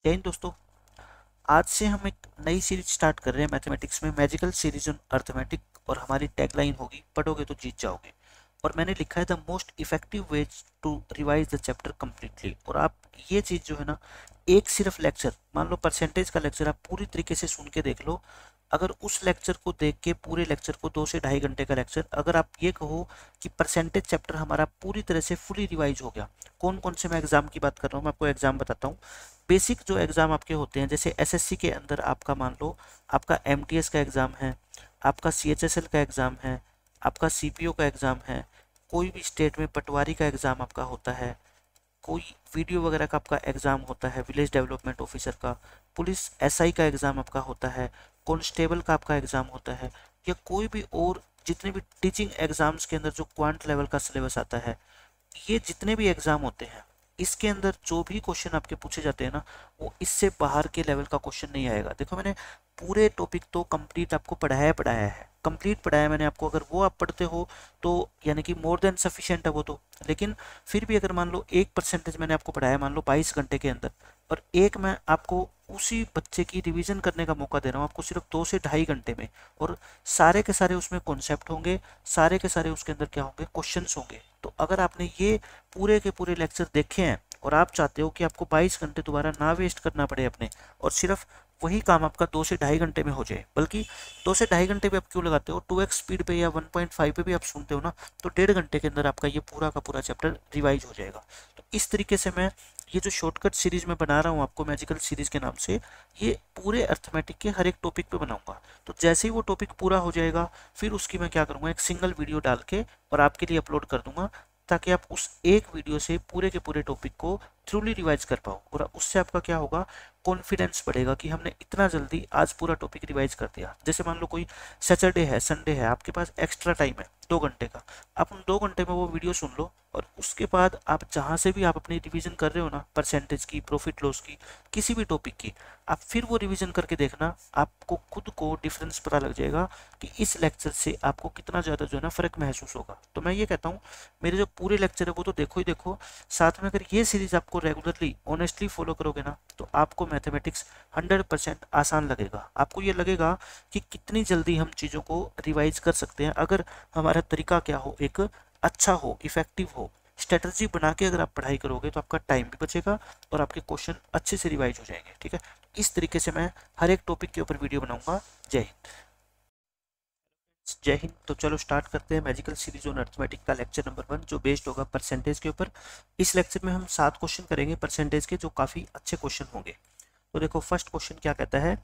जय हिंद दोस्तों। आज से हम एक नई सीरीज स्टार्ट कर रहे हैं मैथमेटिक्स में, मैजिकल सीरीज ऑन अर्थमेटिक। और हमारी टैगलाइन होगी पढ़ोगे तो जीत जाओगे। और मैंने लिखा है the most effective ways to revise the chapter completely. और आप ये चीज़ जो है ना, एक सिर्फ लेक्चर, मान लो परसेंटेज का लेक्चर आप पूरी तरीके से सुन के देख लो। अगर उस लेक्चर को देख के पूरे लेक्चर को 2 से ढाई घंटे का लेक्चर, अगर आप ये कहो कि परसेंटेज चैप्टर हमारा पूरी तरह से फुली रिवाइज हो गया। कौन कौन से मैं एग्जाम की बात कर रहा हूँ, मैं आपको एग्जाम बताता हूँ। बेसिक जो एग्जाम आपके होते हैं, जैसे एसएससी के अंदर आपका मान लो आपका एमटीएस का एग्जाम है, आपका सीएचएसएल का एग्जाम है, आपका सीपीओ का एग्जाम है, कोई भी स्टेट में पटवारी का एग्जाम आपका होता है, कोई वीडियो वगैरह का आपका एग्जाम होता है, विलेज डेवलपमेंट ऑफिसर का, पुलिस एसआई का एग्जाम आपका होता है, कांस्टेबल का आपका एग्जाम होता है, या कोई भी और जितने भी टीचिंग एग्जाम्स के अंदर जो क्वांट लेवल का सिलेबस आता है, ये जितने भी एग्जाम होते हैं, इसके अंदर जो भी क्वेश्चन आपके पूछे जाते हैं ना, वो इससे बाहर के लेवल का क्वेश्चन नहीं आएगा। देखो मैंने पूरे टॉपिक तो कंप्लीट आपको पढ़ाया है, कंप्लीट पढ़ाया मैंने आपको। अगर वो आप पढ़ते हो तो यानी कि मोर देन सफिशिएंट है वो तो। लेकिन फिर भी अगर मान लो 1% मैंने आपको पढ़ाया, मान लो 22 घंटे के अंदर, और एक मैं आपको उसी बच्चे की रिवीजन करने का मौका दे रहा हूँ आपको सिर्फ 2 से ढाई घंटे में, और सारे के सारे उसमें कॉन्सेप्ट होंगे, सारे के सारे उसके अंदर क्या होंगे, क्वेश्चंस होंगे। तो अगर आपने ये पूरे के पूरे लेक्चर देखे हैं और आप चाहते हो कि आपको 22 घंटे दोबारा ना वेस्ट करना पड़े अपने, और सिर्फ वही काम आपका 2 से ढाई घंटे में हो जाए, बल्कि 2 से ढाई घंटे पे आप क्यों लगाते हो, 2x स्पीड पे या 1.5 पे भी आप सुनते हो ना, तो 1.5 घंटे के अंदर आपका ये पूरा का पूरा चैप्टर रिवाइज हो जाएगा। तो इस तरीके से मैं ये जो शॉर्टकट सीरीज में बना रहा हूँ आपको, मैजिकल सीरीज के नाम से, ये पूरे अर्थमेटिक के हर एक टॉपिक पे बनाऊंगा। तो जैसे ही वो टॉपिक पूरा हो जाएगा, फिर उसकी मैं क्या करूँगा, एक सिंगल वीडियो डाल के और आपके लिए अपलोड कर दूंगा, ताकि आप उस एक वीडियो से पूरे के पूरे टॉपिक को थ्रूली रिवाइज कर पाओ। और उससे आपका क्या होगा, कॉन्फिडेंस बढ़ेगा कि हमने इतना जल्दी आज पूरा टॉपिक रिवाइज कर दिया। जैसे मान लो कोई सैटरडे है, संडे है, आपके पास एक्स्ट्रा टाइम है 2 घंटे का, आप उन 2 घंटे में वो वीडियो सुन लो, और उसके बाद आप जहाँ से भी आप अपनी रिवीजन कर रहे हो ना, परसेंटेज की, प्रॉफिट लॉस की, किसी भी टॉपिक की, आप फिर वो रिवीजन करके देखना, आपको खुद को डिफरेंस पता लग जाएगा कि इस लेक्चर से आपको कितना ज़्यादा जो है ना फ़र्क महसूस होगा। तो मैं ये कहता हूँ, मेरे जो पूरे लेक्चर है वो तो देखो ही देखो, साथ में अगर ये सीरीज आपको रेगुलरली ऑनेस्टली फॉलो करोगे ना, तो आपको मैथमेटिक्स 100% आसान लगेगा। आपको ये लगेगा कि कितनी जल्दी हम चीज़ों को रिवाइज कर सकते हैं, अगर हमारा तरीका क्या हो, एक अच्छा हो, इफेक्टिव हो। स्ट्रेटजी बना के अगर आप पढ़ाई करोगे तो आपका टाइम भी बचेगा और आपके क्वेश्चन अच्छे से रिवाइज हो जाएंगे। ठीक है, इस तरीके से मैं हर एक टॉपिक के ऊपर वीडियो बनाऊंगा। जय हिंद। जय हिंद। तो चलो स्टार्ट करते हैं मैजिकल सीरीज ऑन अर्थमेटिक का लेक्चर नंबर 1, जो बेस्ड होगा परसेंटेज के ऊपर। इस लेक्चर में हम 7 क्वेश्चन करेंगे परसेंटेज के, जो काफ़ी अच्छे क्वेश्चन होंगे। तो देखो फर्स्ट क्वेश्चन क्या कहता है,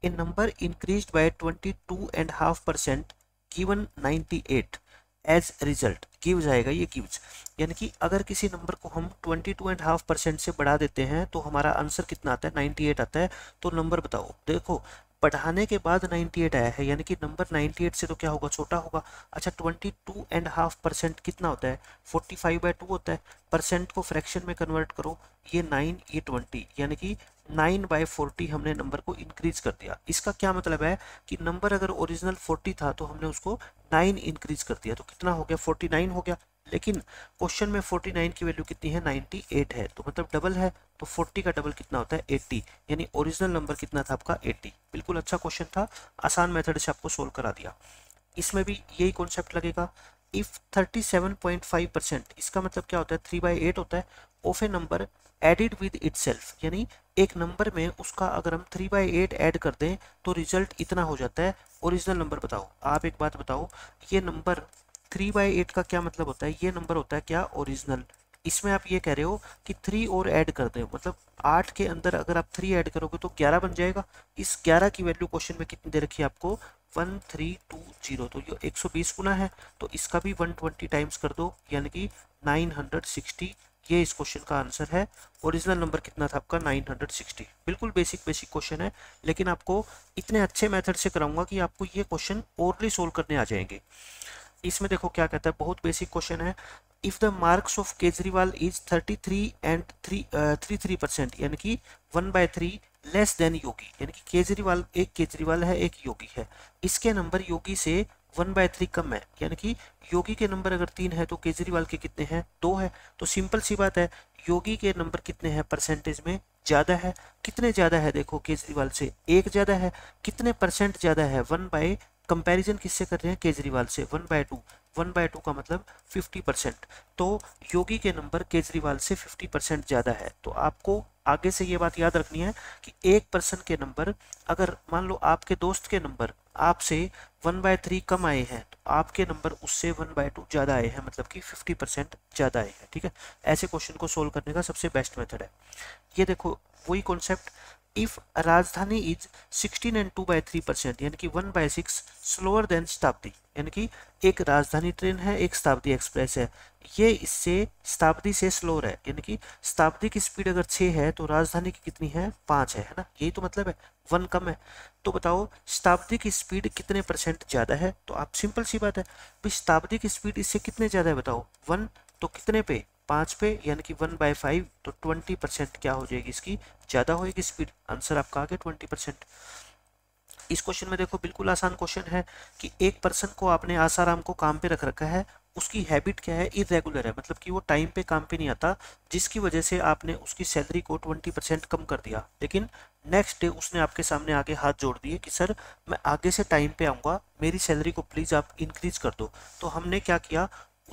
a number increased by 22.5% given 98 as result gives आएगा, ये गिव्स यानी कि अगर किसी नंबर को हम 22.5% से बढ़ा देते हैं तो हमारा आंसर कितना आता है, 98 आता है। तो नंबर बताओ। देखो बढ़ाने के बाद 98 आया है, यानी कि नंबर 98 से तो क्या होगा, छोटा होगा। अच्छा 22.5% कितना होता है, 45/2 होता है। परसेंट को फ्रैक्शन में कन्वर्ट करो, ये 9 ये 20, यानी कि 9/40 हमने नंबर को इंक्रीज कर दिया। इसका क्या मतलब है कि नंबर अगर ओरिजिनल 40 था तो हमने उसको 9 इंक्रीज कर दिया, तो कितना हो गया, 49 हो गया। लेकिन क्वेश्चन में 49 की वैल्यू कितनी है, 98 है, तो मतलब डबल है। तो 40 का डबल कितना होता है, 80, यानी ओरिजिनल नंबर कितना था आपका, 80। बिल्कुल अच्छा क्वेश्चन था, आसान मेथड से आपको सोल्व करा दिया। इसमें भी यही कॉन्सेप्ट लगेगा। इफ 37.5%, इसका मतलब क्या होता है, 3/8 होता है, of A number added with itself, यानी एक नंबर में उसका अगर हम 3/8 ऐड कर दें तो रिजल्ट इतना हो जाता है। ओरिजिनल नंबर बताओ। आप एक बात बताओ, ये नंबर 3/8 का क्या मतलब होता है, ये नंबर होता है क्या, ओरिजिनल। इसमें आप ये कह रहे हो कि 3 और ऐड कर दे, मतलब 8 के अंदर अगर आप 3 ऐड करोगे तो 11 बन जाएगा। इस 11 की वैल्यू क्वेश्चन में कितनी दे रखी है आपको, 1320, तो ये 120 गुना है, तो इसका भी 120 टाइम्स कर दो, यानी कि 960। ये इस क्वेश्चन का आंसर है। ओरिजिनल नंबर कितना था आपका, 960। बिल्कुल बेसिक क्वेश्चन है, लेकिन आपको इतने अच्छे मेथड से कराऊंगा कि आपको ये क्वेश्चन ओरली सोल्व करने आ जाएंगे। इसमें देखो क्या कहता है, बहुत बेसिक क्वेश्चन है। If the marks of Kejriwal is 33 and 33%, यानी कि 1/3 लेस देन योगी, यानी कि केजरीवाल है, एक योगी है, इसके नंबर योगी से 1/3 कम है, यानी कि योगी के नंबर अगर 3 है तो केजरीवाल के कितने हैं, 2 है। तो सिंपल सी बात है, योगी के नंबर कितने हैं परसेंटेज में, ज़्यादा है, कितने ज़्यादा है, देखो केजरीवाल से 1 ज़्यादा है, कितने परसेंट ज़्यादा है, 1 बाय, कंपैरिजन किससे कर रहे हैं, केजरीवाल से, 1/2, 1/2 का मतलब 50%। तो योगी के नंबर केजरीवाल से 50% ज़्यादा है। तो आपको आगे से ये बात याद रखनी है कि एक पर्सन के नंबर, अगर मान लो आपके दोस्त के नंबर आपसे 1/3 कम आए हैं, तो आपके नंबर उससे 1/2 ज़्यादा आए हैं, मतलब कि 50% ज़्यादा आए हैं। ठीक है, ऐसे क्वेश्चन को सोल्व करने का सबसे बेस्ट मेथड है ये। देखो वही कॉन्सेप्ट, इफ राजधानी इज 16 एंड 2/3%, यानी कि 1/6 स्लोअर देन शताब्दी, यानी कि एक राजधानी ट्रेन है, एक शताब्दी एक्सप्रेस है, ये इससे शताब्दी से स्लोअर है, यानी कि शताब्दी की स्पीड अगर 6 है तो राजधानी की कितनी है, 5 है ना, यही तो मतलब है, 1 कम है। तो बताओ शताब्दी की स्पीड कितने परसेंट ज़्यादा है, तो आप सिंपल सी बात है भाई, शताब्दी की स्पीड इससे कितने ज़्यादा है बताओ, 1, तो कितने पे, 5 पे, यानी कि 1/5, तो 20% क्या हो जाएगी इसकी, ज़्यादा होएगी स्पीड। आंसर आपका आ गया 20%। इस क्वेश्चन में देखो बिल्कुल आसान क्वेश्चन है कि एक पर्सन को आपने आसाराम को काम पे रख रखा है, उसकी हैबिट क्या है, इरेगुलर है, मतलब कि वो टाइम पे काम पे नहीं आता, जिसकी वजह से आपने उसकी सैलरी को 20% कम कर दिया। लेकिन नेक्स्ट डे उसने आपके सामने आके हाथ जोड़ दिए कि सर मैं आगे से टाइम पे आऊँगा, मेरी सैलरी को प्लीज़ आप इंक्रीज कर दो। तो हमने क्या किया,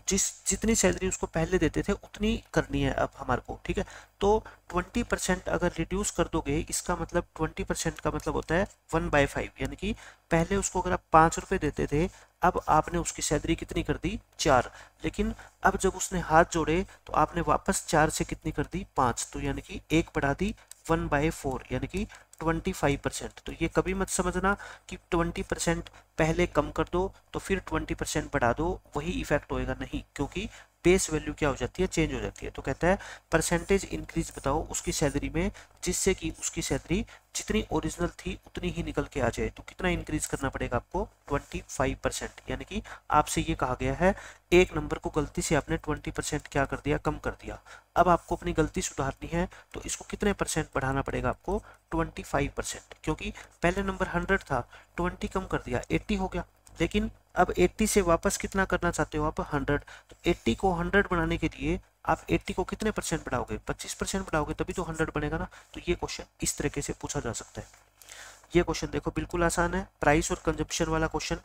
जितनी सैलरी उसको पहले देते थे उतनी करनी है अब हमारे को। ठीक है, तो 20% अगर रिड्यूस कर दोगे, इसका मतलब 20% का मतलब होता है 1/5, यानी कि पहले उसको अगर आप 5 रुपये देते थे, अब आपने उसकी सैलरी कितनी कर दी, 4। लेकिन अब जब उसने हाथ जोड़े तो आपने वापस 4 से कितनी कर दी, 5, तो यानी कि 1 बढ़ा दी, 1/4, यानी कि 25%। तो ये कभी मत समझना कि 20% पहले कम कर दो तो फिर 20% बढ़ा दो, वही इफेक्ट होएगा, नहीं, क्योंकि बेस वैल्यू क्या हो जाती है, चेंज हो जाती है। तो कहता है परसेंटेज इंक्रीज बताओ उसकी सैलरी में, जिससे कि उसकी सैलरी जितनी ओरिजिनल थी उतनी ही निकल के आ जाए। तो कितना इंक्रीज करना पड़ेगा आपको, 25%, यानी कि आपसे ये कहा गया है एक नंबर को गलती से आपने 20% क्या कर दिया, कम कर दिया। अब आपको अपनी गलती सुधारनी है, तो इसको कितने परसेंट बढ़ाना पड़ेगा आपको, 25%, क्योंकि पहले नंबर 100 था, 20 कम कर दिया, 80 हो गया। लेकिन अब 80 से वापस कितना करना चाहते हो आप, 100। तो 80 को 100 बनाने के लिए आप 80 को कितने परसेंट बढ़ाओगे, 25% बढ़ाओगे, तभी तो 100 बनेगा ना। तो ये क्वेश्चन इस तरीके से पूछा जा सकता है। ये क्वेश्चन देखो बिल्कुल आसान है, प्राइस और कंजप्शन वाला क्वेश्चन।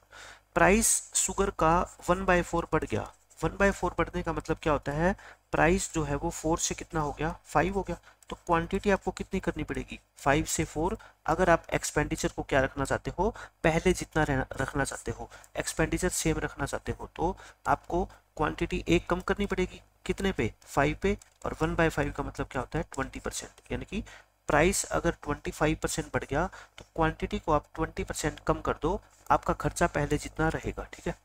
प्राइस शुगर का 1/4 बढ़ गया, 1/4 बढ़ने का मतलब क्या होता है, प्राइस जो है वो 4 से कितना हो गया, 5 हो गया। तो क्वांटिटी आपको कितनी करनी पड़ेगी, 5 से 4। अगर आप एक्सपेंडिचर को क्या रखना चाहते हो, पहले जितना रखना चाहते हो, एक्सपेंडिचर सेम रखना चाहते हो, तो आपको क्वांटिटी 1 कम करनी पड़ेगी, कितने पे, 5 पे, और 1/5 का मतलब क्या होता है, 20%, यानी कि प्राइस अगर 25% बढ़ गया तो क्वांटिटी को आप 20% कम कर दो, आपका खर्चा पहले जितना रहेगा। ठीक है,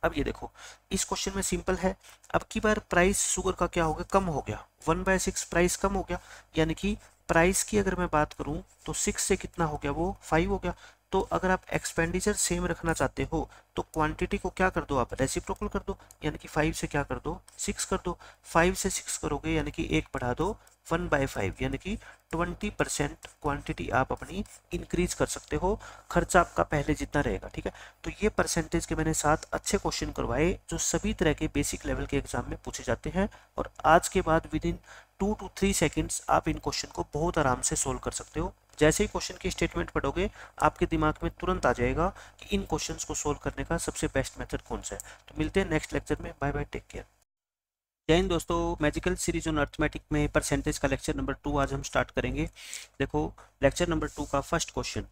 अब ये देखो इस क्वेश्चन में सिंपल है, अब की बार प्राइस शुगर का क्या हो गया, कम हो गया, 1/6 प्राइस कम हो गया, यानी कि प्राइस की अगर मैं बात करूं तो 6 से कितना हो गया, वो 5 हो गया। तो अगर आप एक्सपेंडिचर सेम रखना चाहते हो तो क्वांटिटी को क्या कर दो, आप रेसिप्रोकल कर दो, यानी कि 5 से क्या कर दो, 6 कर दो। 5 से 6 करोगे यानी कि 1 बढ़ा दो, 1/5, यानी कि 20% क्वांटिटी आप अपनी इंक्रीज कर सकते हो, खर्चा आपका पहले जितना रहेगा। ठीक है, तो ये परसेंटेज के मैंने 7 अच्छे क्वेश्चन करवाए जो सभी तरह के बेसिक लेवल के एग्जाम में पूछे जाते हैं, और आज के बाद विद इन 2 to 3 सेकेंड्स आप इन क्वेश्चन को बहुत आराम से सोल्व कर सकते हो। जैसे ही क्वेश्चन की स्टेटमेंट पढ़ोगे आपके दिमाग में तुरंत आ जाएगा कि इन क्वेश्चंस को सोल्व करने का सबसे बेस्ट मेथड कौन सा है। तो मिलते हैं नेक्स्ट लेक्चर में, बाय बाय, टेक केयर। जय हिंद दोस्तों, मैजिकल सीरीज ऑन अर्थमेटिक में परसेंटेज का लेक्चर नंबर 2 आज हम स्टार्ट करेंगे। देखो लेक्चर नंबर 2 का first question,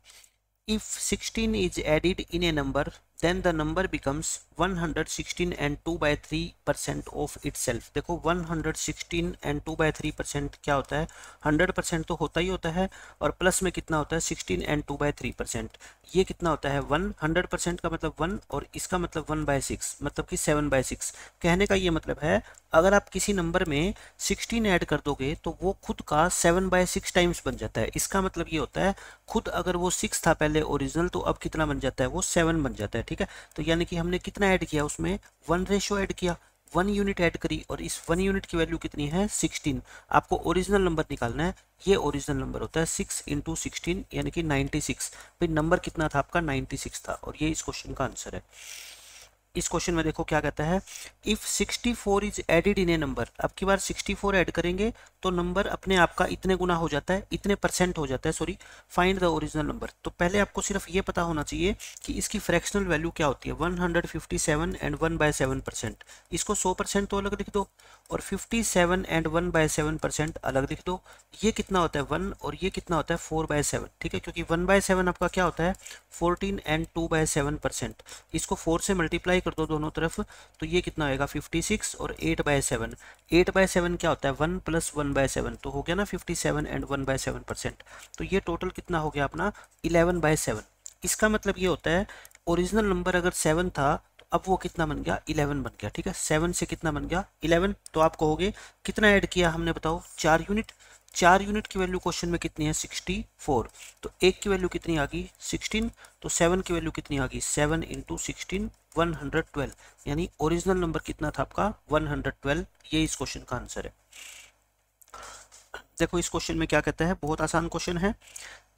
if 16 is added in a number then the number becomes 116 and 2/3% of itself। देखो 116 and 2/3% क्या होता है, 100% तो होता ही होता है, और प्लस में कितना होता है, 16 and 2/3%, ये कितना होता है 1, 100% का मतलब 1, और इसका मतलब 1/6, मतलब कि 7/6। कहने का ये मतलब है अगर आप किसी नंबर में 16 ऐड कर दोगे तो वो खुद का 7/6 टाइम्स बन जाता है। इसका मतलब ये होता है खुद अगर वो 6 था पहले ओरिजिनल, तो अब कितना बन जाता है, वो 7 बन जाता है। ठीक है, तो यानी कि हमने कितना ऐड किया, उसमें 1 रेशो ऐड किया, 1 यूनिट ऐड करी, और इस 1 यूनिट की वैल्यू कितनी है, 16। आपको ओरिजिनल नंबर निकालना है, ये ओरिजिनल नंबर होता है 6 × 16 यानी कि 96। भाई नंबर कितना था आपका, 96 था, और ये इस क्वेश्चन का आंसर है। इस क्वेश्चन में देखो क्या कहता है, if 64 is added in A number, अब की बार 64 ऐड करेंगे तो नंबर अपने आप का इतने गुना हो जाता है, इतने परसेंट हो जाता है, sorry, find the original number. तो पहले आपको सिर्फ ये पता होना चाहिए कि इसकी फ्रैक्शनल वैल्यू क्या होती है, 157 एंड 1/7%। इसको 100% तो अलग लिख दो और 57 एंड 1/7% अलग लिख दो। ये कितना होता है 1 और ये कितना होता है 4/7, ठीक है, क्योंकि 1/7 आपका क्या होता है 14 एंड 2/7%। इसको 4 से मल्टीप्लाई कर दो दोनों तरफ, तो ये कितना होएगा 56 और 8/7। 8/7 क्या होता है 1 + 1/7, तो हो गया ना 57 एंड 1/7%। तो ये टोटल कितना हो गया अपना 11/7। इसका मतलब ये होता है ओरिजिनल नंबर अगर 7 था तो अब वो कितना बन गया 11 बन गया, ठीक है। 7 से कितना बन गया 11। तो आप कहोगे कितना ऐड किया हमने, बताओ 4 यूनिट। 4 यूनिट की वैल्यू क्वेश्चन में कितनी है 64, तो 1 की वैल्यू कितनी आ गई 16, तो 7 की वैल्यू कितनी आ गई 7 × 16 112, यानी ओरिजिनल नंबर कितना था आपका 112। ये इस क्वेश्चन का आंसर है। देखो इस क्वेश्चन में क्या कहता है, बहुत आसान क्वेश्चन है।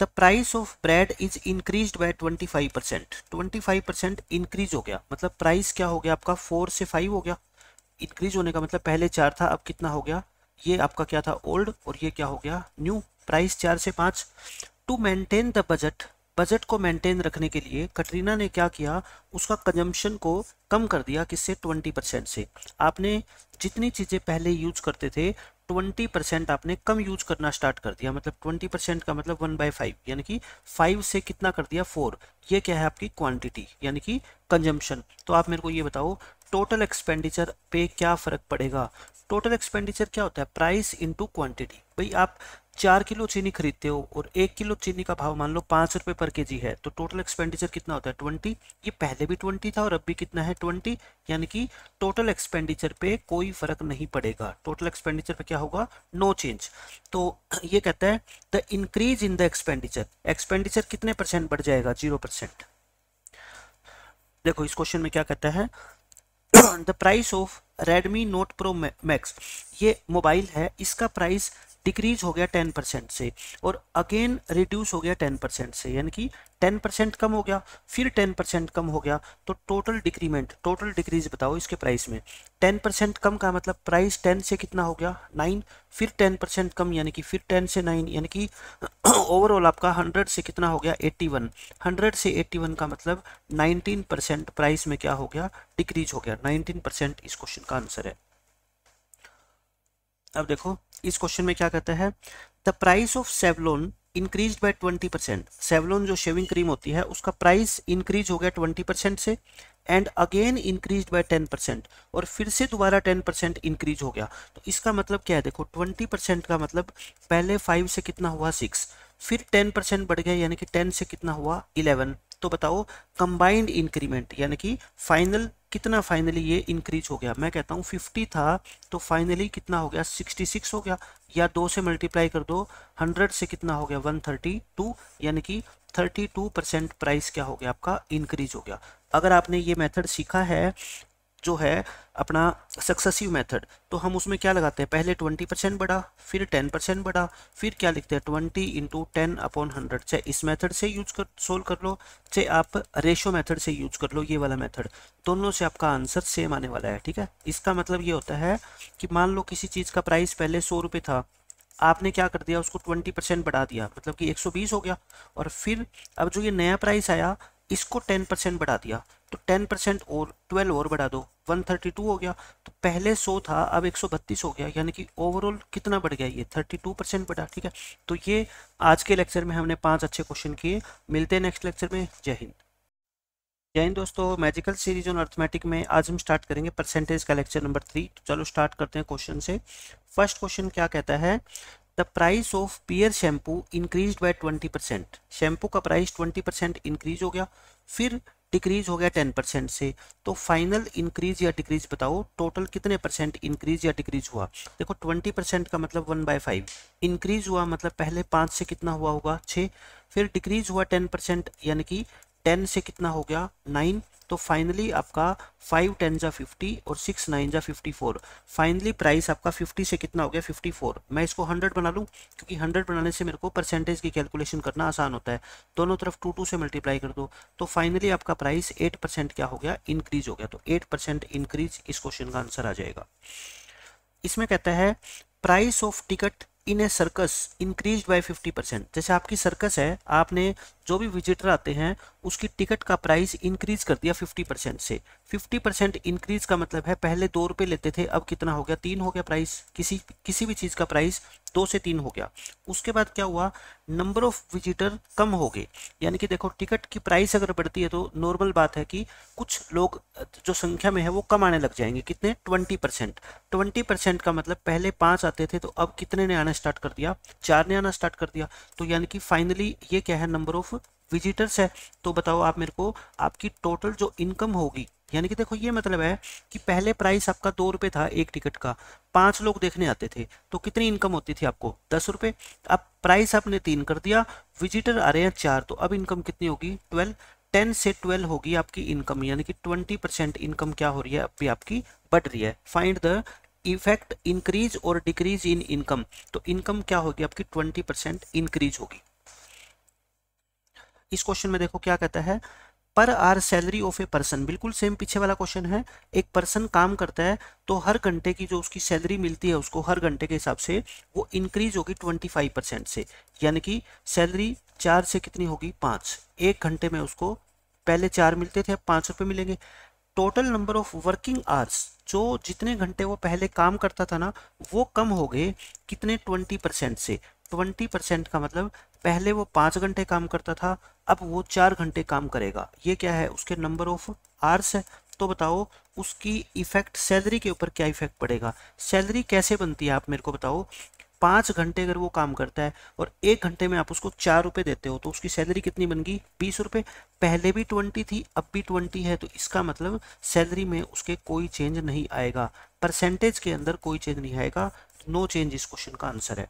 The price of bread is increased bye 25%। 25% increase हो गया, मतलब प्राइस क्या हो गया आपका 4 से 5 हो गया। इंक्रीज होने का मतलब पहले 4 था, अब कितना हो गया, ये आपका क्या था ओल्ड और ये क्या हो गया न्यू। प्राइस 4 से 5। To maintain the budget, budget को मेंटेन रखने के लिए कटरीना ने क्या किया, उसका कंजम्पशन को कम कर दिया, किससे 20% से। आपने जितनी चीज़ें पहले यूज करते थे 20% आपने कम यूज करना स्टार्ट कर दिया, मतलब 20% का मतलब 1/5, यानी कि 5 से कितना कर दिया 4। ये क्या है आपकी क्वांटिटी यानी कि कंजम्पशन। तो आप मेरे को ये बताओ टोटल एक्सपेंडिचर पे क्या फर्क पड़ेगा। टोटल एक्सपेंडिचर क्या होता है प्राइस इनटू क्वांटिटी। भाई आप 4 किलो चीनी खरीदते हो और 1 किलो चीनी का भाव मान लो 5 रुपये पर केजी है, तो टोटल एक्सपेंडिचर कितना होता है 20। ये पहले भी 20 था और अब भी कितना है 20, यानी कि टोटल एक्सपेंडिचर पे कोई फर्क नहीं पड़ेगा। टोटल एक्सपेंडिचर पे क्या होगा नो चेंज। तो ये कहता है the increase in the expenditure, expenditure कितने परसेंट बढ़ जाएगा 0%। देखो इस क्वेश्चन में क्या कहता है the price of Redmi Note Pro Max, ये मोबाइल है, इसका प्राइस डिक्रीज हो गया 10% से और अगेन रिड्यूस हो गया 10% से, यानी कि 10% कम हो गया फिर 10% कम हो गया। तो टोटल डिक्रीमेंट, टोटल डिक्रीज बताओ इसके प्राइस में। 10% कम का मतलब प्राइस 10 से कितना हो गया 9, फिर 10% कम यानी कि फिर 10 से 9, यानी कि ओवरऑल आपका 100 से कितना हो गया 81। 100 से 81 का मतलब 19% प्राइस में क्या हो गया डिक्रीज हो गया। 19% इस क्वेश्चन का आंसर है। अब देखो इस क्वेश्चन में क्या कहता है the price of Savlon increase by 20%। Savlon जो शेविंग क्रीम होती है उसका प्राइस इंक्रीज हो गया 20% से एंड अगेन इंक्रीज बाय 10%, और फिर से दोबारा 10% इंक्रीज हो गया। तो इसका मतलब क्या है देखो 20% का मतलब पहले 5 से कितना हुआ 6, फिर 10% बढ़ गया यानी कि 10 से कितना हुआ 11। तो बताओ कंबाइंड इंक्रीमेंट यानी कि फाइनल कितना फाइनली ये इंक्रीज हो गया। मैं कहता हूँ 50 था तो फाइनली कितना हो गया 66 हो गया, या 2 से मल्टीप्लाई कर दो 100 से कितना हो गया 132, यानी कि 32% प्राइस क्या हो गया आपका इंक्रीज हो गया। अगर आपने ये मेथड सीखा है जो है अपना सक्सेसिव मेथड, तो हम उसमें क्या लगाते हैं पहले 20% बढ़ा फिर 10% बढ़ा फिर क्या लिखते हैं 20 × 10/100। चाहे इस मेथड से यूज कर सोल्व कर लो, चाहे आप रेशो मेथड से यूज कर लो, ये वाला मेथड, दोनों से आपका आंसर सेम आने वाला है, ठीक है। इसका मतलब ये होता है कि मान लो किसी चीज़ का प्राइस पहले 100 रुपये था, आपने क्या कर दिया उसको 20% बढ़ा दिया मतलब कि 120 हो गया, और फिर अब जो ये नया प्राइस आया इसको 10% बढ़ा दिया, तो 10% और 12 और बढ़ा दो 132 हो गया। तो पहले 100 था अब 132 हो गया, यानी कि ओवरऑल कितना बढ़ गया ये 32% बढ़ा, ठीक है। तो ये आज के लेक्चर में हमने 5 अच्छे क्वेश्चन किए। मिलते हैं नेक्स्ट लेक्चर में। जय हिंद। जय हिंद दोस्तों, मैजिकल सीरीज ऑन अर्थमेटिक में आज हम स्टार्ट करेंगे परसेंटेज का लेक्चर नंबर 3। तो चलो स्टार्ट करते हैं क्वेश्चन से। फर्स्ट क्वेश्चन क्या कहता है the price of pear shampoo increase by 20%। Shampoo का प्राइस 20% इंक्रीज हो गया फिर डिक्रीज हो गया 10% से। तो फाइनल इंक्रीज या डिक्रीज बताओ, टोटल कितने परसेंट इंक्रीज या डिक्रीज हुआ। देखो 20% का मतलब 1/5, इंक्रीज हुआ मतलब पहले 5 से कितना हुआ होगा 6, फिर डिक्रीज हुआ 10% यानी कि 10 से कितना हो गया 9, तो फाइनली आपका 5 10 जा 50 और 6 9 जा 54, फाइनली प्राइस आपका 50 से कितना हो गया 54। मैं इसको 100 बना लूँ, क्योंकि 100 बनाने से मेरे को परसेंटेज की कैलकुलेशन करना आसान होता है। दोनों तरफ 2 से मल्टीप्लाई कर दो, तो फाइनली आपका प्राइस 8% क्या हो गया, इंक्रीज हो गया। तो 8% इंक्रीज इस क्वेश्चन का आंसर आ जाएगा। इसमें कहता है price of ticket in A circus increase by 50%। जैसे आपकी सर्कस है, आपने जो भी विजिटर आते हैं उसकी टिकट का प्राइस इंक्रीज कर दिया 50% से। 50% इंक्रीज का मतलब है पहले 2 रुपये लेते थे, अब कितना हो गया, 3 हो गया प्राइस। किसी भी चीज़ का प्राइस 2 से 3 हो गया। उसके बाद क्या हुआ, नंबर ऑफ विजिटर कम हो गए। यानी कि देखो टिकट की प्राइस अगर बढ़ती है तो नॉर्मल बात है कि कुछ लोग जो संख्या में है वो कम आने लग जाएंगे। कितने, 20%। 20% का मतलब पहले 5 आते थे तो अब कितने ने आना स्टार्ट कर दिया, 4 ने आना स्टार्ट कर दिया। तो यानी कि फाइनली ये क्या है, नंबर ऑफ विजिटर्स है। तो बताओ आप मेरे को, आपकी टोटल जो इनकम होगी, यानी कि देखो ये मतलब है कि पहले प्राइस आपका 2 रुपये था एक टिकट का, 5 लोग देखने आते थे तो कितनी इनकम होती थी आपको, 10 रुपये। अब प्राइस आपने 3 कर दिया, विजिटर आ रहे हैं 4, तो अब इनकम कितनी होगी, 12। 10 से 12 होगी आपकी इनकम, यानी कि 20% इनकम क्या हो रही है, अभी आपकी बढ़ रही है। फाइंड द इफेक्ट इंक्रीज और डिक्रीज इन इनकम। तो इनकम क्या होगी आपकी, 20% इंक्रीज होगी। इस क्वेश्चन में देखो क्या कहता है, per hour salary of a person, बिल्कुल सेम पीछे वाला क्वेश्चन है। एक पर्सन काम करता है तो हर घंटे की जो उसकी सैलरी मिलती है उसको हर घंटे के हिसाब से वो इंक्रीज होगी 25% से। यानी कि सैलरी 4 से कितनी होगी, 5। एक घंटे में उसको पहले 4 मिलते थे, अब 5 रुपये मिलेंगे। Total number of working hours, जो जितने घंटे वो पहले काम करता था ना वो कम हो गए, कितने, 20% से। 20% का मतलब पहले वो 5 घंटे काम करता था, अब वो 4 घंटे काम करेगा। ये क्या है, उसके नंबर ऑफ आवर्स है। तो बताओ उसकी इफेक्ट सैलरी के ऊपर क्या इफेक्ट पड़ेगा। सैलरी कैसे बनती है आप मेरे को बताओ। 5 घंटे अगर वो काम करता है और 1 घंटे में आप उसको 4 रुपये देते हो तो उसकी सैलरी कितनी बन गई, 20 रुपये। पहले भी 20 थी, अब भी 20 है, तो इसका मतलब सैलरी में उसके कोई चेंज नहीं आएगा, परसेंटेज के अंदर कोई चेंज नहीं आएगा। नो चेंज इस क्वेश्चन का आंसर है।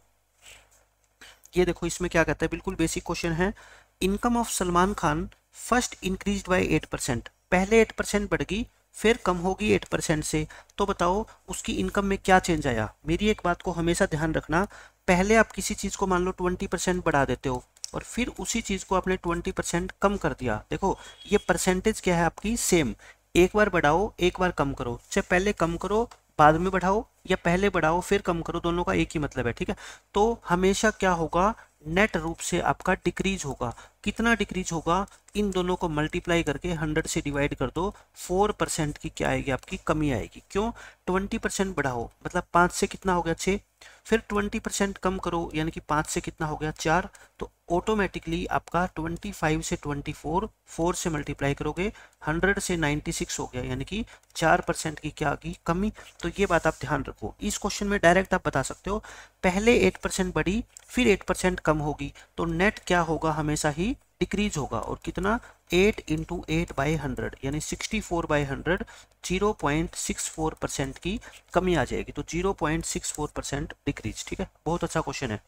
ये देखो इसमें क्या कहता है, बिल्कुल बेसिक क्वेश्चन है। Income of Salman Khan first increased by 8%। पहले 8% बढ़ गई, फिर कम होगी 8% से। तो बताओ उसकी इनकम में क्या चेंज आया। मेरी एक बात को हमेशा ध्यान रखना, पहले आप किसी चीज़ को मान लो 20% बढ़ा देते हो और फिर उसी चीज़ को आपने 20% कम कर दिया। देखो ये परसेंटेज क्या है आपकी, सेम। एक बार बढ़ाओ एक बार कम करो, चाहे पहले कम करो बाद में बढ़ाओ या पहले बढ़ाओ फिर कम करो, दोनों का एक ही मतलब है, ठीक है। तो हमेशा क्या होगा, नेट रूप से आपका डिक्रीज होगा। कितना डिक्रीज होगा, इन दोनों को मल्टीप्लाई करके 100 से डिवाइड कर दो, 4% की क्या आएगी, आपकी कमी आएगी। क्यों, 20% बढ़ाओ मतलब 5 से कितना हो गया, 6। फिर 20% कम करो यानी कि 5 से कितना हो गया, 4। तो ऑटोमेटिकली आपका 25 से 24, 4 से मल्टीप्लाई करोगे 100 से 96 हो गया, यानी कि 4% की क्या आ गई, कमी। तो ये बात आप ध्यान रखो। इस क्वेश्चन में डायरेक्ट आप बता सकते हो, पहले 8% बढ़ी फिर 8% कम होगी, तो नेट क्या होगा, हमेशा ही डिक्रीज होगा। और कितना, 8 × 8/100 यानी 64/100, 0.64% की कमी आ जाएगी। तो 0.64% डिक्रीज, ठीक है। बहुत अच्छा क्वेश्चन है।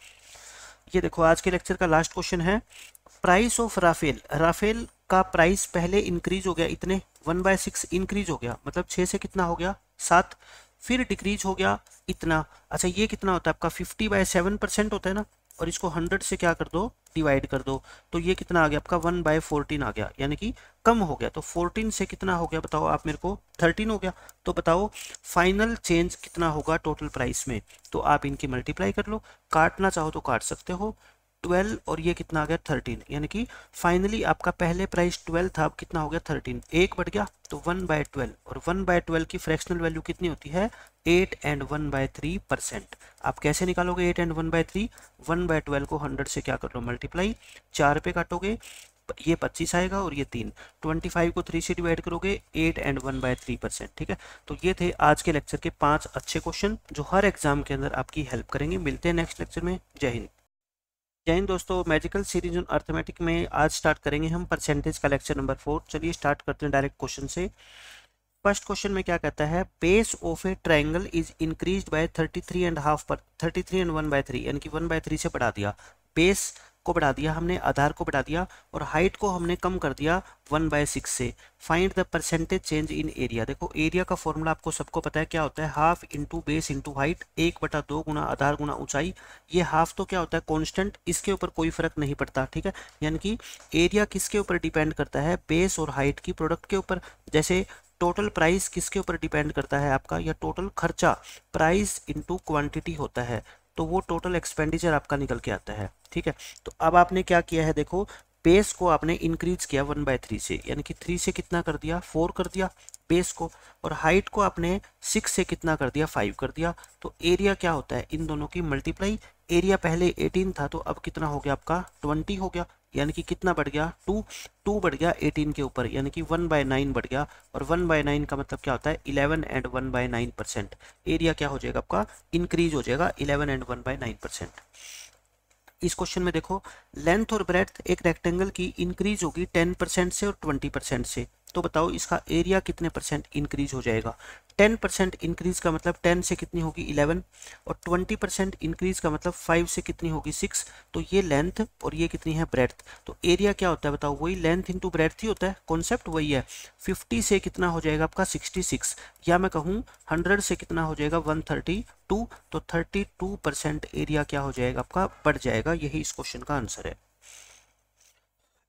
ये देखो आज के लेक्चर का लास्ट क्वेश्चन है, प्राइस ऑफ राफेल। राफेल का प्राइस पहले इंक्रीज हो गया, इतने 1/6 इंक्रीज हो गया, मतलब 6 से कितना हो गया, 7। फिर डिक्रीज हो गया इतना। अच्छा ये कितना होता है आपका, 50/7% होता है ना, और इसको 100 से क्या कर दो, डिवाइड कर दो। तो ये कितना आ गया आपका, 1/14 आ गया, यानी कि कम हो गया। तो 14 से कितना हो गया बताओ आप मेरे को, 13 हो गया। तो बताओ फाइनल चेंज कितना होगा टोटल प्राइस में। तो आप इनकी मल्टीप्लाई कर लो, काटना चाहो तो काट सकते हो। 12 और ये कितना आ गया, 13, यानी कि फाइनली आपका पहले प्राइस 12 था, अब कितना हो गया, 13। एक बढ़ गया तो 1/12, और 1/12 की फ्रैक्शनल वैल्यू कितनी होती है, 8 and 1/3%। आप कैसे निकालोगे 8 and 1/3, 1/12 को 100 से क्या कर लो, मल्टीप्लाई, 4 पे काटोगे ये 25 आएगा और ये 3, 25 को 3 से डिवाइड करोगे, 8 and 1/3%, ठीक है। तो ये थे आज के लेक्चर के 5 अच्छे क्वेश्चन जो हर एग्जाम के अंदर आपकी हेल्प करेंगे। मिलते हैं नेक्स्ट लेक्चर में। जय हिंद। जय हिंद दोस्तों, मैजिकल सीरीज ऑन अर्थमेटिक में आज स्टार्ट करेंगे हम परसेंटेज का लेक्चर नंबर 4। चलिए स्टार्ट करते हैं डायरेक्ट क्वेश्चन से। फर्स्ट क्वेश्चन में क्या कहता है, base of A triangle is increased bye 33.5 पर 33 and 1/3, यानी कि 1/3 से बढ़ा दिया। बेस को बढ़ा दिया हमने, आधार को बढ़ा दिया, और हाइट को हमने कम कर दिया 1/6 से। Find the percentage change in area. देखो एरिया का फॉर्मूला आपको सबको पता है क्या होता है, half into base into height, 1/2 गुना आधार गुना ऊंचाई। ये हाफ तो क्या होता है, कांस्टेंट, इसके ऊपर कोई फर्क नहीं पड़ता, ठीक है। यानी कि एरिया किसके ऊपर डिपेंड करता है, बेस और हाइट की प्रोडक्ट के ऊपर। जैसे टोटल प्राइस किसके ऊपर डिपेंड करता है आपका, या टोटल खर्चा प्राइस इंटू क्वांटिटी होता है, तो वो टोटल एक्सपेंडिचर आपका निकल के आता है, ठीक है। तो अब आपने क्या किया है, देखो बेस को आपने इंक्रीज किया 1/3 से, यानी कि 3 से कितना कर दिया, 4 कर दिया बेस को, और हाइट को आपने 6 से कितना कर दिया, 5 कर दिया। तो एरिया क्या होता है, इन दोनों की मल्टीप्लाई। एरिया पहले 18 था तो अब कितना हो गया आपका 20 हो गया, यानी कि कितना बढ़ गया 2 बढ़ गया 18 के ऊपर, यानी कि 1/9 बढ़ गया। और 1/9 का मतलब क्या होता है, 11 एंड 1/9%। एरिया क्या हो जाएगा आपका, इंक्रीज हो जाएगा 11 एंड 1/9%। इस क्वेश्चन में देखो लेंथ और ब्रेड्थ एक रेक्टेंगल की इंक्रीज होगी 10% से और 20% से। तो बताओ इसका एरिया कितने परसेंट इंक्रीज हो जाएगा। 10% इंक्रीज का मतलब 10 से कितनी होगी 11, और 20% इंक्रीज का मतलब 5 से कितनी होगी 6। तो ये लेंथ और ये कितनी है ब्रेड्थ। तो एरिया क्या होता है बताओ, वही लेंथ इंटू ब्रेड्थ ही होता है, कॉन्सेप्ट वही है। 50 से कितना हो जाएगा आपका 66, या मैं कहूँ 100 से कितना हो जाएगा 132। तो 32% एरिया क्या हो जाएगा आपका, बढ़ जाएगा। यही इस क्वेश्चन का आंसर है।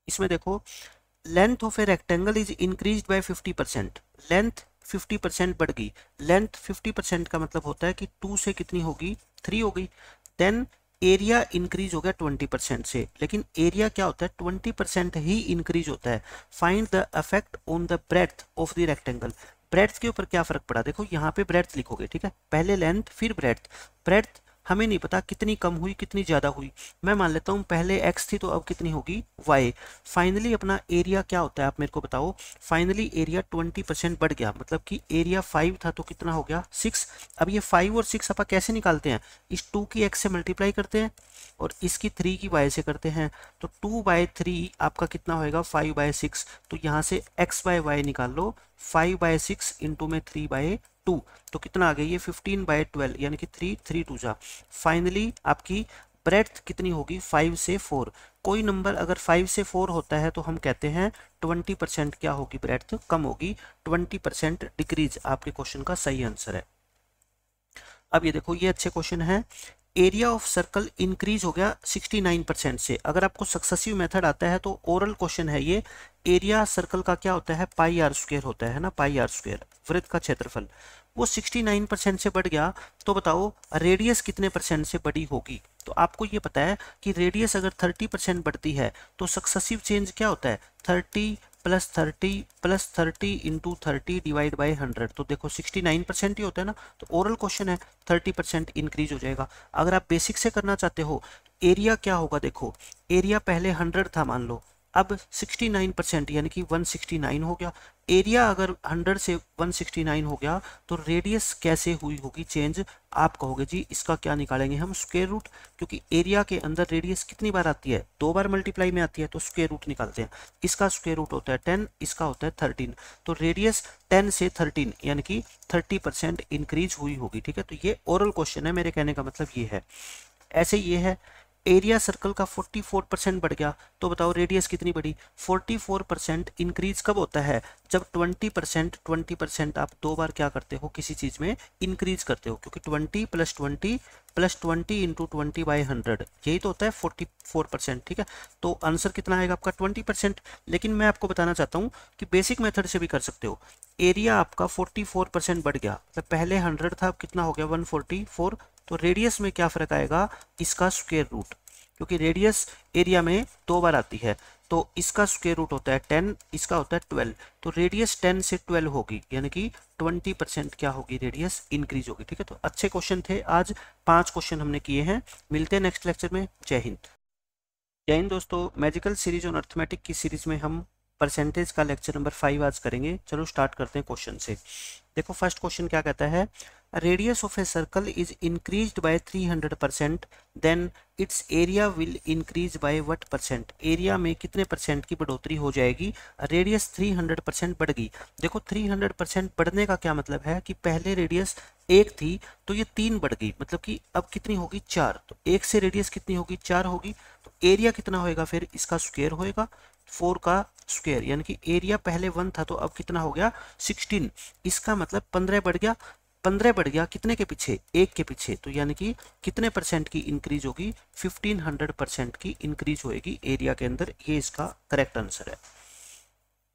इसमें देखो length of a rectangle is increased bye 50%। Length 50% बढ़ गई। लेंथ 50% का मतलब होता है कि 2 से कितनी होगी 3 हो गई। देन एरिया इंक्रीज हो गया 20% से, लेकिन एरिया क्या होता है 20% ही इंक्रीज होता है। Find the effect on the breadth of the rectangle. Breadth के ऊपर क्या फर्क पड़ा, देखो यहाँ पे ब्रेड्थ लिखोगे, ठीक है, पहले लेंथ फिर ब्रेड्थ। ब्रेड्थ हमें नहीं पता कितनी कम हुई कितनी ज़्यादा हुई, मैं मान लेता हूँ पहले x थी तो अब कितनी होगी y। फाइनली अपना एरिया क्या होता है आप मेरे को बताओ। फाइनली एरिया 20% बढ़ गया, मतलब कि एरिया 5 था तो कितना हो गया 6। अब ये 5 और 6 अपन कैसे निकालते हैं, इस 2 की x से मल्टीप्लाई करते हैं और इसकी 3 की y से करते हैं। तो 2/3 आपका कितना होएगा 5/6। तो यहाँ से x/y निकाल लो, 5/6 इंटू में 3/2, तो कितना आ गया ये 15/12, यानी कि 3 2 जा। फाइनली आपकी ब्रेड्थ कितनी होगी 5 से 4। कोई नंबर अगर 5 से 4 होता है तो हम कहते हैं 20% क्या होगी ब्रेड्थ कम होगी, 20% डिक्रीज आपके क्वेश्चन का सही आंसर है। अब ये देखो ये अच्छे क्वेश्चन है। एरिया ऑफ सर्कल इंक्रीज हो गया 69% से। अगर आपको सक्सेसिव मेथड आता है तो ओरल क्वेश्चन है ये। एरिया सर्कल का क्या होता है πr² होता है ना, πr², वृत्त का क्षेत्रफल। वो 69% से बढ़ गया, तो बताओ रेडियस कितने परसेंट से बड़ी होगी। तो आपको ये पता है कि रेडियस अगर 30% बढ़ती है तो सक्सेसिव चेंज क्या होता है 30 + 30 + 30 इंटू 30 डिवाइड बाई 100। तो देखो 69% ही होता है ना, तो ओरल क्वेश्चन है 30% इंक्रीज हो जाएगा। अगर आप बेसिक से करना चाहते हो एरिया क्या होगा, देखो एरिया पहले 100 था मान लो, अब 69% यानी कि 169 हो गया। एरिया अगर 100 से 169 हो गया तो रेडियस कैसे हुई होगी चेंज। आप कहोगे जी इसका क्या निकालेंगे हम स्क्वायर रूट, क्योंकि एरिया के अंदर रेडियस कितनी बार आती है 2 बार मल्टीप्लाई में आती है, तो स्क्वायर रूट निकालते हैं। इसका स्क्वायर रूट होता है 10, इसका होता है 13। तो रेडियस 10 से 13 यानी कि 30% इंक्रीज हुई होगी, ठीक है। तो ये ओरल क्वेश्चन है, मेरे कहने का मतलब ये है। ऐसे ये है एरिया सर्कल का 44% बढ़ गया, तो बताओ रेडियस कितनी बढ़ी। 44% इंक्रीज कब होता है, जब 20% आप 2 बार क्या करते हो किसी चीज में इंक्रीज करते हो, क्योंकि 20 + 20 + 20 इंटू 20/100 यही तो होता है 44%, ठीक है। तो आंसर कितना आएगा आपका 20%। लेकिन मैं आपको बताना चाहता हूँ कि बेसिक मेथड से भी कर सकते हो। एरिया आपका 44% बढ़ गया, तो पहले 100 था अब कितना हो गया 144। तो रेडियस में क्या फर्क आएगा, इसका स्क्वायर रूट, क्योंकि रेडियस एरिया में 2 बार आती है, तो इसका स्क्वायर रूट होता है 10, इसका होता है 12। तो रेडियस 10 से 12 होगी, यानी कि 20% क्या होगी रेडियस इंक्रीज होगी, ठीक है। तो अच्छे क्वेश्चन थे, आज 5 क्वेश्चन हमने किए हैं। मिलते हैं नेक्स्ट लेक्चर में। जय हिंद। जय हिंद दोस्तों, मैजिकल सीरीज ऑन अर्थमेटिक की सीरीज में हम परसेंटेज का लेक्चर नंबर 5 आज करेंगे। चलो स्टार्ट करते हैं क्वेश्चन से। देखो फर्स्ट क्वेश्चन क्या कहता है, radius of a circle is increased by 300%, then its area will increase by what percent? Area में कितने परसेंट की बढ़ोतरी हो जाएगी? रेडियस 300% बढ़ गई। देखो 300% बढ़ने का क्या मतलब है कि पहले रेडियस एक थी तो ये 3 बढ़ गई, मतलब कि अब कितनी होगी? 4। तो एक से रेडियस कितनी होगी? 4 होगी। तो एरिया कितना होएगा फिर? इसका स्क्वायर होएगा, 4 का स्क्वायर, यानी कि एरिया पहले 1 था तो अब कितना हो गया? 16। इसका मतलब 15 बढ़ गया। 15 बढ़ गया कितने के पीछे? एक के पीछे। तो यानी कि कितने परसेंट की इंक्रीज होगी? 1500% की इंक्रीज होएगी एरिया के अंदर। ये इसका करेक्ट आंसर है।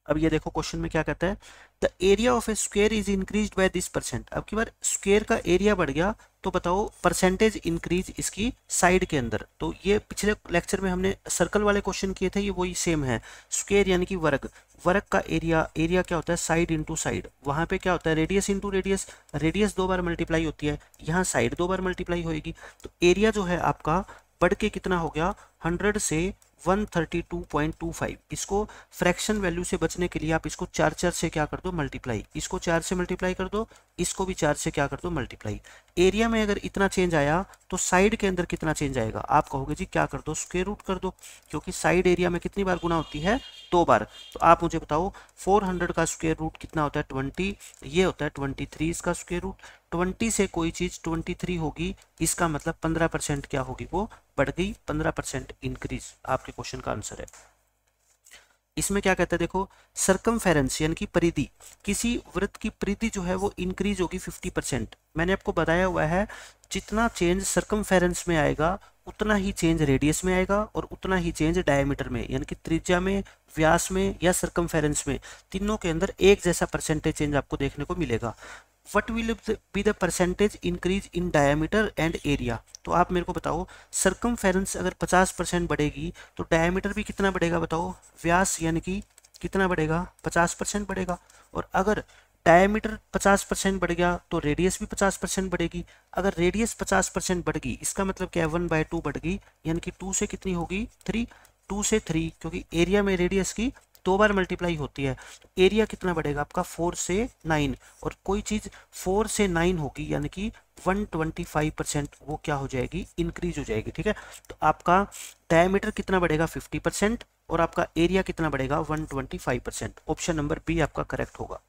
अब ये देखो क्वेश्चन में क्या कहता है, the area of A square is increase by this percent. अब की बार स्क्वायर का एरिया बढ़ गया तो बताओ परसेंटेज इंक्रीज इसकी साइड के अंदर। तो ये पिछले लेक्चर में हमने सर्कल वाले क्वेश्चन किए थे, ये वही सेम है। स्क्वायर यानी कि वर्ग, वर्ग का एरिया, एरिया क्या होता है? Side into side. वहां पे क्या होता है? रेडियस इंटू रेडियस, रेडियस 2 बार मल्टीप्लाई होती है, यहाँ साइड 2 बार मल्टीप्लाई होगी। तो एरिया जो है आपका बढ़ के कितना हो गया? 100 से 132.25। इसको फ्रैक्शन वैल्यू से बचने के लिए आप इसको 4 से क्या कर दो? मल्टीप्लाई। इसको 4 से मल्टीप्लाई कर दो, इसको भी 4 से क्या कर दो? मल्टीप्लाई। एरिया में अगर इतना चेंज आया तो साइड के अंदर कितना चेंज आएगा? आप कहोगे जी क्या कर दो? स्क्वायर रूट कर दो, क्योंकि साइड एरिया में कितनी बार गुना होती है? 2 बार। तो आप मुझे बताओ 400 का स्क्वायर रूट कितना होता है? 20। ये होता है 23 इसका स्क्वायर रूट। 20 से कोई चीज 23 होगी, इसका मतलब 15% क्या होगी? वो बढ़ गई। 15% इंक्रीज आपके क्वेश्चन का आंसर है। इसमें क्या कहता है देखो, सरकमफेरेंस यानी कि परिधि, किसी वृत्त की परिधि जो है वो इंक्रीज होगी 50%। मैंने आपको बताया हुआ है जितना चेंज सरकमफेरेंस में आएगा उतना ही चेंज रेडियस में आएगा और उतना ही चेंज डायमीटर में, यानी कि त्रिज्या में, व्यास में या सरकमफेरेंस में, तीनों के अंदर एक जैसा परसेंटेज चेंज आपको देखने को मिलेगा। What will be the percentage increase in diameter and area? तो आप मेरे को बताओ सरकमफेरेंस अगर 50% बढ़ेगी तो डायमीटर भी कितना बढ़ेगा? बताओ। व्यास यानी कि कितना बढ़ेगा? 50% बढ़ेगा। और अगर डायमीटर 50% बढ़ गया तो रेडियस भी 50% बढ़ेगी। अगर रेडियस 50% बढ़ गई इसका मतलब क्या है? 1/2 बढ़ गई, यानी कि 2 से कितनी होगी? 3। 2 से 3, क्योंकि एरिया में रेडियस की 2 बार मल्टीप्लाई होती है। तो एरिया कितना बढ़ेगा आपका? 4 से 9। और कोई चीज 4 से 9 होगी यानी कि 125% वो क्या हो जाएगी? इंक्रीज हो जाएगी। ठीक है, तो आपका डायमीटर कितना बढ़ेगा? 50%। और आपका एरिया कितना बढ़ेगा? 125%। ऑप्शन नंबर बी आपका करेक्ट होगा।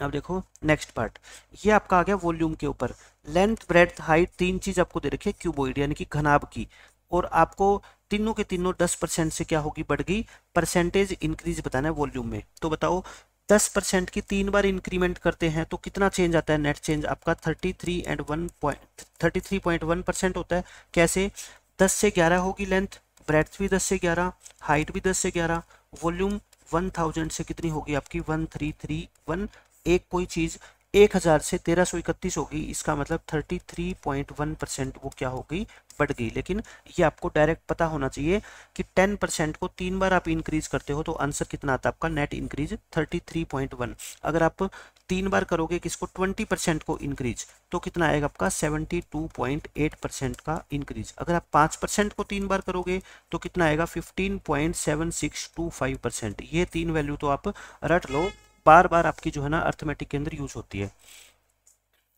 अब देखो नेक्स्ट पार्ट, ये आपका आ गया वॉल्यूम के ऊपर। लेंथ, ब्रेड्थ, हाइट, 3 चीज आपको दे रखी है क्यूबॉइड यानी कि घनाभ की, और आपको तीनों के तीनों 10% से क्या होगी? बढ़ गई। परसेंटेज इंक्रीज बताना है वॉल्यूम में। तो बताओ 10% की 3 बार इंक्रीमेंट करते हैं तो कितना चेंज आता है? नेट चेंज आपका 33.1% होता है। कैसे? 10 से 11 होगी लेंथ, ब्रेड्थ भी 10 से 11, हाइट भी 10 से 11, वॉल्यूम 1000 से कितनी होगी आपकी? 1331। एक कोई चीज 1000 से 1331 होगी, इसका मतलब 33.1% वो क्या हो गई? बढ़ गई। लेकिन ये आपको डायरेक्ट पता होना चाहिए कि 10% को 3 बार आप इंक्रीज करते हो तो आंसर कितना आता है आपका? Net increase 33.1। अगर आप 3 बार करोगे किसको? 20% को इंक्रीज, तो कितना आएगा आपका? 72.8% का इंक्रीज। अगर आप 5% को 3 बार करोगे तो कितना आएगा? 15.7625%। ये 3 वैल्यू तो आप रट लो, बार बार आपकी जो है ना अर्थमेटिक के अंदर यूज होती है।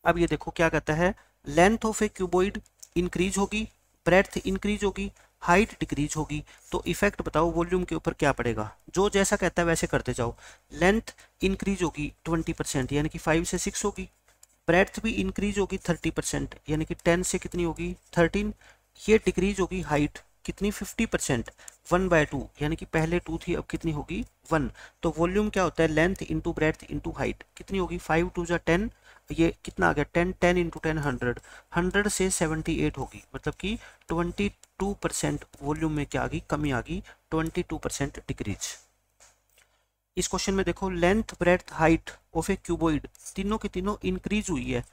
अब ये देखो क्या कहता है, length of a cuboid increase होगी, ब्रेड्थ इंक्रीज होगी, हाइट डिक्रीज होगी। तो इफेक्ट बताओ वॉल्यूम के ऊपर क्या पड़ेगा? जो जैसा कहता है वैसे करते जाओ। लेंथ इंक्रीज होगी 20% यानी कि 5 से 6 होगी। ब्रेड्थ भी इंक्रीज होगी 30% यानी कि 10 से कितनी होगी? 13। ये डिक्रीज होगी हाइट कितनी? 50%, 1/2 यानी कि पहले 2 थी अब कितनी होगी? 1। तो वॉल्यूम क्या होता है? Length into breadth into height, कितनी होगी? 5 2 10, ये कितना आ गया? 10, 10 इंटू 10 100, 100 से 78 होगी, मतलब कि 22% वॉल्यूम में क्या आ गई? कमी आ गई, 22% डिक्रीज। इस क्वेश्चन में देखो length, breadth, height of a cuboid तीनों के तीनों इंक्रीज हुई है।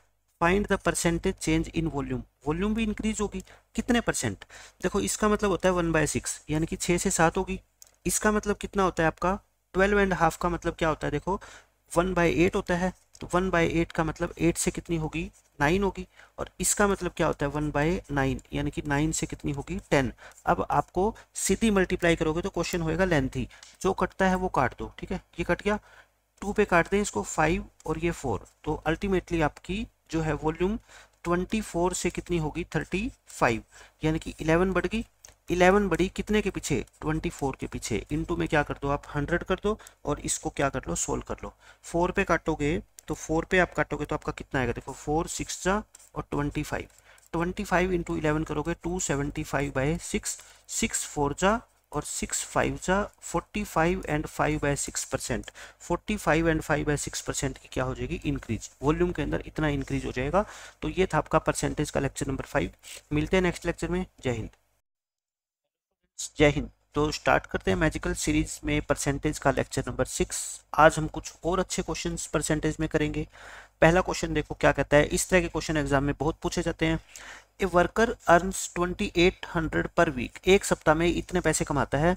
Find the percentage change in volume. Volume भी इंक्रीज होगी, कितने परसेंट? देखो इसका मतलब होता है 1/6 यानी कि 6 से 7 होगी। इसका मतलब कितना होता है आपका? 12.5 का मतलब क्या होता है? देखो 1/8 होता है, तो 1/8 का मतलब 8 से कितनी होगी? 9 होगी। और इसका मतलब क्या होता है? 1/9 यानी कि 9 से कितनी होगी? 10। अब आपको सीधी मल्टीप्लाई करोगे तो क्वेश्चन होएगा लेंथ ही, जो कटता है वो काट दो। ठीक है, ये कट गया। 2 पे काट दें इसको 5 और ये 4, तो अल्टीमेटली आपकी जो है वॉल्यूम 24 से कितनी होगी 35, यानी कि 11 बढ़ गई। 11 बढ़ी कितने के पीछे 24 के पीछे, इनटू में क्या कर दो आप 100 कर दो और इसको क्या कर लो सोल्व कर लो। 4 पे काटोगे तो 4 पे आप काटोगे तो आपका कितना आएगा, देखो 4 6 जा और 25, 25 इंटू 11 करोगे 275/6, 6 4 जा और 6 5 जा 45 एंड 5/6%, 45 एंड 5/6% की क्या हो जाएगी इंक्रीज, वॉल्यूम के अंदर इतना इंक्रीज हो जाएगा। तो ये था आपका परसेंटेज का लेक्चर नंबर 5। मिलते हैं नेक्स्ट लेक्चर में। जय हिंद। जय हिंद। तो स्टार्ट करते हैं मैजिकल सीरीज में परसेंटेज का लेक्चर नंबर 6। आज हम कुछ और अच्छे क्वेश्चंस परसेंटेज में करेंगे। पहला क्वेश्चन देखो क्या कहता है, इस तरह के क्वेश्चन एग्जाम में बहुत पूछे जाते हैं। ए वर्कर अर्न्स 2800 पर वीक, एक सप्ताह में इतने पैसे कमाता है।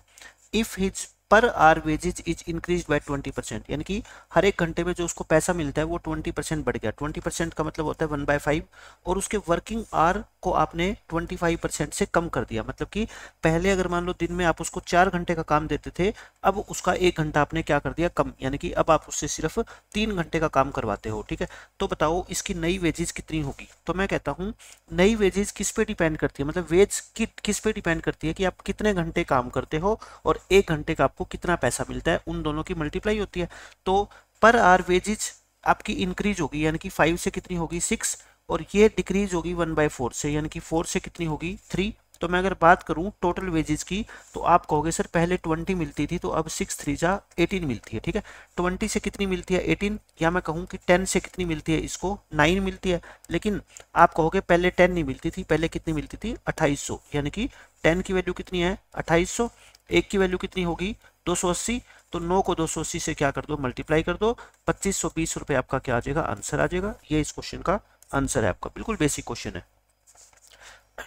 If his per hour wages is increase by 20%, यानी कि हर एक घंटे में जो उसको पैसा मिलता है वो 20% बढ़ गया। 20% का मतलब होता है 1/5, और उसके वर्किंग आवर को आपने 25% से कम कर दिया। मतलब कि पहले अगर मान लो दिन में आप उसको 4 घंटे का काम देते थे, अब उसका 1 घंटा आपने क्या कर दिया कम, यानी कि अब आप उससे सिर्फ 3 घंटे का काम करवाते हो। ठीक है, तो बताओ इसकी नई वेजेज कितनी होगी। तो मैं कहता हूँ नई वेजेज किस पे डिपेंड करती है, मतलब वेज किस पे डिपेंड करती है कि आप कितने घंटे काम करते हो और 1 घंटे का आपको कितना पैसा मिलता है, उन दोनों की मल्टीप्लाई होती है। तो पर आवर वेजेज आपकी इंक्रीज होगी, यानी कि 5 से कितनी होगी 6, और ये डिक्रीज होगी 1/4 से, यानी कि 4 से कितनी होगी 3। तो मैं अगर बात करूं टोटल वेजेस की, तो आप कहोगे सर पहले 20 मिलती थी, तो अब 6 3 जा 18 मिलती है। ठीक है, 20 से कितनी मिलती है 18, या मैं कहूं कि 10 से कितनी मिलती है इसको 9 मिलती है। लेकिन आप कहोगे पहले 10 नहीं मिलती थी, पहले कितनी मिलती थी 2800, यानी कि 10 की वैल्यू कितनी है 2800, एक की वैल्यू कितनी होगी 280, तो 9 को 280 से क्या कर दो मल्टीप्लाई कर दो, 2520 रुपए आपका क्या आ जाएगा आंसर आ जाएगा। ये इस क्वेश्चन का आंसर है आपका, बिल्कुल बेसिक क्वेश्चन है।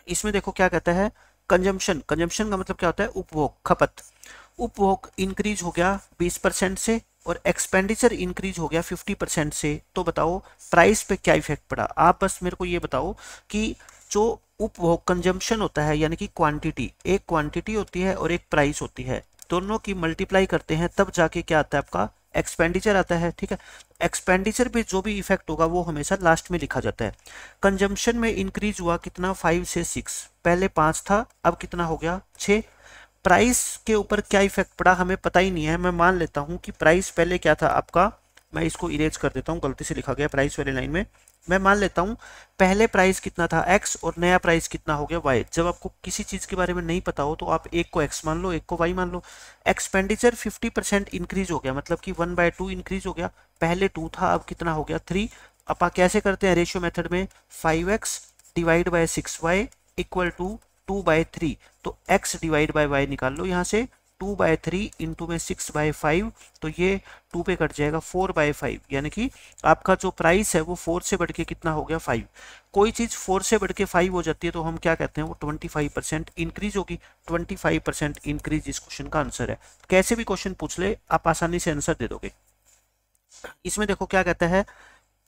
इसमें देखो क्या कहता है, कंजम्पशन, कंजम्पशन का मतलब क्या होता है उपभोग, खपत। उपभोग इंक्रीज हो गया 20% से और एक्सपेंडिचर इंक्रीज हो गया 50% से। तो बताओ प्राइस पे क्या इफेक्ट पड़ा। आप बस मेरे को ये बताओ कि जो उपभोग कंजम्पशन होता है, यानी कि क्वांटिटी, एक क्वांटिटी होती है और एक प्राइस होती है, दोनों की मल्टीप्लाई करते हैं तब जाके क्या आता है आपका एक्सपेंडिचर आता है। ठीक है, एक्सपेंडिचर पे जो भी इफेक्ट होगा वो हमेशा लास्ट में लिखा जाता है। कंजम्पशन में इंक्रीज हुआ कितना 5 से 6, पहले 5 था अब कितना हो गया 6। प्राइस के ऊपर क्या इफेक्ट पड़ा हमें पता ही नहीं है। मैं मान लेता हूं कि प्राइस पहले क्या था आपका, मैं इसको इरेज कर देता हूं, गलती से लिखा गया प्राइस वाले लाइन में। मैं मान लेता हूं पहले प्राइस कितना था x और नया प्राइस कितना हो गया y। जब आपको किसी चीज के बारे में नहीं पता हो तो आप एक को x मान लो एक को y मान लो। एक्सपेंडिचर 50% इंक्रीज हो गया, मतलब कि 1/2 इंक्रीज हो गया, पहले 2 था अब कितना हो गया 3। अब कैसे करते हैं रेशियो मेथड में, 5x divide by 6y equal to 2/3। तो x डिवाइड बाय y निकाल लो यहाँ से, 2/3 इंटू में 6/5, तो ये 2 पे कट जाएगा 4/5, यानी कि आपका जो प्राइस है वो 4 से बढ़ के कितना हो गया 5। कोई चीज 4 से बढ़ के 5 हो जाती है तो हम क्या कहते हैं वो 25% इंक्रीज होगी। 25% इंक्रीज इस क्वेश्चन का आंसर है। कैसे भी क्वेश्चन पूछ ले आप आसानी से आंसर दे दोगे। इसमें देखो क्या कहता है,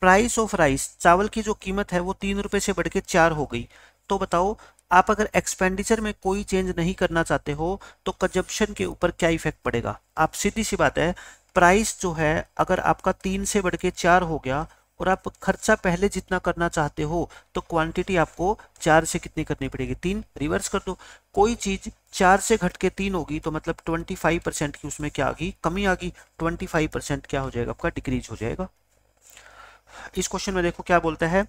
प्राइस ऑफ राइस, चावल की जो कीमत है वो 3 रुपए से बढ़ के 4 हो गई। तो बताओ आप अगर एक्सपेंडिचर में कोई चेंज नहीं करना चाहते हो तो कंजप्शन के ऊपर क्या इफेक्ट पड़ेगा। आप सीधी सी बात है, प्राइस जो है अगर आपका 3 से बढ़ के 4 हो गया और आप खर्चा पहले जितना करना चाहते हो तो क्वांटिटी आपको 4 से कितनी करनी पड़ेगी 3, रिवर्स कर दो। कोई चीज 4 से घट के 3 होगी तो मतलब 25% की उसमें क्या आ गई कमी आ गई, 25% क्या हो जाएगा आपका डिक्रीज हो जाएगा। इस क्वेश्चन में देखो क्या बोलता है,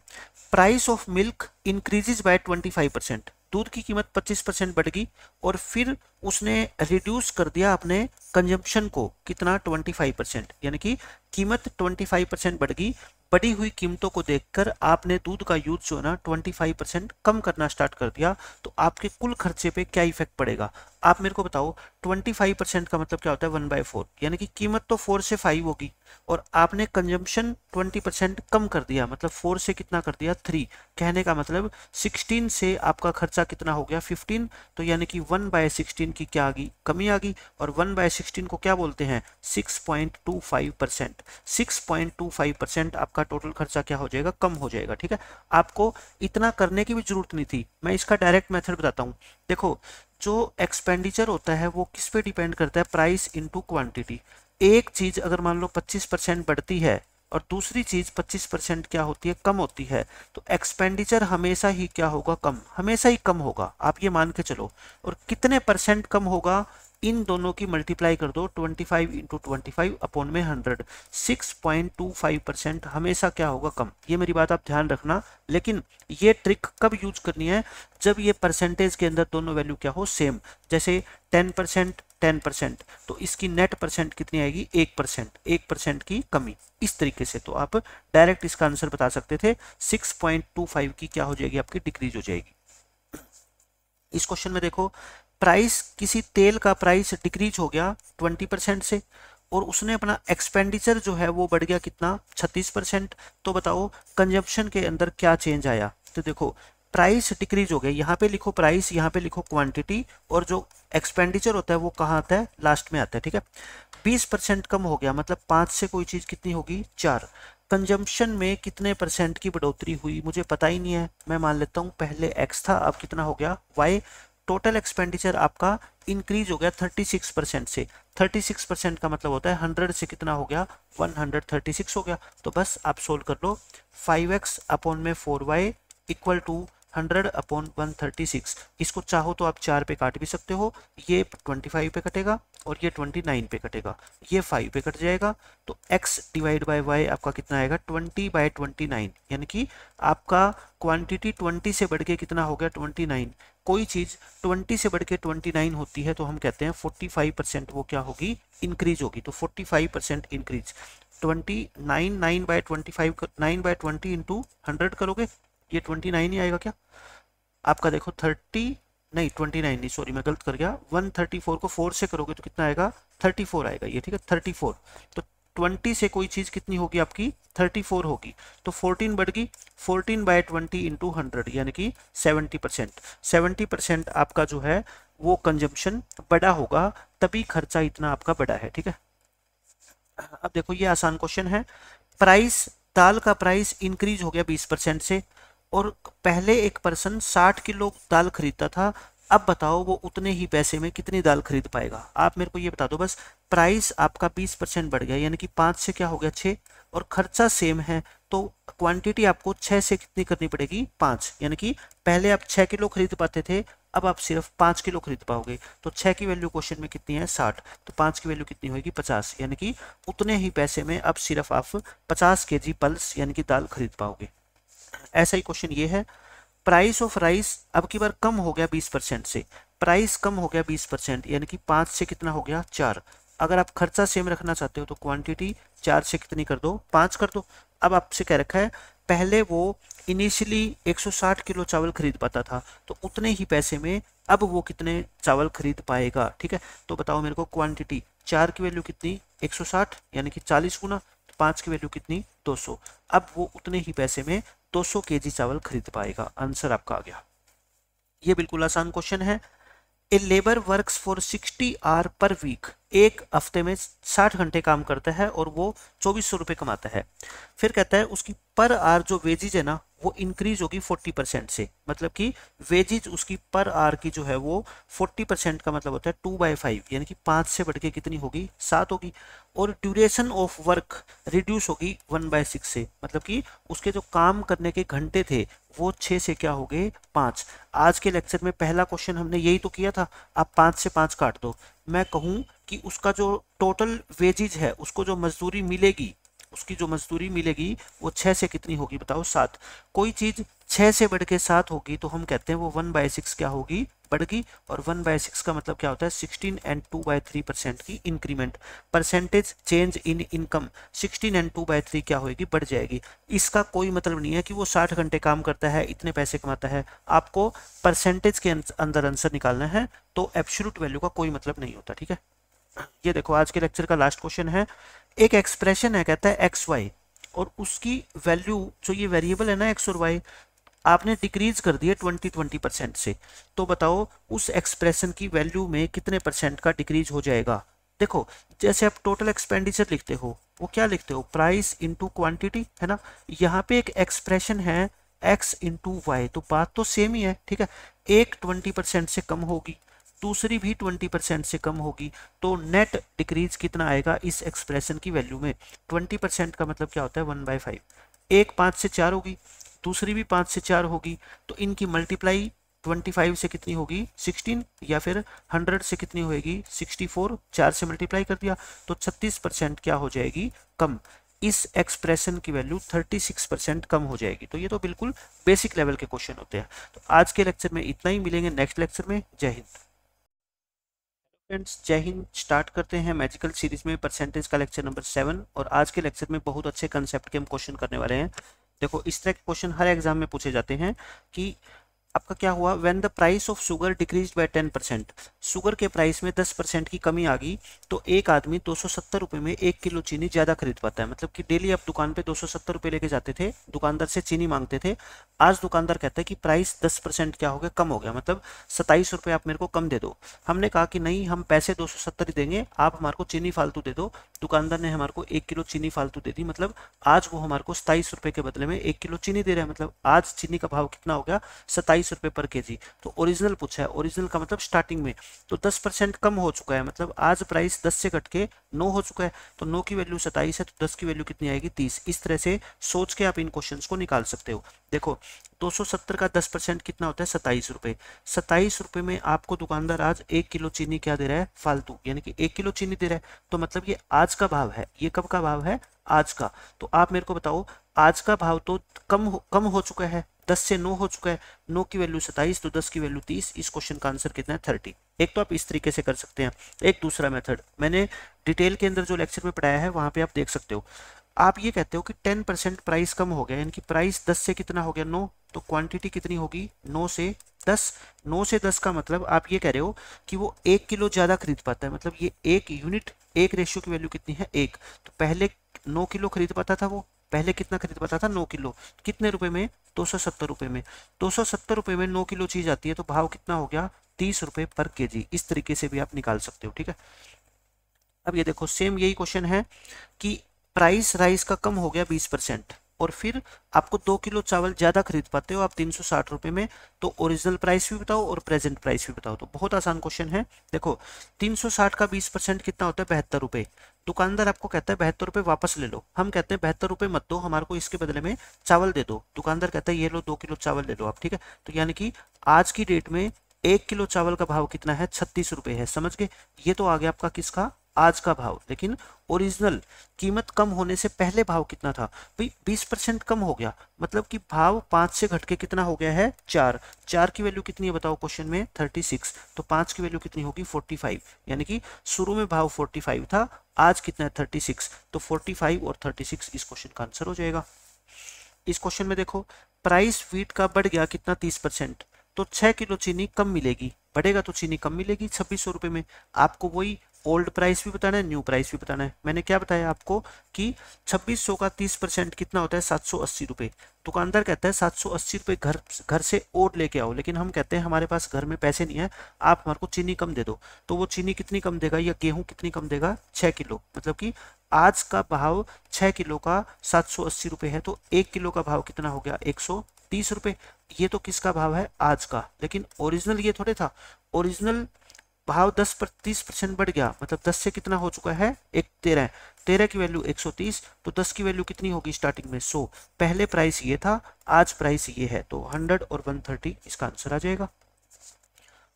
price of milk increases by 25%, दूध की कीमत 25% बढ़ गई और फिर उसने रिड्यूस कर दिया अपने कंजम्पशन को कितना 25%, यानी कि कीमत 25% बढ़ गई। बढ़ी हुई कीमतों को देखकर आपने दूध का यूज जो है ना 25% कम करना स्टार्ट कर दिया, तो आपके कुल खर्चे पे क्या इफेक्ट पड़ेगा आप मेरे को बताओ। 25% का मतलब क्या होता है 1/4, यानी कि कीमत तो 4 से 5 होगी और आपने कंजम्पशन 20% कम कर दिया, मतलब 4 से कितना कर दिया 3। कहने का मतलब 16 से आपका खर्चा कितना हो गया 15, तो यानी कि 1/16 की क्या आ गई कमी आ गई। और 1/16 को क्या बोलते हैं 6.25%। 6.25% आपका टोटल खर्चा क्या हो जाएगा कम हो जाएगा। ठीक है, आपको इतना करने की भी जरूरत नहीं थी, मैं इसका डायरेक्ट मेथड बताता हूँ। देखो जो एक्सपेंडिचर होता है वो किस पे डिपेंड करता है, प्राइस इनटू क्वांटिटी। एक चीज अगर मान लो 25% बढ़ती है और दूसरी चीज 25% क्या होती है, कम होती है, तो एक्सपेंडिचर हमेशा ही क्या होगा, कम, हमेशा ही कम होगा, आप ये मान के चलो। और कितने परसेंट कम होगा, इन दोनों की मल्टीप्लाई कर दो, 25 इंटू 25 अपॉन में 100, 6.25% हमेशा क्या होगा, कम। ये मेरी बात आप ध्यान रखना। लेकिन ये ट्रिक कब यूज करनी है, जब ये परसेंटेज के अंदर दोनों वैल्यू क्या हो, सेम। जैसे 10%, 10%, तो इसकी नेट परसेंट कितनी आएगी, 1%, 1% की कमी। इस तरीके से तो आप डायरेक्ट इसका आंसर बता सकते थे, 6.25 की क्या हो जाएगी, आपकी डिक्रीज हो जाएगी। इस क्वेश्चन में देखो, प्राइस, किसी तेल का प्राइस डिक्रीज हो गया 20% से, और उसने अपना एक्सपेंडिचर जो है वो बढ़ गया कितना, 36%। तो बताओ कंजप्शन के अंदर क्या चेंज आया। तो देखो प्राइस डिक्रीज हो गया, यहाँ पे लिखो प्राइस, यहाँ पे लिखो क्वांटिटी, और जो एक्सपेंडिचर होता है वो कहाँ आता है, लास्ट में आता है, ठीक है। 20% कम हो गया, मतलब 5 से कोई चीज कितनी होगी, 4। कंजम्पशन में कितने परसेंट की बढ़ोतरी हुई, मुझे पता ही नहीं है, मैं मान लेता हूँ पहले x था, अब कितना हो गया y। टोटल एक्सपेंडिचर आपका इंक्रीज हो गया 36% से। 36% का मतलब होता है 100 से कितना हो गया, 136 हो गया। तो बस आप सोल्व कर लो, 5x अपॉन में 4y इक्वल टू 100 अपॉन 136। इसको चाहो तो आप 4 पे काट भी सकते हो, ये 25 पे कटेगा और ये 29 पे कटेगा, ये 5 पे कट जाएगा। तो x डिवाइड बाय y आपका कितना आएगा, 20/29, यानी कि आपका क्वांटिटी 20 से बढ़ के कितना हो गया, 29। कोई चीज 20 से बढ़ के 29 होती है तो हम कहते हैं 45% वो क्या होगी, इंक्रीज होगी। तो 45% इंक्रीज, 29, 9/25, 9/20 इंटू 100 करोगे, ये 29 ही आएगा क्या आपका। देखो 30 नहीं, 29 नहीं, सॉरी मैं गलत कर गया, 134 को 4 से करोगे तो कितना आएगा, 34 आएगा ये, ठीक है, 34। तो 20 से कोई चीज कितनी होगी आपकी, 34 होगी। तो 14 बढ़ गई, 14/20 इंटू 100, यानी कि 70%। 70% आपका जो है वो कंजम्पशन बड़ा होगा, तभी खर्चा इतना आपका बड़ा है, ठीक है। अब देखो ये आसान क्वेश्चन है, प्राइस, दाल का प्राइस इंक्रीज हो गया 20% से, और पहले एक पर्सन 60 किलो दाल खरीदता था, अब बताओ वो उतने ही पैसे में कितनी दाल खरीद पाएगा। आप मेरे को ये बता दो बस, प्राइस आपका 20% बढ़ गया, यानी कि 5 से क्या हो गया, 6, और खर्चा सेम है, तो क्वांटिटी आपको 6 से कितनी करनी पड़ेगी, 5। यानी कि पहले आप 6 किलो खरीद पाते थे, अब आप सिर्फ 5 किलो खरीद पाओगे। तो 6 की वैल्यू क्वेश्चन में कितनी है, 60, तो 5 की वैल्यू कितनी होगी, 50। यानी कि उतने ही पैसे में अब सिर्फ आप 50 केजी पल्स यानी कि दाल खरीद पाओगे। ऐसा ही क्वेश्चन ये है, प्राइस ऑफ राइस अब की बार कम हो गया 20% से, प्राइस कम हो गया 20%, यानी कि 5 से कितना हो गया, 4। अगर आप खर्चा सेम रखना चाहते हो तो क्वांटिटी 4 से कितनी कर दो, 5 कर दो। अब आपसे कह रखा है, पहले वो इनिशियली 160 किलो चावल खरीद पाता था, तो उतने ही पैसे में अब वो कितने चावल खरीद पाएगा, ठीक है। तो बताओ मेरे को, क्वांटिटी 4 की वैल्यू कितनी, 160, यानी कि 40 गुना, 5 की वैल्यू कितनी, 200। अब वो उतने ही पैसे में 200 केजी चावल खरीद पाएगा। आंसर आपका आ गया। ये बिल्कुल आसान क्वेश्चन है। A labour works for 60 hour per week, एक हफ्ते में 60 घंटे काम करता है और वो 2400 रुपये कमाता है। फिर कहता है उसकी पर आवर जो वेजिज है ना, वो इंक्रीज होगी 40% से, मतलब कि वेजिज उसकी पर आवर की जो है वो 40% का मतलब होता है 2/5, यानी कि 5 से बढ़ के कितनी होगी, 7 होगी। और ड्यूरेशन ऑफ वर्क रिड्यूस होगी 1/6 से, मतलब कि उसके जो काम करने के घंटे थे वो 6 से क्या हो गए, 5। आज के लेक्चर में पहला क्वेश्चन हमने यही तो किया था, आप 5 से 5 काट दो। मैं कहूँ कि उसका जो टोटल वेजिज है, उसको जो मजदूरी मिलेगी, उसकी जो मजदूरी मिलेगी वो 6 से कितनी होगी, बताओ, 7। कोई चीज 6 से बढ़ के 7 होगी तो हम कहते हैं वो 1/6 क्या होगी, बढ़ गई। और 1/6 का मतलब क्या होता है, 16 एंड 2/3% की increment. Percentage change in income 16 and 2/3 क्या होगी, बढ़ जाएगी। इसका कोई मतलब नहीं है कि वो 60 घंटे काम करता है, इतने पैसे कमाता है। आपको परसेंटेज के अंदर आंसर निकालना है, तो एब्सोल्यूट वैल्यू का कोई मतलब नहीं होता, ठीक है। ये देखो आज के लेक्चर का लास्ट क्वेश्चन है, एक एक्सप्रेशन है, कहता है एक्स वाई, और उसकी वैल्यू जो ये वेरिएबल है ना एक्स और वाई, आपने डिक्रीज कर दिया 20% से। तो बताओ उस एक्सप्रेशन की वैल्यू में कितने परसेंट का डिक्रीज हो जाएगा। देखो जैसे आप टोटल एक्सपेंडिचर लिखते हो, वो क्या लिखते हो, प्राइस इंटू क्वांटिटी, है ना। यहाँ पे एक एक्सप्रेशन है x इंटू वाई, तो बात तो सेम ही है, ठीक है। एक 20% से कम होगी, दूसरी भी 20% से कम होगी, तो नेट डिक्रीज कितना आएगा इस एक्सप्रेशन की वैल्यू में। 20% का मतलब क्या होता है 1/5। एक 5 से 4 होगी, दूसरी भी 5 से 4 होगी, तो इनकी मल्टीप्लाई 25 से कितनी होगी 16, या फिर 100 से कितनी होगी 64, 4 से मल्टीप्लाई कर दिया तो 36% क्या हो जाएगी कम। इस एक्सप्रेशन की वैल्यू 36% कम हो जाएगी। तो ये तो बिल्कुल बेसिक लेवल के क्वेश्चन होते हैं। तो आज के लेक्चर में इतना ही, मिलेंगे नेक्स्ट लेक्चर में। जय हिंद फ्रेंड्स, जय हिंद। स्टार्ट करते हैं मैजिकल सीरीज में परसेंटेज का लेक्चर नंबर 7। और आज के लेक्चर में बहुत अच्छे कंसेप्ट के हम क्वेश्चन करने वाले हैं। देखो, इस तरह के क्वेश्चन हर एग्जाम में पूछे जाते हैं कि आपका क्या हुआ, when the price of sugar decrease by 10%, sugar के प्राइस में 10% की कमी आ गई, तो एक आदमी 270 रुपये में 1 किलो चीनी ज्यादा खरीद पाता है। मतलब कि डेली आप दुकान पे 270 रुपये लेके जाते थे, दुकानदार से चीनी मांगते थे। आज दुकानदार कहता है कि प्राइस 10% क्या हो गया, कम हो गया, मतलब 27 रुपये आप मेरे को कम दे दो। हमने कहा कि नहीं, हम पैसे 270 ही देंगे, आप हमारे को चीनी फालतू दे दो। दुकानदार ने हमारे को 1 किलो चीनी फालतू दे दी, मतलब आज वो हमारे को 27 रुपये के बदले में 1 किलो चीनी दे रहा है। मतलब आज चीनी का भाव कितना हो गया 27 रुपये पर केजी। तो ओरिजिनल पूछा है, ओरिजिनल का मतलब स्टार्टिंग में, तो 10% कम हो चुका है, मतलब आज प्राइस 10 से घट के 9 हो चुका है। तो 9 की वैल्यू 27 है, तो 10 की वैल्यू कितनी आएगी 30। इस तरह से सोच के आप इन क्वेश्चंस को निकाल सकते हो। देखो, 270 का 10% कितना होता है 27 रुपये। 27 रुपये में आपको दुकानदार आज 1 किलो चीनी क्या दे रहा है फालतू, यानी कि 1 किलो चीनी दे रहा है। तो मतलब ये आज का भाव है, ये कब का भाव है आज का। तो आप मेरे को बताओ, आज का भाव तो कम हो चुका है, 10 से 9 हो चुका है। 9 की वैल्यू 27, तो 10 की वैल्यू 30। इस क्वेश्चन का आंसर कितना है 30। एक तो आप इस तरीके से कर सकते हैं। एक दूसरा मेथड मैंने डिटेल के अंदर जो लेक्चर में पढ़ाया है वहां पे आप देख सकते हो। आप ये कहते हो कि 10% प्राइस कम हो गया, यानी कि प्राइस 10 से कितना हो गया 9, तो क्वांटिटी कितनी होगी 9 से 10। 9 से 10 का मतलब आप ये कह रहे हो कि वो 1 किलो ज्यादा खरीद पाता है, मतलब ये 1 यूनिट, 1 रेशियो की वैल्यू कितनी है 1। तो पहले 9 किलो खरीद पाता था, वो पहले कितना खरीद पाता था 9 किलो, कितने रुपए में 270 रुपए में। 270 रुपए में 9 किलो चीज आती है, तो भाव कितना हो गया 30 रुपए पर केजी। इस तरीके से भी आप निकाल सकते हो, ठीक है। अब ये देखो, सेम यही क्वेश्चन है कि प्राइस राइस का कम हो गया 20%, और फिर आपको 2 किलो चावल ज्यादा खरीद पाते हो आप 360 रुपए में। तो ओरिजिनल प्राइस भी बताओ और प्रेजेंट प्राइस भी बताओ। तो बहुत आसान क्वेश्चन है। देखो, 360 का 20% कितना होता है 72 रुपए। दुकानदार आपको कहता है 72 रुपए वापस ले लो। हम कहते हैं 72 रुपए मत दो, हमारे को इसके बदले में चावल दे दो। दुकानदार कहता है ये लो 2 किलो चावल ले लो आप, ठीक है। तो यानी कि आज की डेट में 1 किलो चावल का भाव कितना है 36 रुपए है, समझ गए। ये तो आ गया आपका किसका, आज का भाव। लेकिन ओरिजिनल कीमत कम होने से पहले भाव कितना था भाई, 20% कम हो गया, मतलब कि भाव 5 से घट के कितना हो गया है 4। 4 की वैल्यू कितनी है बताओ क्वेश्चन में 36, तो 5 की वैल्यू कितनी होगी 45। यानी कि शुरू में भाव 45 था, आज कितना है 36, तो 45 और 36 इस क्वेश्चन का आंसर हो जाएगा। इस क्वेश्चन में देखो, प्राइस व्हीट का बढ़ गया कितना 30%, तो 6 किलो चीनी कम मिलेगी। बढ़ेगा तो चीनी कम मिलेगी 2600 रुपए में। आपको वही ओल्ड प्राइस भी बताना है, न्यू प्राइस भी बताना है। मैंने क्या बताया आपको कि 2600 का 30% कितना होता है 780 रुपये। दुकानदार कहता है 780 रुपये घर से और लेके आओ, लेकिन हम कहते हैं हमारे पास घर में पैसे नहीं है, आप हमारे को चीनी कम दे दो। तो वो चीनी कितनी कम देगा, या गेहूं कितनी कम देगा 6 किलो। मतलब कि आज का भाव 6 किलो का 780 रुपये है, तो 1 किलो का भाव कितना हो गया 130 रुपये। ये तो किसका भाव है आज का, लेकिन ओरिजिनल ये थोड़े था। ओरिजिनल भाव 30% बढ़ गया, मतलब 10 से कितना हो चुका है 13। 13 की वैल्यू 130, तो 10 की वैल्यू कितनी होगी स्टार्टिंग में 100। पहले प्राइस ये था, आज प्राइस ये है, तो 100 और 130 इसका आंसर आ जाएगा।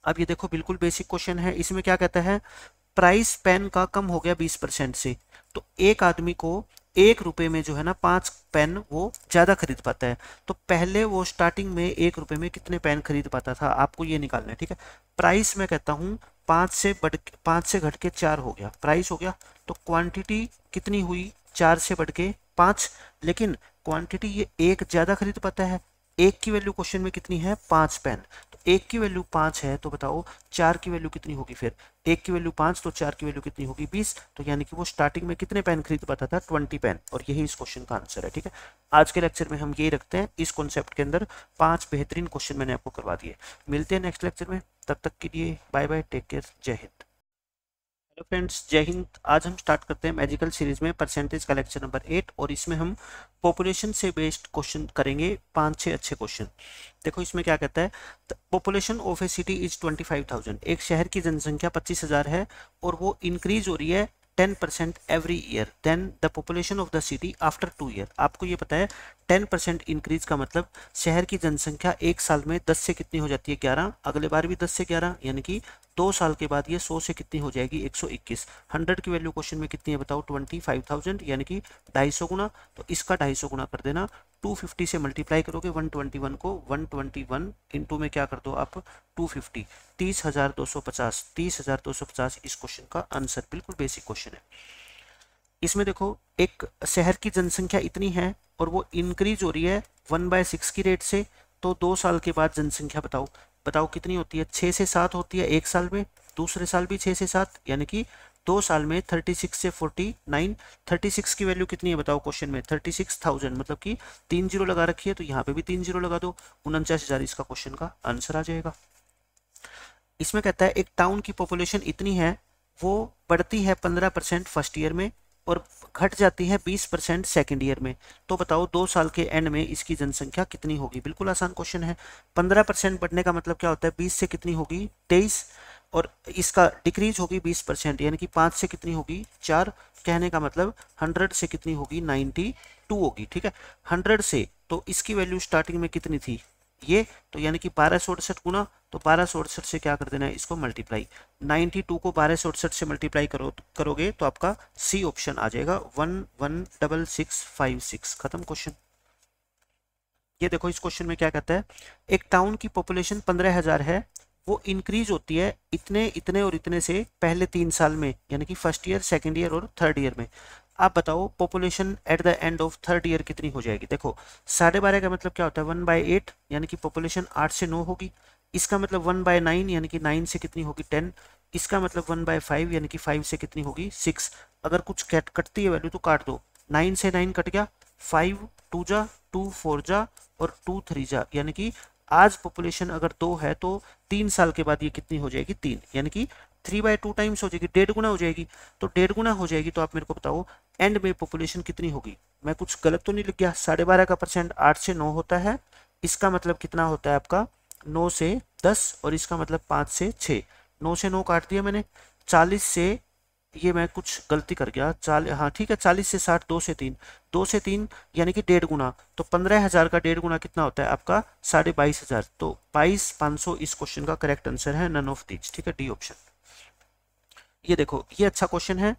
अब ये देखो, बिल्कुल बेसिक क्वेश्चन है। इसमें क्या कहता है, प्राइस पेन का कम हो गया 20% से, तो एक आदमी को 1 रुपए में जो है ना 5 पेन वो ज्यादा खरीद पाता है। तो पहले वो स्टार्टिंग में 1 रुपए में कितने पेन खरीद पाता था, आपको ये निकालना है, ठीक है। प्राइस मैं कहता हूँ 5 से घट के 4 हो गया, प्राइस हो गया। तो क्वांटिटी कितनी हुई 4 से बढ़ के 5, लेकिन क्वांटिटी ये 1 ज्यादा खरीद पाता है। 1 की वैल्यू क्वेश्चन में कितनी है 5 पेन, तो 1 की वैल्यू 5 है, तो बताओ 4 की वैल्यू कितनी होगी फिर। 1 की वैल्यू 5, तो 4 की वैल्यू कितनी होगी 20। तो यानी कि वो स्टार्टिंग में कितने पेन खरीद पाता था 20 पेन, और यही इस क्वेश्चन का आंसर है, ठीक है। आज के लेक्चर में हम यही रखते हैं। इस कॉन्सेप्ट के अंदर 5 बेहतरीन क्वेश्चन मैंने आपको करवा दिए। मिलते हैं नेक्स्ट लेक्चर में, तब तक के लिए बाय बाय, टेक केयर, जय हिंद। हेलो फ्रेंड्स, जय हिंद। आज हम स्टार्ट करते हैं मैजिकल सीरीज में परसेंटेज का लेक्चर नंबर 8 और इसमें हम पॉपुलेशन से बेस्ड क्वेश्चन करेंगे, 5-6 अच्छे क्वेश्चन। देखो इसमें क्या कहता है, population of A city is 25,000। एक शहर की जनसंख्या 25,000 है और वो इंक्रीज हो रही है 10% every year. Then the population of the city after 2 year. आपको ये पता है 10% इंक्रीज का मतलब शहर की जनसंख्या एक साल में 10 से कितनी हो जाती है, 11। अगले बार भी 10 से 11, यानी कि 2 साल के बाद ये 100 से कितनी हो जाएगी, 121। 100 की वैल्यू क्वेश्चन में कितनी है बताओ, 25,000, यानी कि 250 गुना। तो इसका 250 गुना कर देना, 250 से मल्टीप्लाई करोगे 121 को, 121 इंटू में क्या कर दो आप 250, 30,250, 30,250 इस क्वेश्चन का आंसर। बिल्कुल बेसिक क्वेश्चन है। इसमें देखो एक शहर की जनसंख्या इतनी है और वो इंक्रीज हो रही है 1/6 की रेट से। तो 2 साल के बाद जनसंख्या बताओ बताओ कितनी होती है, 6 से 7 होती है एक साल में, दूसरे साल भी 6 से 7, यानी कि 2 साल में 36 से 49। 36 की वैल्यू कितनी है बताओ क्वेश्चन में, 36,000, मतलब कि 3 जीरो लगा रखी है तो यहाँ पे भी 3 जीरो लगा दो, 49,000 इसका क्वेश्चन का आंसर आ जाएगा। इसमें कहता है एक टाउन की पॉपुलेशन इतनी है, वो बढ़ती है 15% फर्स्ट ईयर में और घट जाती है 20% सेकेंड ईयर में। तो बताओ 2 साल के एंड में इसकी जनसंख्या कितनी होगी। बिल्कुल आसान क्वेश्चन है। 15% बढ़ने का मतलब क्या होता है, 20 से कितनी होगी 23, और इसका डिक्रीज होगी 20%, यानी कि 5 से कितनी होगी 4। कहने का मतलब 100 से कितनी होगी 92 होगी। ठीक है, 100 से तो इसकी वैल्यू स्टार्टिंग में कितनी थी ये, तो यानी कि 1268 गुना, तो 1268 से क्या कर देना है इसको मल्टीप्लाई। 92 को 1268 से मल्टीप्लाई करोगे तो आपका सी ऑप्शन आ जाएगा, 116656। खत्म क्वेश्चन। ये देखो इस क्वेश्चन में क्या कहता है, एक टाउन की पॉपुलेशन 15,000 है, वो इंक्रीज होती है इतने इतने और इतने से पहले 3 साल में, यानी कि फर्स्ट ईयर, सेकेंड ईयर और थर्ड ईयर में। आप बताओ population at the end of third year कितनी हो जाएगी। देखो 12.5 का मतलब क्या होता है 1/8, यानी कि पॉपुलेशन 8 से 9 होगी। इसका मतलब 1/9, यानी कि 9 से कितनी होगी 10। इसका मतलब 1/5, यानी कि 5 से कितनी होगी 6। अगर कुछ कटती है वैल्यू तो काट दो, 9 से 9 कट गया, 5 2 जा, 2 4 जा और 2 3 जा, यानी कि आज पॉपुलेशन अगर 2 है तो 3 साल के बाद ये कितनी हो जाएगी 3, यानी कि 3/2 टाइम्स हो जाएगी, 1.5 गुना हो जाएगी। तो 1.5 गुना हो जाएगी तो आप मेरे को बताओ एंड में पॉपुलेशन कितनी होगी। मैं कुछ गलत तो नहीं लिख गया, 12.5 का परसेंट 8 से 9 होता है, इसका मतलब कितना होता है आपका 9 से 10, और इसका मतलब 5 से 6। 9 से 9 काट दिया मैंने, 40 से, ये मैं कुछ गलती कर गया, हाँ ठीक है, 40 से 60, 2 से 3, 2 से 3 यानी कि 1.5 गुना। तो 15,000 का 1.5 गुना कितना होता है आपका 22,500। तो 22,500 इस क्वेश्चन का करेक्ट आंसर है, नन ऑफ दीज। ठीक है, डी ऑप्शन। ये देखो ये अच्छा क्वेश्चन है।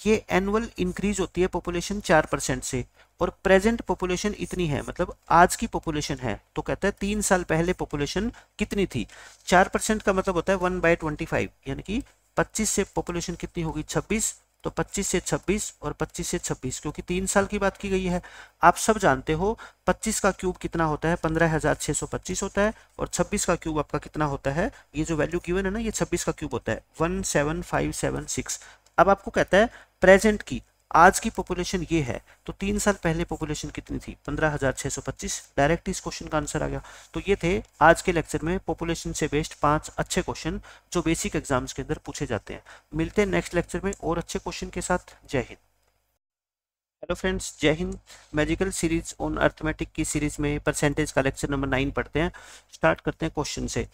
ये एनुअल इंक्रीज होती है पॉपुलेशन 4% से, और प्रेजेंट पॉपुलेशन इतनी है, मतलब आज की पॉपुलेशन है। तो कहता है 3 साल पहले पॉपुलेशन कितनी थी। 4% का मतलब होता है 1/25, यानी कि 25 से पॉपुलेशन कितनी होगी 26। तो 25 से 26 और 25 से 26, क्योंकि 3 साल की बात की गई है। आप सब जानते हो 25 का क्यूब कितना होता है 15,625 होता है, और 26 का क्यूब आपका कितना होता है, ये जो वैल्यू गिवन है ना, ये 26 का क्यूब होता है 17576। अब आपको कहता है प्रेजेंट की, आज की पॉपुलेशन ये है, तो 3 साल पहले पॉपुलेशन कितनी थी 15,625। डायरेक्ट इस क्वेश्चन का आंसर आ गया। तो ये थे आज के लेक्चर में पॉपुलेशन से बेस्ड 5 अच्छे क्वेश्चन जो बेसिक एग्जाम्स के अंदर पूछे जाते हैं। मिलते हैं नेक्स्ट लेक्चर में और अच्छे क्वेश्चन के साथ। जय हिंद। हेलो फ्रेंड्स, जय Hind. Magical series on arithmetic की सीरीज में परसेंटेज का लेक्चर नंबर 9 पढ़ते हैं। स्टार्ट करते हैं क्वेश्चन से।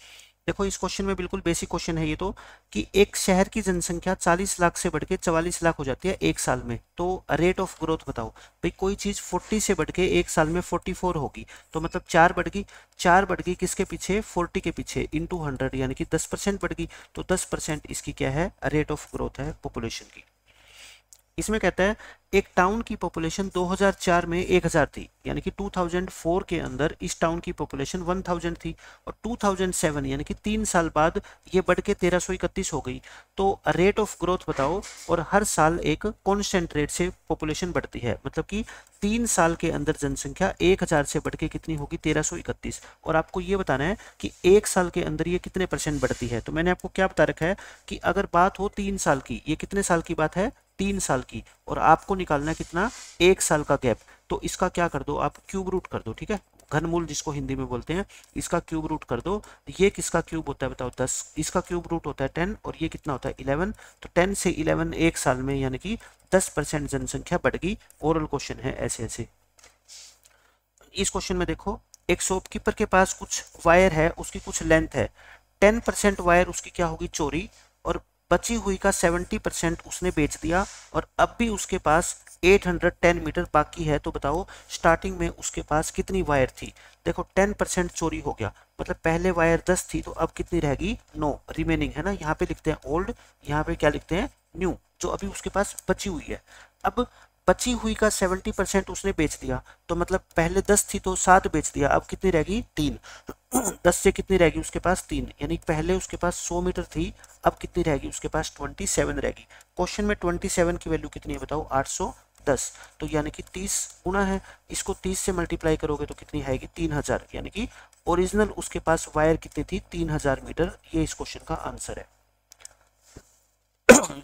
देखो इस क्वेश्चन में बिल्कुल बेसिक क्वेश्चन है ये तो, कि एक शहर की जनसंख्या 40 लाख से बढ़ के 44 लाख हो जाती है एक साल में, तो रेट ऑफ ग्रोथ बताओ। भाई कोई चीज 40 से बढ़ के एक साल में 44 होगी, तो मतलब 4 बढ़ गई। 4 बढ़ गई किसके पीछे, 40 के पीछे, इंटू 100, यानी कि 10% बढ़ गई। तो 10% इसकी क्या है, रेट ऑफ ग्रोथ है पॉपुलेशन की। इसमें कहता है एक टाउन की पॉपुलेशन 2004 में 1000 थी, यानी कि 2004 के अंदर इस टाउन की पॉपुलेशन 1000 थी, और 2007 यानी कि 3 साल बाद ये बढ़ के 1331 हो गई। तो रेट ऑफ ग्रोथ बताओ, और हर साल एक कांस्टेंट रेट से पॉपुलेशन बढ़ती है, मतलब कि 3 साल के अंदर जनसंख्या 1000 से बढ़ के कितनी होगी 1331। और आपको ये बताना है कि 1 साल के अंदर ये कितने परसेंट बढ़ती है। तो मैंने आपको क्या बता रखा है कि अगर बात हो 3 साल की, ये कितने साल की बात है 3 साल की, और आपको निकालना है कितना 1 साल का गैप। तो इसका क्या कर दो आप, क्यूब रूट कर दो। ठीक है, घनमूल जिसको हिंदी में बोलते हैं, इसका क्यूब रूट कर दो। ये किसका क्यूब होता है बताओ 10, इसका क्यूब रूट होता है 10 और ये कितना होता है 11। तो 10 से 11 एक साल में यानी कि 10% जनसंख्या बढ़ गई। ओरल क्वेश्चन है ऐसे ऐसे। इस क्वेश्चन में देखो एक शॉपकीपर के पास कुछ वायर है, उसकी कुछ लेंथ है, 10% वायर उसकी क्या होगी चोरी, और बची हुई का 70% उसने बेच दिया और अब भी उसके पास 810 मीटर बाकी है। तो बताओ स्टार्टिंग में उसके पास कितनी वायर थी। देखो 10% चोरी हो गया, मतलब पहले वायर 10 थी तो अब कितनी रहेगी 9 रिमेनिंग है ना। यहाँ पे लिखते हैं ओल्ड, यहाँ पे क्या लिखते हैं न्यू, जो अभी उसके पास बची हुई है। अब बची हुई का 70% उसने बेच दिया, तो मतलब पहले 10 थी तो 7 बेच दिया, अब कितनी रहेगी 3। 10 से कितनी रहेगी उसके पास 3, यानी पहले उसके पास 100 मीटर थी, अब कितनी रहेगी उसके पास 27 रहेगी। क्वेश्चन में 27 की वैल्यू कितनी है बताओ 810। तो यानी कि 30 गुना है, इसको 30 से मल्टीप्लाई करोगे तो कितनी आएगी 3000, यानी कि ओरिजिनल उसके पास वायर कितनी थी 3000 मीटर। ये इस क्वेश्चन का आंसर है।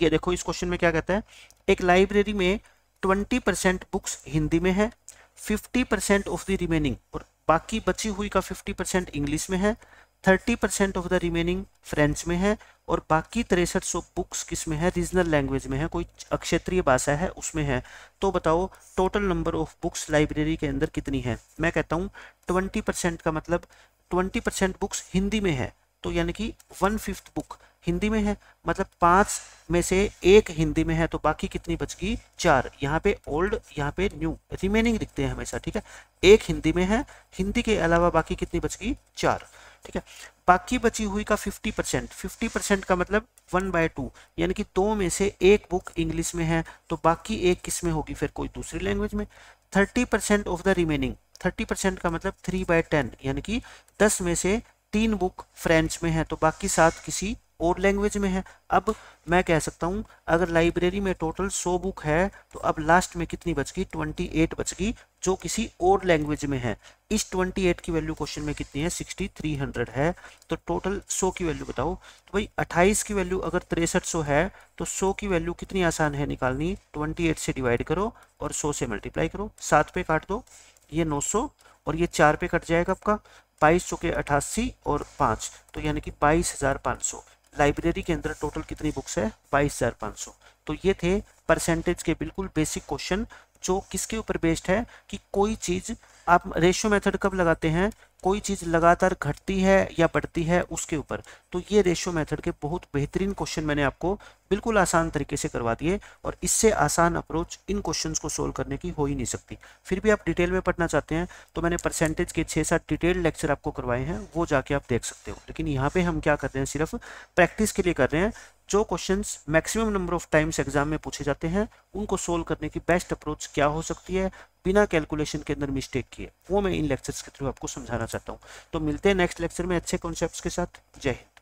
ये देखो इस क्वेश्चन में क्या कहता है, एक लाइब्रेरी में 20% बुक्स हिंदी में है, 50% ऑफ द रिमेनिंग, और बाकी बची हुई का 50% इंग्लिश में है, 30% ऑफ द रिमेनिंग फ्रेंच में है, और बाकी 6300 बुक्स किस में है रीजनल लैंग्वेज में है, कोई क्षेत्रीय भाषा है उसमें है। तो बताओ total number of books library के अंदर कितनी है। मैं कहता हूँ 20% का मतलब 20% बुक्स हिंदी में है, तो यानी कि 1/5 बुक हिंदी में है, मतलब 5 में से 1 हिंदी में है, तो बाकी कितनी बच गई 4। यहाँ पे ओल्ड, यहाँ पे न्यू, रिमेनिंग लिखते हैं हमेशा, ठीक है। 1 हिंदी में है, हिंदी के अलावा बाकी कितनी बच गई 4, ठीक है। बाकी बची हुई का 50% का मतलब 1/2, यानी कि 2 में से 1 बुक इंग्लिश में है, तो बाकी 1 किस में होगी फिर कोई दूसरी लैंग्वेज में। 30% ऑफ द रिमेनिंग, 30% का मतलब 3/10, यानी कि 10 में से 3 बुक फ्रेंच में है, तो बाकी 7 किसी और लैंग्वेज में है। अब मैं कह सकता हूं अगर लाइब्रेरी में टोटल 100 बुक है तो अब लास्ट में कितनी बच गई 28 बच गई, जो किसी और लैंग्वेज में है। इस 28 की वैल्यू क्वेश्चन में कितनी है 6300 है। तो टोटल 100 की वैल्यू बताओ। तो भाई 28 की वैल्यू अगर 6300 है तो 100 की वैल्यू कितनी आसान है निकालनी, 28 से डिवाइड करो और 100 से मल्टीप्लाई करो, 7 पे काट दो, ये 900 और ये 4 पे कट जाएगा आपका 22 चौके 88 और 5, तो यानी कि 22,500। लाइब्रेरी के अंदर टोटल कितनी बुक्स है 22,500। तो ये थे परसेंटेज के बिल्कुल बेसिक क्वेश्चन, जो किसके ऊपर बेस्ड है कि कोई चीज आप रेशियो मेथड कब लगाते हैं, कोई चीज लगातार घटती है या बढ़ती है उसके ऊपर। तो ये रेशियो मेथड के बहुत बेहतरीन क्वेश्चन मैंने आपको बिल्कुल आसान तरीके से करवा दिए, और इससे आसान अप्रोच इन क्वेश्चंस को सोल्व करने की हो ही नहीं सकती। फिर भी आप डिटेल में पढ़ना चाहते हैं तो मैंने परसेंटेज के 6-7 डिटेल लेक्चर आपको करवाए हैं, वो जाके आप देख सकते हो। लेकिन यहाँ पे हम क्या कर रहे हैं, सिर्फ प्रैक्टिस के लिए कर रहे हैं। जो questions maximum number of times exam में पूछे जाते हैं उनको सोल्व करने की बेस्ट अप्रोच क्या हो सकती है बिना कैलकुलेशन के अंदर मिस्टेक किए, वो मैं इन लेक्चर्स के थ्रू आपको समझाना चाहता हूँ। तो मिलते हैं नेक्स्ट लेक्चर में अच्छे कॉन्सेप्ट्स के साथ। जय हिंद।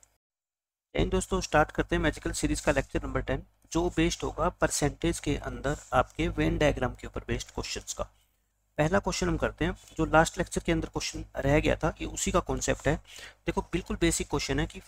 जय हिंद दोस्तों, स्टार्ट करते हैं मैजिकल सीरीज का लेक्चर नंबर 10, जो बेस्ड होगा परसेंटेज के अंदर आपके वेन डायग्राम के ऊपर बेस्ड क्वेश्चंस का। पहला क्वेश्चन हम करते हैं, जो लास्ट लेक्चर के अंदर क्वेश्चन रह गया था, ये उसी का कॉन्सेप्ट है। देखो बिल्कुल बेसिक क्वेश्चन है कि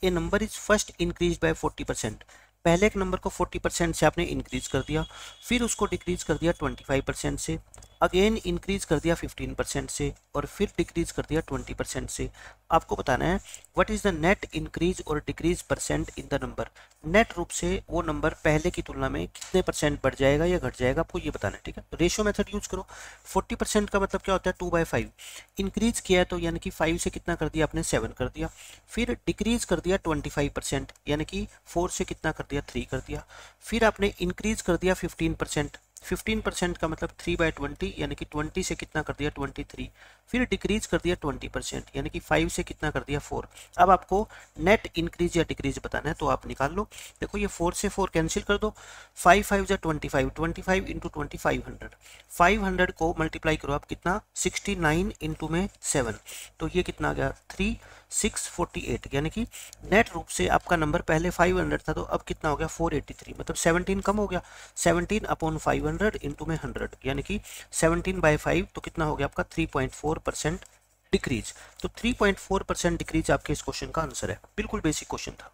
a number is first increase by 40%। पहले एक नंबर को 40% से आपने इंक्रीज कर दिया, फिर उसको डिक्रीज कर दिया 25% से, अगेन इंक्रीज कर दिया 15% से, और फिर डिक्रीज कर दिया 20% से। आपको बताना है what is the net increase और decrease percent in the number. Net रूप से वो नंबर पहले की तुलना में कितने परसेंट बढ़ जाएगा या घट जाएगा, आपको ये बताना है, ठीक है। रेशियो मेथड यूज करो। 40% का मतलब क्या होता है 2/5। इंक्रीज किया है तो यानी कि 5 से कितना कर दिया आपने 7 कर दिया, फिर डिक्रीज कर दिया 25%, यानी कि 4 से कितना कर दिया 3 कर दिया, फिर आपने इंक्रीज कर दिया 15%। 15% का मतलब 3/20, यानी कि 20 से कितना कर दिया 23, फिर डिक्रीज कर दिया 20%, यानी कि 5 से कितना कर दिया 4। अब आपको नेट इंक्रीज या डिक्रीज बताना है, तो आप निकाल लो। देखो ये 4 से 4 कैंसिल कर दो, 5 5 जा 25, 25 इंटू 20 500, 500 को मल्टीप्लाई करो आप कितना 69 इंटू में 7, तो ये कितना आ गया 3648, यानी कि नेट रूप से आपका नंबर पहले 500 था तो अब कितना हो गया 483, मतलब 17 कम हो गया। 17 अपॉन 500 इंटू में 100, यानी कि 17/5, तो कितना हो गया आपका 3.4% डिक्रीज। तो 3.4% डिक्रीज आपके इस क्वेश्चन का आंसर है। बिल्कुल बेसिक क्वेश्चन था।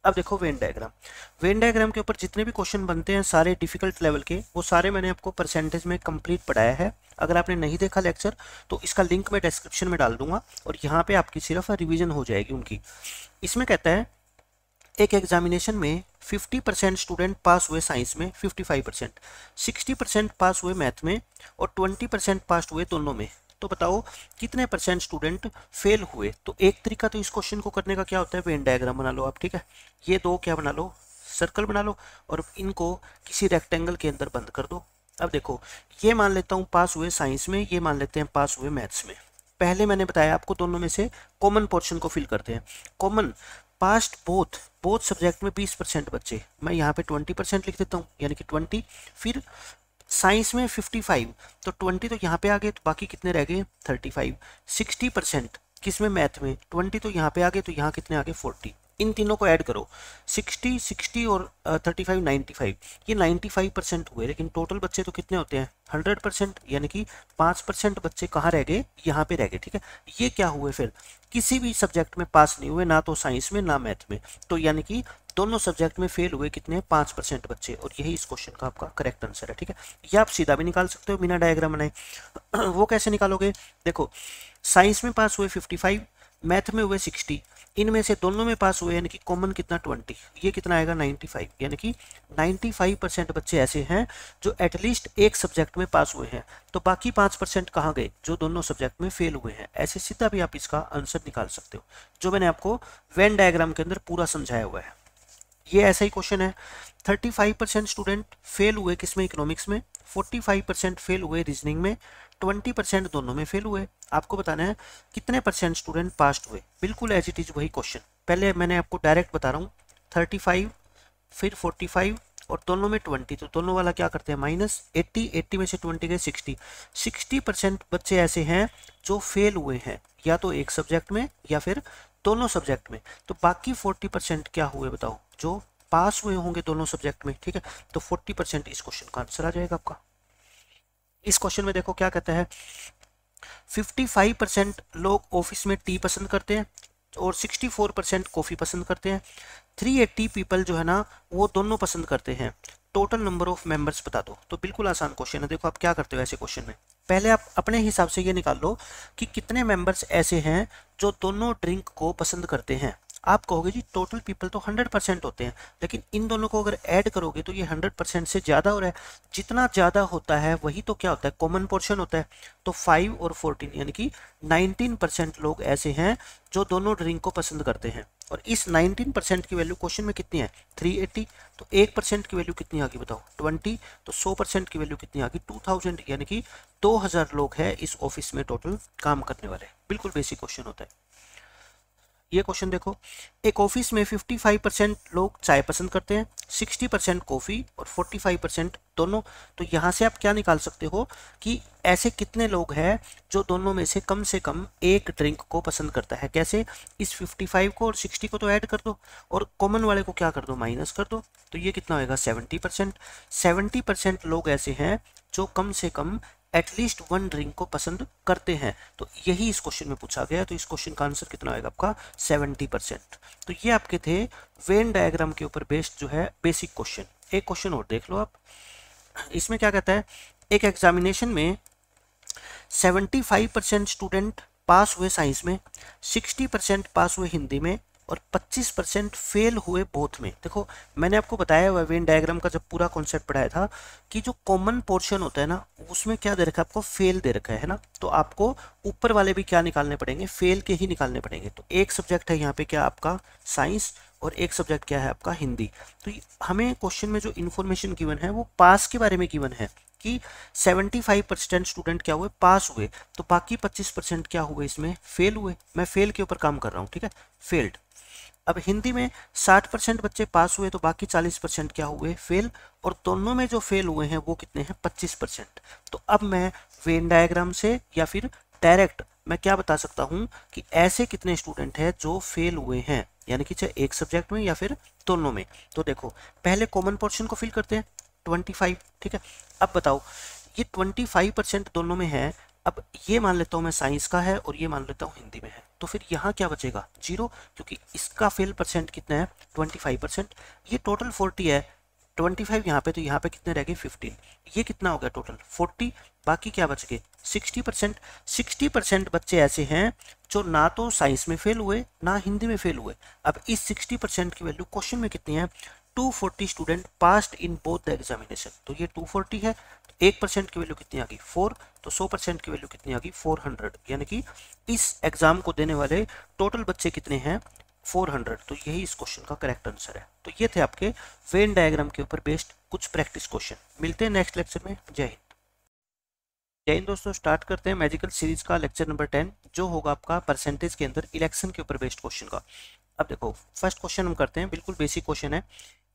अब देखो वेन डायग्राम। वेन डायग्राम के ऊपर जितने भी क्वेश्चन बनते हैं सारे डिफिकल्ट लेवल के, वो सारे मैंने आपको परसेंटेज में कंप्लीट पढ़ाया है। अगर आपने नहीं देखा लेक्चर तो इसका लिंक मैं डिस्क्रिप्शन में डाल दूंगा और यहाँ पे आपकी सिर्फ रिवीजन हो जाएगी उनकी। इसमें कहता है एक एग्जामिनेशन में 50% स्टूडेंट पास हुए साइंस में, 55%, 60% पास हुए मैथ में और 20% पास हुए दोनों में। तो बताओ कितने परसेंट स्टूडेंट फेल हुए। तो एक तरीका तो इस क्वेश्चन को करने का क्या होता है, वेन डायग्राम बना लो आप, ठीक है। ये दो क्या बना लो, सर्कल बना लो और इनको किसी रेक्टेंगल के अंदर बंद कर दो। अब देखो ये मान लेता हूँ पास हुए साइंस में, ये मान लेते हैं पास हुए मैथ्स में। पहले मैंने बताया आपको दोनों में से कॉमन पोर्शन को फिल करते हैं। कॉमन पास्ट बोथ सब्जेक्ट में 20% बच्चे, मैं यहाँ पे 20% लिख देता हूँ, यानी कि 20। फिर साइंस में 55, तो 20 तो यहाँ पे आ गए, तो बाकी कितने रह गए 35। 60% किस में, मैथ में, 20 तो यहाँ पे आ गए, तो यहाँ कितने आ गए 40। इन तीनों को ऐड करो, 60 60 और 35 95, ये 95% हुए। लेकिन टोटल बच्चे तो कितने होते हैं 100%, यानी कि 5% बच्चे कहाँ रह गए, यहाँ पे रह गए, ठीक है। ये क्या हुए फिर, किसी भी सब्जेक्ट में पास नहीं हुए, ना तो साइंस में ना मैथ में। तो यानी कि दोनों सब्जेक्ट में फेल हुए कितने 5% बच्चे, और यही इस क्वेश्चन का आपका करेक्ट आंसर है, ठीक है। ये आप सीधा भी निकाल सकते हो बिना डायग्राम बनाए। वो कैसे निकालोगे, देखो साइंस में पास हुए 55, मैथ में हुए 60, इनमें से दोनों में पास हुए, यानी कि कॉमन कितना 20, ये कितना आएगा 95, यानी कि 95% बच्चे ऐसे हैं जो एटलीस्ट एक सब्जेक्ट में पास हुए हैं। तो बाकी 5% कहाँ गए, जो दोनों सब्जेक्ट में फेल हुए हैं। ऐसे सीधा भी आप इसका आंसर निकाल सकते हो, जो मैंने आपको वेन डायग्राम के अंदर पूरा समझाया हुआ है। ये ऐसा ही क्वेश्चन है। 35% स्टूडेंट फेल हुए किसमें, इकोनॉमिक्स में, 45% फेल हुए रीजनिंग में, 20% दोनों में फेल हुए। आपको बताना है कितने परसेंट स्टूडेंट पास हुए। बिल्कुल एज इट इज वही क्वेश्चन, पहले मैंने आपको डायरेक्ट बता रहा हूँ। 35 फिर 45 और दोनों में 20, तो दोनों वाला क्या करते हैं माइनस 80, 80 में से 20 गए 60। 60% बच्चे ऐसे हैं जो फेल हुए हैं, या तो एक सब्जेक्ट में या फिर दोनों सब्जेक्ट में। तो बाकी 40% क्या हुए बताओ, जो पास हुए होंगे दोनों सब्जेक्ट में, ठीक है। तो 40% इस क्वेश्चन का आंसर आ जाएगा आपका। इस क्वेश्चन में देखो क्या कहता है, 55% लोग ऑफिस में टी पसंद करते हैं और 64% कॉफ़ी पसंद करते हैं। 380 पीपल जो है ना वो दोनों पसंद करते हैं। टोटल नंबर ऑफ मेंबर्स बता दो। तो बिल्कुल आसान क्वेश्चन है। देखो आप क्या करते हो ऐसे क्वेश्चन में, पहले आप अपने हिसाब से ये निकाल लो कि कितने मेंबर्स ऐसे हैं जो दोनों ड्रिंक को पसंद करते हैं। आप कहोगे जी टोटल पीपल तो 100% होते हैं, लेकिन इन दोनों को अगर ऐड करोगे तो ये 100% से ज़्यादा हो रहा है। जितना ज़्यादा होता है वही तो क्या होता है, कॉमन पोर्शन होता है। तो 5 और 14 यानी कि 19% लोग ऐसे हैं जो दोनों ड्रिंक को पसंद करते हैं। और इस 19% की वैल्यू क्वेश्चन में कितनी है 380, तो 1% की वैल्यू कितनी आ गई बताओ 20, तो 100% की वैल्यू कितनी आ गई 2000, यानी कि 2000 लोग हैं इस ऑफिस में टोटल काम करने वाले। बिल्कुल बेसिक क्वेश्चन होता है ये क्वेश्चन। देखो एक ऑफिस में 55% लोग चाय पसंद करते हैं, 60% कॉफ़ी और 45% दोनों। तो यहाँ से आप क्या निकाल सकते हो कि ऐसे कितने लोग हैं जो दोनों में से कम एक ड्रिंक को पसंद करता है। कैसे, इस 55 को और 60 को तो ऐड कर दो और कॉमन वाले को क्या कर दो माइनस कर दो। तो ये कितना होगा 70%। 70% लोग ऐसे हैं जो कम से कम एटलीस्ट वन ड्रिंक को पसंद करते हैं। तो यही इस क्वेश्चन में पूछा गया। तो इस क्वेश्चन का आंसर कितना आएगा आपका 70%। तो ये आपके थे वेन डायग्राम के ऊपर बेस्ड जो है बेसिक क्वेश्चन। एक क्वेश्चन और देख लो आप। इसमें क्या कहता है, एक एग्जामिनेशन में 75% स्टूडेंट पास हुए साइंस में, 60% पास हुए हिंदी में और 25% फेल हुए बोथ में। देखो मैंने आपको बताया हुआ वेन डायग्राम का जब पूरा कॉन्सेप्ट पढ़ाया था कि जो कॉमन पोर्शन होता है ना उसमें क्या दे रखा है आपको, फेल दे रखा है ना। तो आपको ऊपर वाले भी क्या निकालने पड़ेंगे, फेल के ही निकालने पड़ेंगे। तो एक सब्जेक्ट है यहाँ पे क्या आपका साइंस और एक सब्जेक्ट क्या है आपका हिंदी। तो हमें क्वेश्चन में जो इन्फॉर्मेशन गिवन है वो पास के बारे में गिवन है कि 75% स्टूडेंट क्या हुए पास हुए, तो बाकी 25% क्या हुए इसमें फेल हुए। मैं फेल के ऊपर काम कर रहा हूँ, ठीक है, फेल्ड। अब हिंदी में 60% बच्चे पास हुए तो बाकी 40% क्या हुए फेल, और दोनों में जो फेल हुए हैं वो कितने हैं 25%। तो अब मैं वेन डायग्राम से या फिर डायरेक्ट मैं क्या बता सकता हूँ कि ऐसे कितने स्टूडेंट हैं जो फेल हुए हैं, यानी कि चाहे एक सब्जेक्ट में या फिर दोनों में। तो देखो पहले कॉमन पोर्शन को फिल करते हैं 25, ठीक है। अब बताओ ये 25% दोनों में है, अब ये मान लेता हूँ मैं साइंस का है और ये मान लेता हूँ हिंदी में है, तो फिर यहाँ क्या बचेगा 0, क्योंकि इसका फेल परसेंट कितना है 25%, ये टोटल 40 है, 25 यहाँ पे, तो यहाँ पे कितने रह गए 15, ये कितना हो गया टोटल 40, बाकी क्या बच गए 60%। 60% बच्चे ऐसे हैं जो ना तो साइंस में फेल हुए ना हिंदी में फेल हुए। अब इस 60% की वैल्यू क्वेश्चन में कितनी है, 240 student passed in both the examination, तो ये 240 है, तो 1% की वैल्यू कितनी आ गई 4, तो 100% की वैल्यू कितनी आ गई 400, यानी कि इस एग्जाम को देने वाले टोटल बच्चे कितने हैं 400, तो यही इस क्वेश्चन का करेक्ट आंसर है। तो ये थे आपके वेन डायग्राम के ऊपर बेस्ड कुछ प्रैक्टिस क्वेश्चन। मिलते हैं नेक्स्ट लेक्चर में। जय हिंद। जय हिंद दोस्तों, स्टार्ट करते हैं मैजिकल सीरीज का लेक्चर नंबर 10, जो होगा आपका परसेंटेज के अंदर इलेक्शन के ऊपर बेस्ड क्वेश्चन का। अब देखो फर्स्ट क्वेश्चन हम करते हैं, बिल्कुल बेसिक क्वेश्चन है।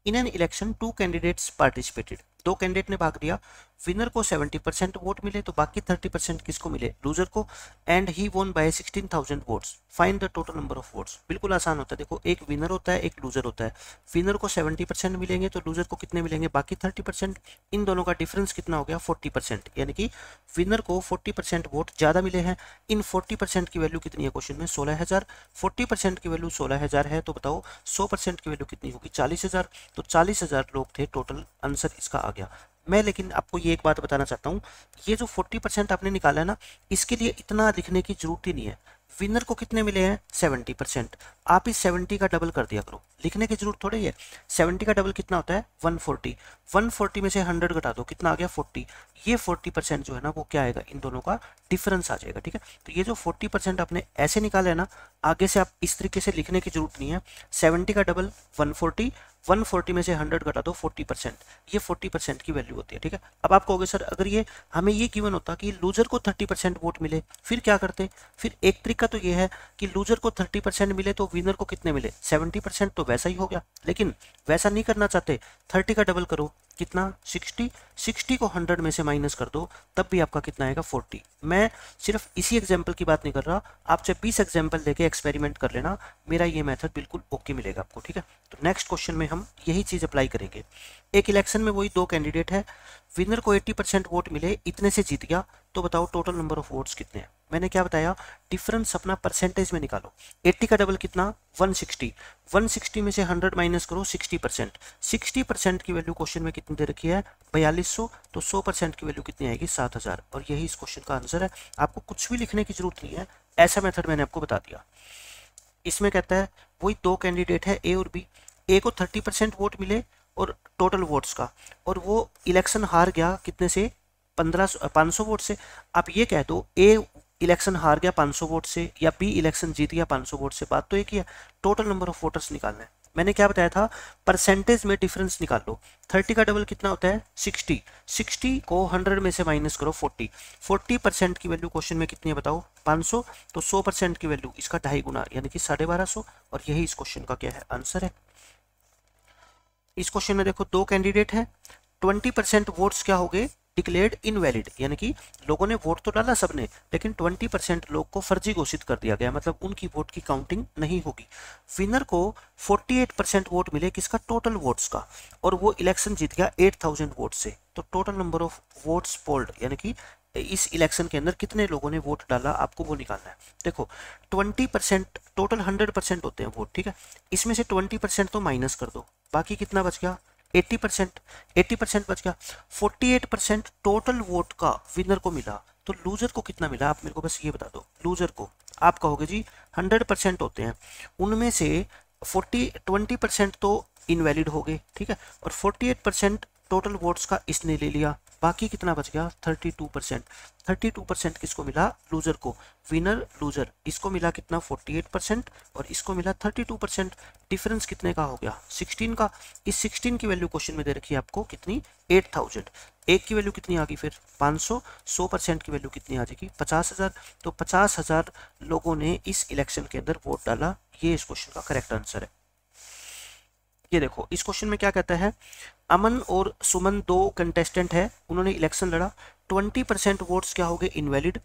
In an election 2 candidates participated, 2 candidate ने भाग लिया, विनर को 70% वोट मिले तो बाकी 30% किसको मिले, लूजर को, and he won by 16,000 votes, find the total number of votes. बिल्कुल आसान होता है, देखो एक विनर होता है एक लूजर होता है, विनर को 70% मिलेंगे तो लूजर को कितने मिलेंगे बाकी 30%, इन दोनों का डिफरेंस कितना हो गया 40%, यानी कि विनर को 40% वोट ज़्यादा मिले हैं। इन 40% की वैल्यू कितनी है क्वेश्चन में 16,000, 40% की वैल्यू 16,000 है, तो बताओ 100% की वैल्यू कितनी होगी 40,000, तो 40,000 लोग थे टोटल, आंसर इसका आ गया। मैं लेकिन आपको ये एक बात बताना चाहता हूँ, ये जो 40% आपने निकाला है ना, इसके लिए इतना लिखने की जरूरत ही नहीं है। विनर को कितने मिले हैं 70%, आप इस 70 का डबल कर दिया करो, लिखने की जरूरत थोड़ी है। 70 का डबल कितना होता है 140, 140 में से 100 घटा दो कितना आ गया 40, ये 40% जो है ना वो क्या आएगा, इन दोनों का डिफरेंस आ जाएगा, ठीक है। तो ये जो 40% आपने ऐसे निकाला है ना, आगे से आप इस तरीके से लिखने की जरूरत नहीं है। 70 का डबल 140, 140 में से 100 घटा दो 40%, ये 40% की वैल्यू होती है, ठीक है। अब आप कहोगे सर अगर ये हमें ये गिवन होता कि लूजर को 30% वोट मिले फिर क्या करते, फिर एक तरीका तो ये है कि लूजर को 30% मिले तो विनर को कितने मिले 70%, तो वैसा ही हो गया, लेकिन वैसा नहीं करना चाहते, 30 का डबल करो कितना 60, 60 को 100 में से माइनस कर दो तब भी आपका कितना आएगा 40। मैं सिर्फ इसी एग्जाम्पल की बात नहीं कर रहा, आप चाहे 20 एग्जाम्पल लेके एक्सपेरिमेंट कर लेना, मेरा ये मेथड बिल्कुल ओके मिलेगा आपको, ठीक है। तो नेक्स्ट क्वेश्चन में हम यही चीज अप्लाई करेंगे। एक इलेक्शन में वही 2 कैंडिडेट है, विनर को 80% वोट मिले, इतने से जीत गया, तो बताओ टोटल नंबर ऑफ वोट्स कितने हैं। मैंने क्या बताया, डिफरेंस अपना परसेंटेज में निकालो। 80 का डबल कितना 160, 160 में से 100 माइनस करो 60%, 60% की वैल्यू क्वेश्चन में कितनी दे रखी है 4200, तो 100% की वैल्यू कितनी आएगी 7000, और यही इस क्वेश्चन का आंसर है। आपको कुछ भी लिखने की जरूरत नहीं है, ऐसा मेथड मैंने आपको बता दिया। इसमें कहता है वही 2 कैंडिडेट है ए और बी, ए को 30% वोट मिले और टोटल वोट्स का, और वो इलेक्शन हार गया कितने से 500 वोट से। आप ये कह दो ए इलेक्शन हार गया 500 वोट से या बी इलेक्शन जीत गया 500 वोट से, बात तो एक ही है, टोटल नंबर ऑफ वोटर्स निकालना है। मैंने क्या बताया था, परसेंटेज में डिफरेंस निकाल लो। 30 का डबल कितना होता है 60, 60 को 100 में से माइनस करो 40, 40% की वैल्यू क्वेश्चन में कितनी है बताओ 500, तो 100% की वैल्यू इसका 2.5 गुना यानी कि 1250, और यही इस क्वेश्चन का क्या है आंसर है। इस क्वेश्चन में देखो 2 कैंडिडेट है, 20% वोट्स क्या हो गए डिक्लेयर्ड इनवैलिड, यानी कि लोगों ने वोट तो डाला सबने, लेकिन 20% लोग को फर्जी घोषित कर दिया गया, मतलब उनकी वोट की काउंटिंग नहीं होगी। विनर को 48% वोट मिले किसका टोटल वोट्स का, और वो इलेक्शन जीत गया 8000 वोट से, तो total number of votes polled यानी कि इस इलेक्शन के अंदर कितने लोगों ने वोट डाला आपको वो निकालना है। देखो 20% टोटल 100% होते हैं वोट, ठीक है, इसमें से 20% तो माइनस कर दो, बाकी कितना बच गया 80%, 80% बच गया। 48% टोटल वोट का विनर को मिला, तो लूजर को कितना मिला आप मेरे को बस ये बता दो। लूजर को आप कहोगे जी 100% होते हैं, उनमें से 20% तो इनवैलिड हो गए, ठीक है, और 48% टोटल वोट्स का इसने ले लिया, बाकी कितना बच गया 32%। 32% किसको मिला लूजर को, विनर लूजर, इसको मिला कितना 48% और इसको मिला 32%, डिफरेंस कितने का हो गया 16 का। इस 16 की वैल्यू क्वेश्चन में दे रखी है आपको कितनी 8000, एक की वैल्यू कितनी आ गई फिर 500, 100% की वैल्यू कितनी आ जाएगी 50,000, तो 50,000 लोगों ने इस इलेक्शन के अंदर वोट डाला, ये इस क्वेश्चन का करेक्ट आंसर है। ये देखो इस क्वेश्चन में क्या कहता है, अमन और सुमन 2 कंटेस्टेंट है, उन्होंने इलेक्शन लड़ा, 20% वोट्स क्या हो गए इनवैलिड,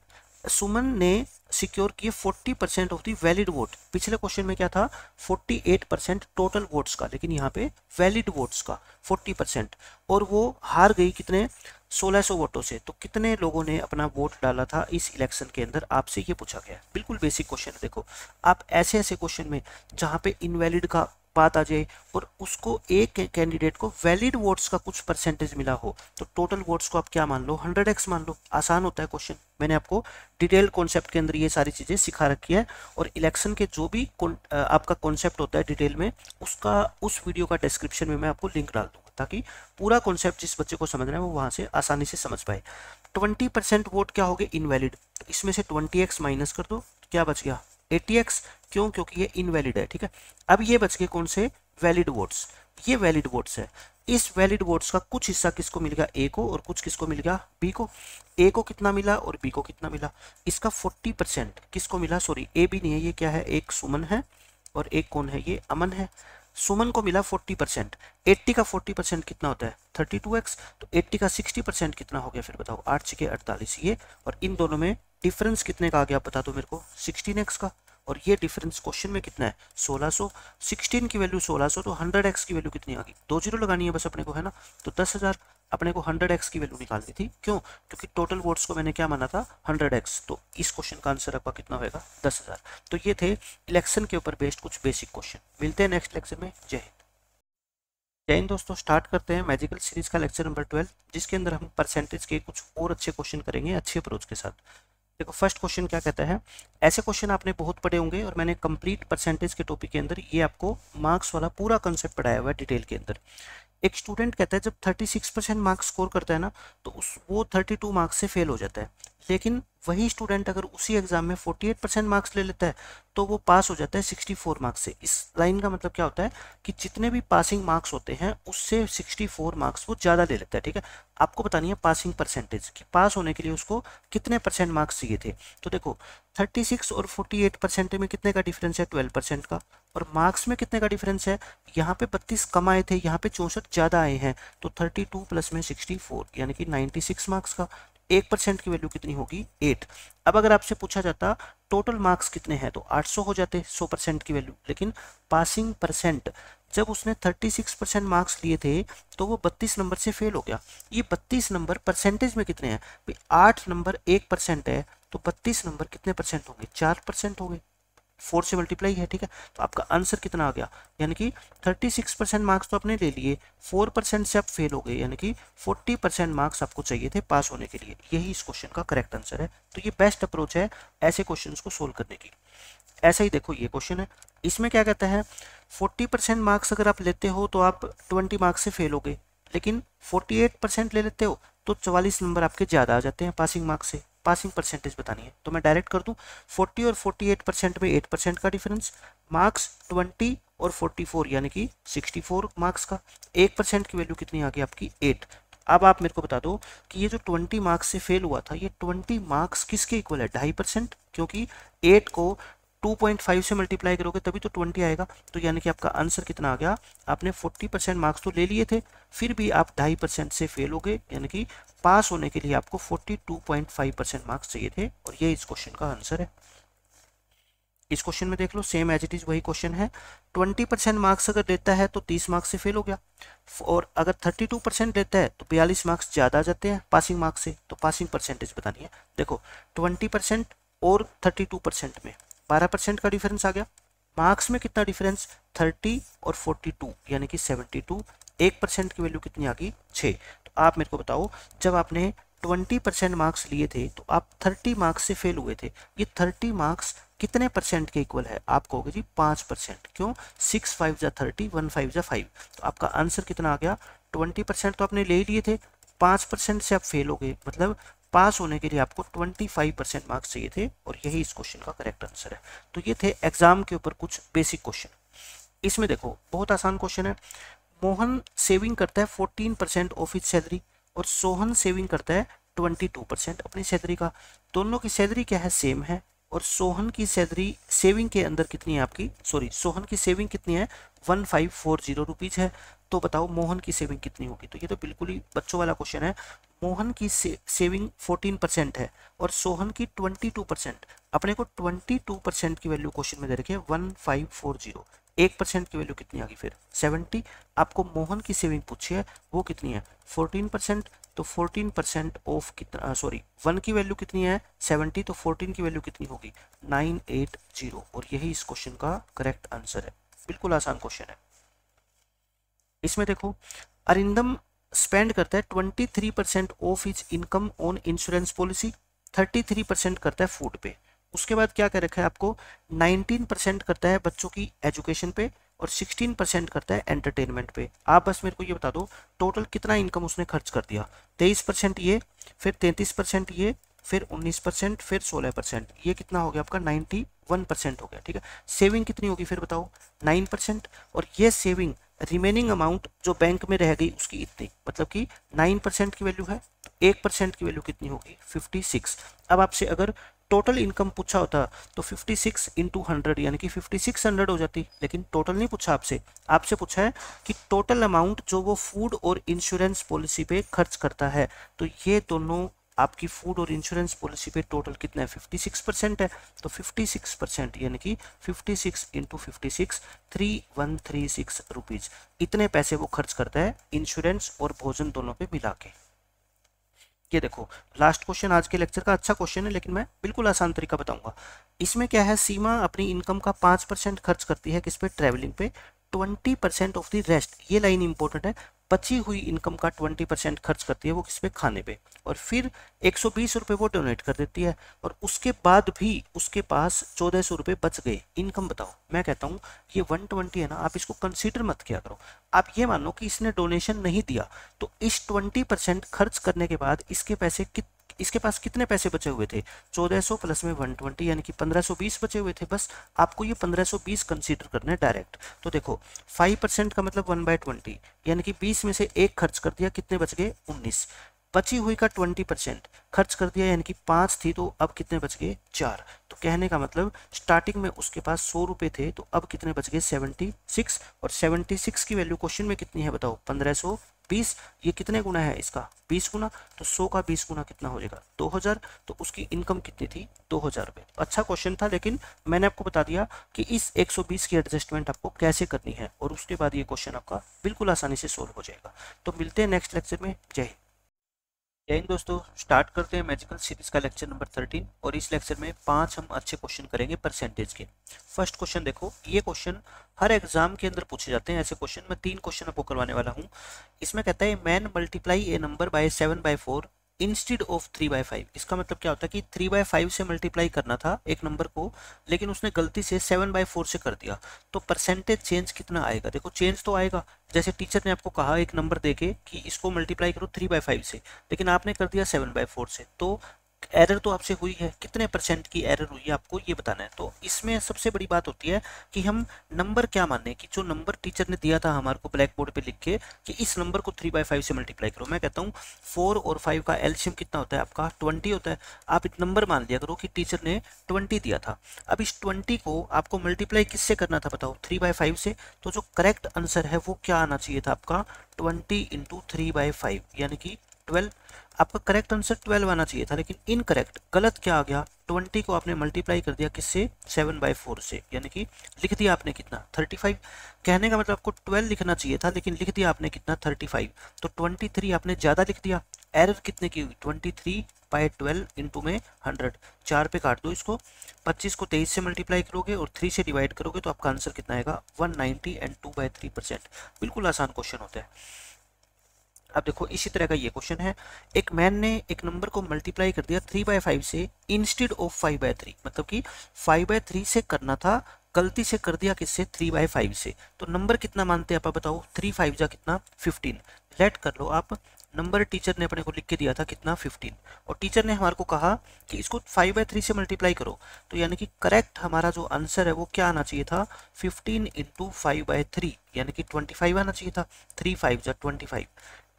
सुमन ने सिक्योर किए 40% ऑफ द वैलिड वोट। पिछले क्वेश्चन में क्या था, 48% टोटल वोट्स का, लेकिन यहाँ पे वैलिड वोट्स का 40%, और वो हार गई कितने, 1600 वोटों से। तो कितने लोगों ने अपना वोट डाला था इस इलेक्शन के अंदर, आपसे ये पूछा गया। बिल्कुल बेसिक क्वेश्चन है। देखो आप ऐसे ऐसे क्वेश्चन में जहाँ पे इनवैलिड का बात आ जाए और उसको एक कैंडिडेट को वैलिड वोट्स का कुछ परसेंटेज मिला हो, तो टोटल वोट्स को आप क्या मान लो, 100x मान लो। आसान होता है क्वेश्चन। मैंने आपको डिटेल कॉन्सेप्ट के अंदर ये सारी चीज़ें सिखा रखी है, और इलेक्शन के जो भी आपका कॉन्सेप्ट होता है डिटेल में, उसका उस वीडियो का डिस्क्रिप्शन में मैं आपको लिंक डाल दूंगा, ताकि पूरा कॉन्सेप्ट जिस बच्चे को समझना है वो वहाँ से आसानी से समझ पाए। 20% वोट क्या हो गए, इनवैलिड। तो इसमें से 20x माइनस कर दो, तो क्या बच गया, 80x। क्यों, क्योंकि ये इनवैलिड है, ठीक है। अब ये बच गए कौन से, वैलिड वोट्स। ये वैलिड वोट्स है। इस वैलिड वोट्स का कुछ हिस्सा किसको मिल गया, ए को, और कुछ किसको मिल गया, बी को। ए को कितना मिला और बी को कितना मिला, इसका 40% किसको मिला, सॉरी ए बी नहीं है, ये क्या है, एक सुमन है और एक कौन है, ये अमन है। सुमन को मिला 40%। 80 का 40% कितना होता है, 32x। तो 80 का 60% कितना हो गया, फिर बताओ, 8 6 48 ये, और इन दोनों में डिफरेंस कितने का आ गया, बता दो मेरे को, 16x का। और ये डिफरेंस क्वेश्चन में कितना है, 1600। 16 की वैल्यू 1600, तो 100x की वैल्यू कितनी आ गई, 2 जीरो लगानी है बस अपने को, है ना। तो 10,000 अपने को 100x की वैल्यू निकालनी थी। क्यों, क्योंकि टोटल वोट्स को मैंने क्या माना था, 100x। तो इस क्वेश्चन का आंसर आपका कितना होगा, 10,000। तो ये थे इलेक्शन के ऊपर बेस्ड कुछ बेसिक क्वेश्चन। मिलते हैं नेक्स्ट लेक्चर में। जय हिंद। जय हिंद दोस्तों, स्टार्ट करते हैं मैजिकल सीरीज का लेक्चर नंबर 12, जिसके अंदर हम परसेंटेज के कुछ और अच्छे क्वेश्चन करेंगे अच्छे अप्रोच के साथ। देखो फर्स्ट क्वेश्चन क्या कहता है, ऐसे क्वेश्चन आपने बहुत पढ़े होंगे, और मैंने कंप्लीट परसेंटेज के टॉपिक के अंदर ये आपको मार्क्स वाला पूरा कंसेप्ट पढ़ाया हुआ है डिटेल के अंदर। एक स्टूडेंट कहता है जब 36% मार्क्स स्कोर करता है ना, तो वो 32 मार्क्स से फेल हो जाता है। लेकिन वही स्टूडेंट अगर उसी एग्जाम में 48% मार्क्स ले लेता है, तो वो पास हो जाता है 64 मार्क्स से। इस लाइन का मतलब क्या होता है कि जितने भी पासिंग मार्क्स होते हैं उससे 64 मार्क्स वो ज़्यादा ले लेता है, ठीक है। आपको बतानी है पासिंग परसेंटेज, कि पास होने के लिए उसको कितने परसेंट मार्क्स चाहिए थे। तो देखो 36 और 48% में कितने का डिफरेंस है, 12% का। और मार्क्स में कितने का डिफरेंस है, यहाँ पे 32 कम आए थे, यहाँ पे 64 ज़्यादा आए हैं। तो 32 प्लस में 64 यानी कि 96 मार्क्स का। 1% की वैल्यू कितनी होगी, 8। अब अगर आपसे पूछा जाता टोटल मार्क्स कितने हैं, तो 800 हो जाते 100% की वैल्यू। लेकिन पासिंग परसेंट, जब उसने 36% मार्क्स लिए थे तो वो 32 नंबर से फेल हो गया। ये 32 नंबर परसेंटेज में कितने हैं भाई, 8 नंबर 1% है, तो 32 नंबर कितने परसेंट होंगे, 4% हो गए। 4 से मल्टीप्लाई है, ठीक है। तो आपका आंसर कितना आ गया, यानी कि 36% मार्क्स तो आपने ले लिए, 4% से आप फेल हो गए, यानी कि 40% मार्क्स आपको चाहिए थे पास होने के लिए। यही इस क्वेश्चन का करेक्ट आंसर है। तो ये बेस्ट अप्रोच है ऐसे क्वेश्चंस को सोल्व करने की। ऐसा ही देखो ये क्वेश्चन है, इसमें क्या कहता है, 40% मार्क्स अगर आप लेते हो तो आप 20 मार्क्स से फेल हो गए, लेकिन 48% ले लेते हो तो 44 नंबर आपके ज़्यादा आ जाते हैं पासिंग मार्क्स से। पासिंग परसेंटेज बतानी है तो मैं डायरेक्ट कर दूं, 40 और 48% में 8% का डिफरेंस, मार्क्स 20 और 44 यानी कि 64 मार्क्स का। 1% की वैल्यू कितनी आ गई आपकी, 8। अब आप मेरे को बता दो कि ये जो 20 मार्क्स से फेल हुआ था, ये 20 मार्क्स किसके इक्वल है, 2.5%, क्योंकि 8 को 2.5 से मल्टीप्लाई करोगे तभी तो 20 आएगा। तो यानी कि आपका आंसर कितना आ गया, आपने 40% मार्क्स तो ले लिए थे, फिर भी आप 2.5% से फेल हो गए, यानी कि पास होने के लिए आपको 42.5% मार्क्स चाहिए थे। और ये इस क्वेश्चन का आंसर है। इस क्वेश्चन में देख लो, सेम एज इट इज वही क्वेश्चन है। 20% मार्क्स अगर लेता है तो 30 मार्क्स से फेल हो गया, और अगर 32% लेता है तो 42 मार्क्स ज़्यादा आ जाते हैं पासिंग मार्क्स से। तो पासिंग परसेंटेज बतानी है। देखो 20% और 32% में 12% का डिफरेंस आ गया। मार्क्स में कितना डिफरेंस, 30 और 42 यानी कि 72। 1% की वैल्यू कितनी आ गई, 6। तो आप मेरे को बताओ, जब आपने 20% मार्क्स लिए थे तो आप 30 मार्क्स से फेल हुए थे, ये 30 मार्क्स कितने परसेंट के इक्वल है, आप कहोगे जी 5%। क्यों, 6 5 जा 30, 1 5 जा 5। तो आपका आंसर कितना आ गया, 20% तो आपने ले ही लिए थे, 5% से आप फेल हो गए, मतलब पास होने के लिए आपको 25% मार्क्स चाहिए थे। और यही इस क्वेश्चन का करेक्ट आंसर है। तो ये थे एग्जाम के ऊपर कुछ बेसिक क्वेश्चन। इसमें देखो बहुत आसान क्वेश्चन है। मोहन सेविंग करता है 14% ऑफ हिज सैलरी, और सोहन सेविंग करता है 22% अपनी सैलरी का। दोनों की सैलरी क्या है, सेम है। और सोहन की सैलरी सेविंग के अंदर कितनी है आपकी, सॉरी सोहन की सेविंग कितनी है, 1540 रुपीज़ है। तो बताओ मोहन की सेविंग कितनी होगी। तो ये तो बिल्कुल ही बच्चों वाला क्वेश्चन है। मोहन की सेविंग 14% है और सोहन की 22%। अपने को 22% की वैल्यू क्वेश्चन में दे रखी है 1540। 1% की वैल्यू कितनी आ गई फिर 70। आपको मोहन की सेविंग पूछी है वो कितनी है 14%। तो 14% ऑफ कितना, सॉरी 1 की वैल्यू कितनी है 70, तो 14 की वैल्यू कितनी होगी 980। और यही इस क्वेश्चन का करेक्ट आंसर है। बिल्कुल आसान क्वेश्चन है। इसमें देखो अरिंदम स्पेंड करता है 23% of his income on insurance policy, 33% करता है फूड पे। उसके बाद क्या कर रखा है आपको 19% करता है बच्चों की एजुकेशन पे और 16% करता है एंटरटेनमेंट पे। आप बस मेरे को ये बता दो टोटल कितना इनकम उसने खर्च कर दिया। 23% ये, फिर 33% ये, फिर 19%, फिर 16%। ये कितना हो गया आपका 91% हो गया। ठीक है, सेविंग कितनी होगी फिर बताओ 9%। और ये सेविंग रिमेनिंग अमाउंट जो बैंक में रह गई उसकी इतनी, मतलब कि 9% की वैल्यू है तो 1% की वैल्यू कितनी होगी 56। अब आपसे अगर टोटल इनकम पूछा होता तो 56 इंटू 100 यानी कि 5600 हो जाती, लेकिन टोटल नहीं पूछा आपसे। आपसे पूछा है कि टोटल अमाउंट जो वो फूड और इंश्योरेंस पॉलिसी पे खर्च करता है। तो ये दोनों आपकी फूड और इंश्योरेंस पॉलिसी पे टोटल कितना है 56% है। तो 56% यानी कि 56 इंटू 56 3136 रुपीज, इतने पैसे वो खर्च करता है इंश्योरेंस और भोजन दोनों पे मिला के। ये देखो लास्ट क्वेश्चन आज के लेक्चर का अच्छा क्वेश्चन है, लेकिन मैं बिल्कुल आसान तरीका बताऊंगा। इसमें क्या है सीमा अपनी इनकम का 5% खर्च करती है किस पे ट्रैवलिंग पे, 20% ऑफ द रेस्ट, ये लाइन इंपॉर्टेंट है, बची हुई इनकम का 20% खर्च करती है वो किस पे खाने पे। और फिर 120 रुपये वो डोनेट कर देती है और उसके बाद भी उसके पास 1400 रुपये बच गए। इनकम बताओ। मैं कहता हूँ ये 120 है ना, आप इसको कंसीडर मत किया करो। आप ये मान लो कि इसने डोनेशन नहीं दिया तो इस 20% खर्च करने के बाद इसके पास कितने पैसे बचे हुए थे 1400 प्लस में 120 यानी कि 1520 बचे हुए थे। बस आपको ये 1520 कंसीडर करना है डायरेक्ट। तो देखो 5% का मतलब 1/20 यानी कि 20 में से एक खर्च कर दिया, कितने बच गए 19। बची हुई का 20% खर्च कर दिया यानी कि 5 थी तो अब कितने बच गए 4। तो कहने का मतलब स्टार्टिंग में उसके पास 100 रुपये थे तो अब कितने बच गए 76। और 76 की वैल्यू क्वेश्चन में कितनी है बताओ 1520। ये कितने गुना है इसका 20 गुना। तो 100 का 20 गुना कितना हो जाएगा 2000। तो उसकी इनकम कितनी थी 2000 रुपये। अच्छा क्वेश्चन था, लेकिन मैंने आपको बता दिया कि इस 120 की एडजस्टमेंट आपको कैसे करनी है और उसके बाद ये क्वेश्चन आपका बिल्कुल आसानी से सोल्व हो जाएगा। तो मिलते हैं नेक्स्ट लेक्चर में। जय हिंद। जय हिंद दोस्तों, स्टार्ट करते हैं मैजिकल सीरीज का लेक्चर नंबर 13 और इस लेक्चर में 5 हम अच्छे क्वेश्चन करेंगे परसेंटेज के। फर्स्ट क्वेश्चन देखो, ये क्वेश्चन हर एग्जाम के अंदर पूछे जाते हैं ऐसे क्वेश्चन। मैं 3 क्वेश्चन आपको करवाने वाला हूँ। इसमें कहता है man multiply A number by 7/4 instead of 3/5। इसका मतलब क्या होता है कि 3/5 से मल्टीप्लाई करना था एक नंबर को, लेकिन उसने गलती से 7/4 से कर दिया। तो परसेंटेज चेंज कितना आएगा। देखो चेंज तो आएगा, जैसे टीचर ने आपको कहा एक नंबर देके कि इसको मल्टीप्लाई करो 3/5 से, लेकिन आपने कर दिया 7/4 से। तो एरर तो आपसे हुई है, कितने परसेंट की एरर हुई है आपको ये बताना है। तो इसमें सबसे बड़ी बात होती है कि हम नंबर क्या माने, कि जो नंबर टीचर ने दिया था हमारे को ब्लैक बोर्ड पे लिख के कि इस नंबर को 3/5 से मल्टीप्लाई करो। मैं कहता हूँ 4 और 5 का एलसीएम कितना होता है आपका 20 होता है। आप एक नंबर मान लिया करो कि टीचर ने 20 दिया था। अब इस 20 को आपको मल्टीप्लाई किससे करना था बताओ 3/5 से। तो जो करेक्ट आंसर है वो क्या आना चाहिए था आपका 20 इंटू 3/5 यानी कि 12। आपका करेक्ट आंसर 12 आना चाहिए था, लेकिन इनकरेक्ट गलत क्या आ गया 20 को आपने मल्टीप्लाई कर दिया किससे 7/4 से, यानी कि लिख दिया आपने कितना 35। कहने का मतलब आपको 12 लिखना चाहिए था, लेकिन लिख दिया आपने कितना 35। तो 23 आपने ज़्यादा लिख दिया। एरर कितने की हुई 23/12 इंटू में 100। 4 पे काट दो इसको। 25 को 23 से मल्टीप्लाई करोगे और 3 से डिवाइड करोगे तो आपका आंसर कितना आएगा 190 एंड 2/3%। बिल्कुल आसान क्वेश्चन होता है। अब देखो इसी तरह का ये क्वेश्चन है। एक मैन ने एक नंबर को मल्टीप्लाई कर दिया 3/5 से इंस्टेड ऑफ 5/3, मतलब कि 5/3 से करना था, गलती से कर दिया किससे 3/5 से। तो नंबर कितना मानते हैं आप बताओ 3 5 जा कितना 15। लेट कर लो आप, नंबर टीचर ने अपने को लिख के दिया था कितना 15 और टीचर ने हमारे को कहा कि इसको 5/3 से मल्टीप्लाई करो। तो यानी कि करेक्ट हमारा जो आंसर है वो क्या आना चाहिए था 15 इंटू 5/3 यानी कि 25 आना चाहिए था। 3 5 जा 25।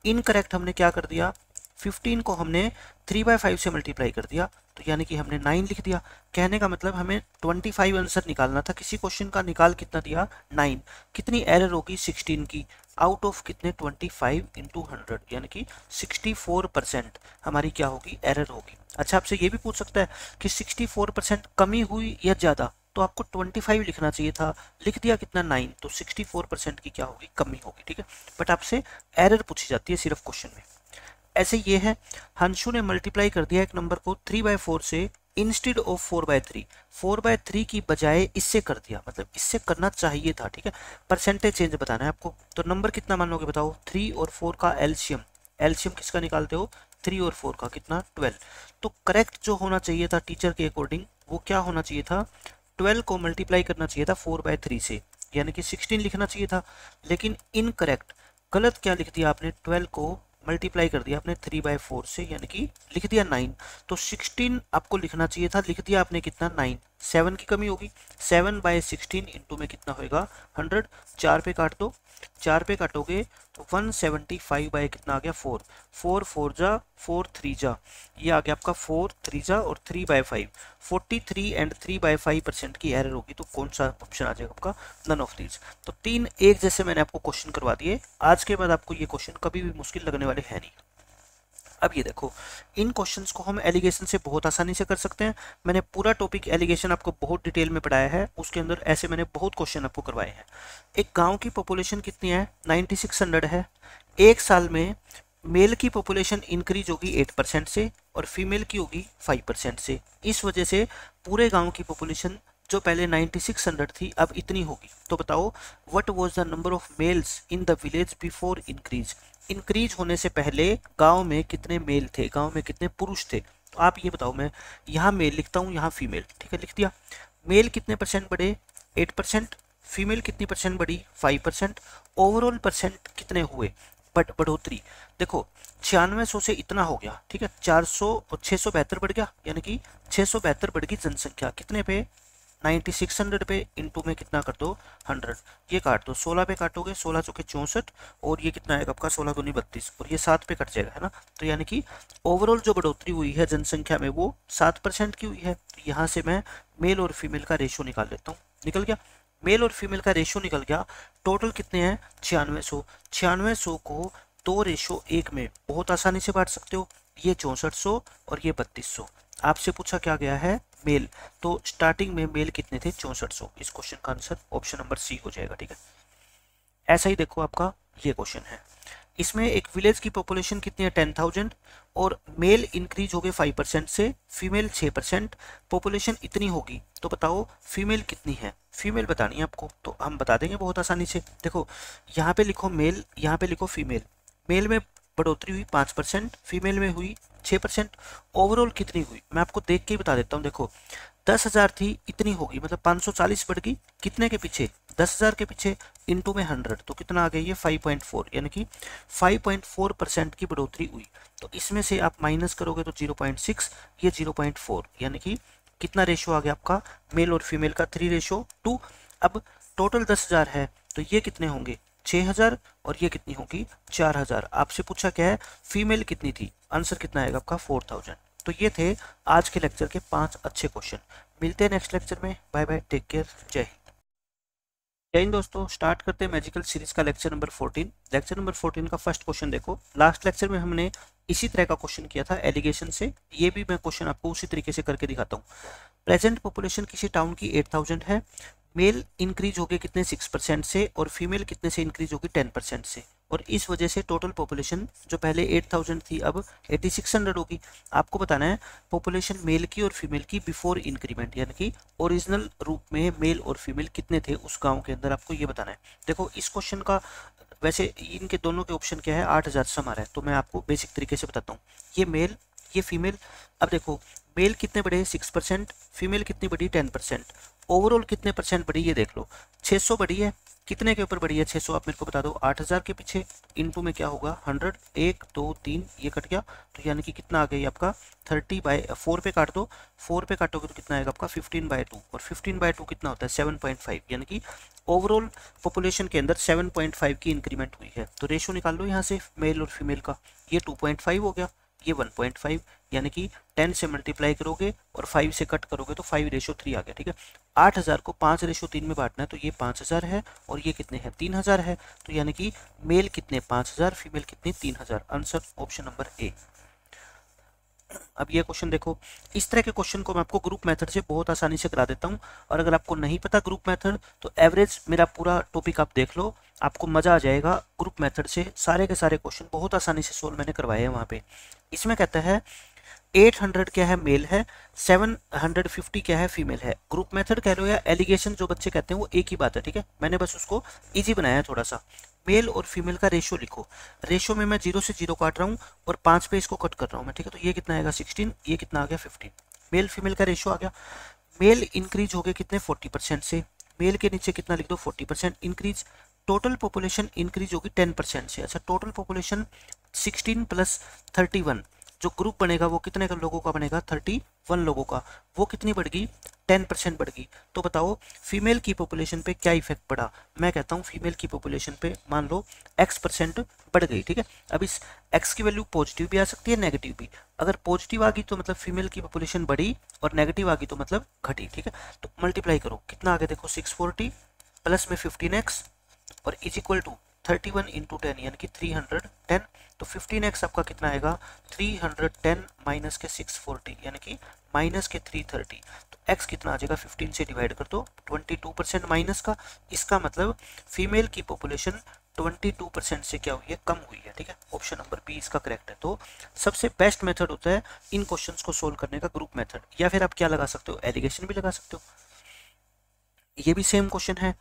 इनकरेक्ट हमने क्या कर दिया 15 को हमने 3/5 से मल्टीप्लाई कर दिया, तो यानी कि हमने 9 लिख दिया। कहने का मतलब हमें 25 आंसर निकालना था, किसी क्वेश्चन का निकाल कितना दिया 9। कितनी एरर होगी 16 की, आउट ऑफ कितने 25 इंटू 100, यानी कि 64% हमारी क्या होगी एरर होगी। अच्छा, आपसे ये भी पूछ सकता है कि 64% कमी हुई या ज़्यादा, तो आपको 25 लिखना चाहिए था, लिख दिया कितना 9, तो 64% की क्या होगी कमी होगी, ठीक है। बट आपसे एरर पूछी जाती है सिर्फ क्वेश्चन में। ऐसे ये है, हंशु ने मल्टीप्लाई कर दिया एक नंबर को 3/4 से इंस्टेड ऑफ 4/3, 4/3 की बजाय इससे कर दिया, मतलब इससे करना चाहिए था, ठीक है। परसेंटेज चेंज बताना है आपको, तो नंबर कितना मान लोगे बताओ, 3 और 4 का एलसीएम, एलसीएम किसका निकालते हो 3 और 4 का कितना 12। तो करेक्ट जो होना चाहिए था टीचर के अकॉर्डिंग वो क्या होना चाहिए था, 12 को मल्टीप्लाई करना चाहिए था 4/3 से, यानी कि 16 लिखना चाहिए था। लेकिन इनकरेक्ट, गलत क्या लिख दिया आपने, 12 को मल्टीप्लाई कर दिया आपने 3/4 से, यानी कि लिख दिया 9। तो 16 आपको लिखना चाहिए था, लिख दिया आपने कितना 9, 7 की कमी होगी। 7/16 इंटू में कितना होएगा 100, 4 पे काट दो, 4 पे काटोगे तो 175 बाय कितना आ गया 4, 4 4 जा 4 3 जा, ये आ गया आपका 4 3 जा और 3/5, 43 एंड 3/5% की एरर होगी। तो कौन सा ऑप्शन आ जाएगा आपका, नन ऑफ दीज। तो 3 एक जैसे मैंने आपको क्वेश्चन करवा दिए, आज के बाद आपको ये क्वेश्चन कभी भी मुश्किल लगने वाले हैं नहीं। अब ये देखो, इन क्वेश्चंस को हम एलिगेशन से बहुत आसानी से कर सकते हैं। मैंने पूरा टॉपिक एलिगेशन आपको बहुत डिटेल में पढ़ाया है, उसके अंदर ऐसे मैंने बहुत क्वेश्चन आपको करवाए हैं। एक गांव की पॉपुलेशन कितनी है 9600 है। एक साल में मेल की पॉपुलेशन इंक्रीज होगी 8% से और फीमेल की होगी 5% से। इस वजह से पूरे गांव की पॉपुलेशन जो पहले 9600 थी अब इतनी होगी। तो बताओ what was the number of males in the village before increase, increase होने से पहले गांव में कितने मेल थे, गांव में कितने पुरुष थे। तो आप ये बताओ, मैं यहाँ मेल लिखता हूँ यहाँ फीमेल, ठीक है, लिख दिया। मेल कितने परसेंट बढ़े 8%, फीमेल कितनी परसेंट बढ़ी 5%, ओवरऑल परसेंट कितने हुए बट बढ़ोतरी देखो 9600 से इतना हो गया, ठीक है, 400 और 672 बढ़ गया, यानी कि 672 बढ़ गई जनसंख्या कितने पे 9600 पे, इंटू में कितना कर दो 100, ये काट दो 16 पे काटोगे 16 चौके 64 और ये कितना आएगा आपका 16 दूनी 32 और ये 7 पे कट जाएगा, है ना। तो यानी कि ओवरऑल जो बढ़ोतरी हुई है जनसंख्या में वो 7% की हुई है। तो यहाँ से मैं मेल और फीमेल का रेशियो निकाल लेता हूँ, निकल गया मेल और फीमेल का रेशियो निकल गया। टोटल कितने हैं 9600, 9600 को 2 रेशियो 1 में बहुत आसानी से बांट सकते हो, ये 6400 और ये 3200। आपसे पूछा क्या गया है मेल, तो स्टार्टिंग में मेल कितने थे 6400, इस क्वेश्चन का आंसर ऑप्शन नंबर सी हो जाएगा, ठीक है। ऐसा ही देखो आपका ये क्वेश्चन है, इसमें एक विलेज की पॉपुलेशन कितनी है 10,000 और मेल इंक्रीज हो गए 5% से, फीमेल 6%, पॉपुलेशन इतनी होगी। तो बताओ फीमेल कितनी है, फीमेल बतानी है आपको, तो हम बता देंगे बहुत आसानी से। देखो यहाँ पे लिखो मेल, यहाँ पे लिखो फीमेल, मेल में बढ़ोतरी हुई 5%, फीमेल में हुई 6%, ओवरऑल कितनी हुई मैं आपको देख के ही बता देता हूँ। देखो 10,000 थी इतनी होगी, मतलब 540 बढ़ गई कितने के पीछे 10,000 के पीछे, इंटू में 100 तो कितना आ गया ये 5.4, यानी कि 5.4% की बढ़ोतरी हुई। तो इसमें से आप माइनस करोगे तो 0.6, ये 0.4, यानी कि कितना रेशियो आ गया आपका मेल और फीमेल का 3:2। अब टोटल 10,000 है तो ये कितने होंगे 6,000 और ये कितनी होगी 4,000। आपसे पूछा क्या है फीमेल कितनी थी, आंसर कितना आएगा आपका 4,000। तो ये थे आज के लेक्चर के 5 अच्छे क्वेश्चन। मिलते हैं नेक्स्ट लेक्चर में, बाय बाय, टेक केयर, जय हिंद। जय हिंद दोस्तों, स्टार्ट करते हैं मैजिकल सीरीज का लेक्चर नंबर 14। लेक्चर नंबर 14 का फर्स्ट क्वेश्चन देखो, लास्ट लेक्चर में हमने इसी तरह का क्वेश्चन किया था एलिगेशन से, ये भी मैं क्वेश्चन आपको उसी तरीके से करके दिखाता हूँ। प्रेजेंट पॉपुलेशन किसी टाउन की 8,000 है, मेल इंक्रीज हो गए कितने 6% से और फीमेल कितने से इंक्रीज होगी 10% से, और इस वजह से टोटल पॉपुलेशन जो पहले 8,000 थी अब 8,600 होगी। आपको बताना है पॉपुलेशन मेल की और फीमेल की बिफोर इंक्रीमेंट, यानी कि ओरिजिनल रूप में मेल और फीमेल कितने थे उस गांव के अंदर, आपको ये बताना है। देखो इस क्वेश्चन का वैसे इनके दोनों के ऑप्शन क्या है 8,000 सम आ रहा है, तो मैं आपको बेसिक तरीके से बताता हूँ। ये मेल ये फीमेल, अब देखो मेल कितने बढ़े 6%, फीमेल कितनी बढ़ी 10%, ओवरऑल कितने परसेंट बढ़ी ये देख लो 600 बढ़ी है, कितने के ऊपर बढ़ी है 600 आप मेरे को बता दो 8,000 के पीछे, इंटू में क्या होगा 100, 1 2 3 ये कट गया, तो यानी कि कितना आ गया आपका 30/4 पे काट दो, 4 पे काटोगे तो कितना आएगा आपका 15/2 और 15/2 कितना होता है 7.5, यानी कि ओवरऑल पॉपुलेशन के अंदर 7.5 की इंक्रीमेंट हुई है। तो रेशियो निकाल लो यहाँ से मेल और फीमेल का, ये 2.5 हो गया, ये 1.5, यानी कि 10 से मल्टीप्लाई करोगे और 5 से कट करोगे तो 5:3 आ गया। ठीक है, 8000 को 5:3 में बांटना है तो ये 5000 है और ये कितने हैं 3000 है। तो यानी कि मेल कितने 5000, फीमेल कितने 3000। Answer option number A. अब ये क्वेश्चन देखो, इस तरह के क्वेश्चन को मैं आपको ग्रुप मेथड से बहुत आसानी से करा देता हूँ। और अगर आपको नहीं पता ग्रुप मेथड तो एवरेज मेरा पूरा टॉपिक आप देख लो, आपको मजा आ जाएगा। ग्रुप मेथड से सारे के सारे क्वेश्चन बहुत आसानी से सोल्व मैंने करवाए हैं वहाँ पे। इसमें कहता है 800 क्या है मेल है, 750 क्या है फीमेल है। ग्रुप मेथड कह लो या एलिगेशन जो बच्चे कहते हैं वो एक ही बात है। ठीक है, मैंने बस उसको इजी बनाया है थोड़ा सा। मेल और फीमेल का रेशियो लिखो। रेशियो में मैं 0 से 0 काट रहा हूँ और 5 पे इसको कट कर रहा हूँ मैं। ठीक है, तो ये कितना आएगा 16, ये कितना आ गया 15। मेल फीमेल का रेशियो आ गया। मेल इंक्रीज हो गए कितने 40% से, मेल के नीचे कितना लिख दो 40% इंक्रीज। टोटल पॉपुलेशन इंक्रीज होगी 10% से। अच्छा, टोटल पॉपुलेशन 16 + 31 जो ग्रुप बनेगा वो कितने का लोगों का बनेगा 31 लोगों का। वो कितनी बढ़ गई 10% बढ़ गई। तो बताओ फीमेल की पॉपुलेशन पे क्या इफेक्ट पड़ा। मैं कहता हूँ फीमेल की पॉपुलेशन पे मान लो x% बढ़ गई। ठीक है, अब इस x की वैल्यू पॉजिटिव भी आ सकती है नेगेटिव भी। अगर पॉजिटिव आ गई तो मतलब फीमेल की पॉपुलेशन बढ़ी और नेगेटिव आ गई तो मतलब घटी। ठीक है, तो मल्टीप्लाई करो कितना आ गया देखो 640 प्लस में 15x और इज इक्वल टू 31 × 10 यानी कि 310। तो 15x आपका कितना आएगा 310 माइनस के 640 यानी कि माइनस के 330। तो x कितना आ जाएगा 15 से डिवाइड कर दो 22% माइनस का। इसका मतलब फीमेल की पॉपुलेशन 22% से क्या हुई है कम हुई है। ठीक है, ऑप्शन नंबर बी इसका करेक्ट है। तो सबसे बेस्ट मेथड होता है इन क्वेश्चंस को सोल्व करने का ग्रुप मेथड, या फिर आप क्या लगा सकते हो एलिगेशन भी लगा सकते हो। ये भी सेम क्वेश्चन है,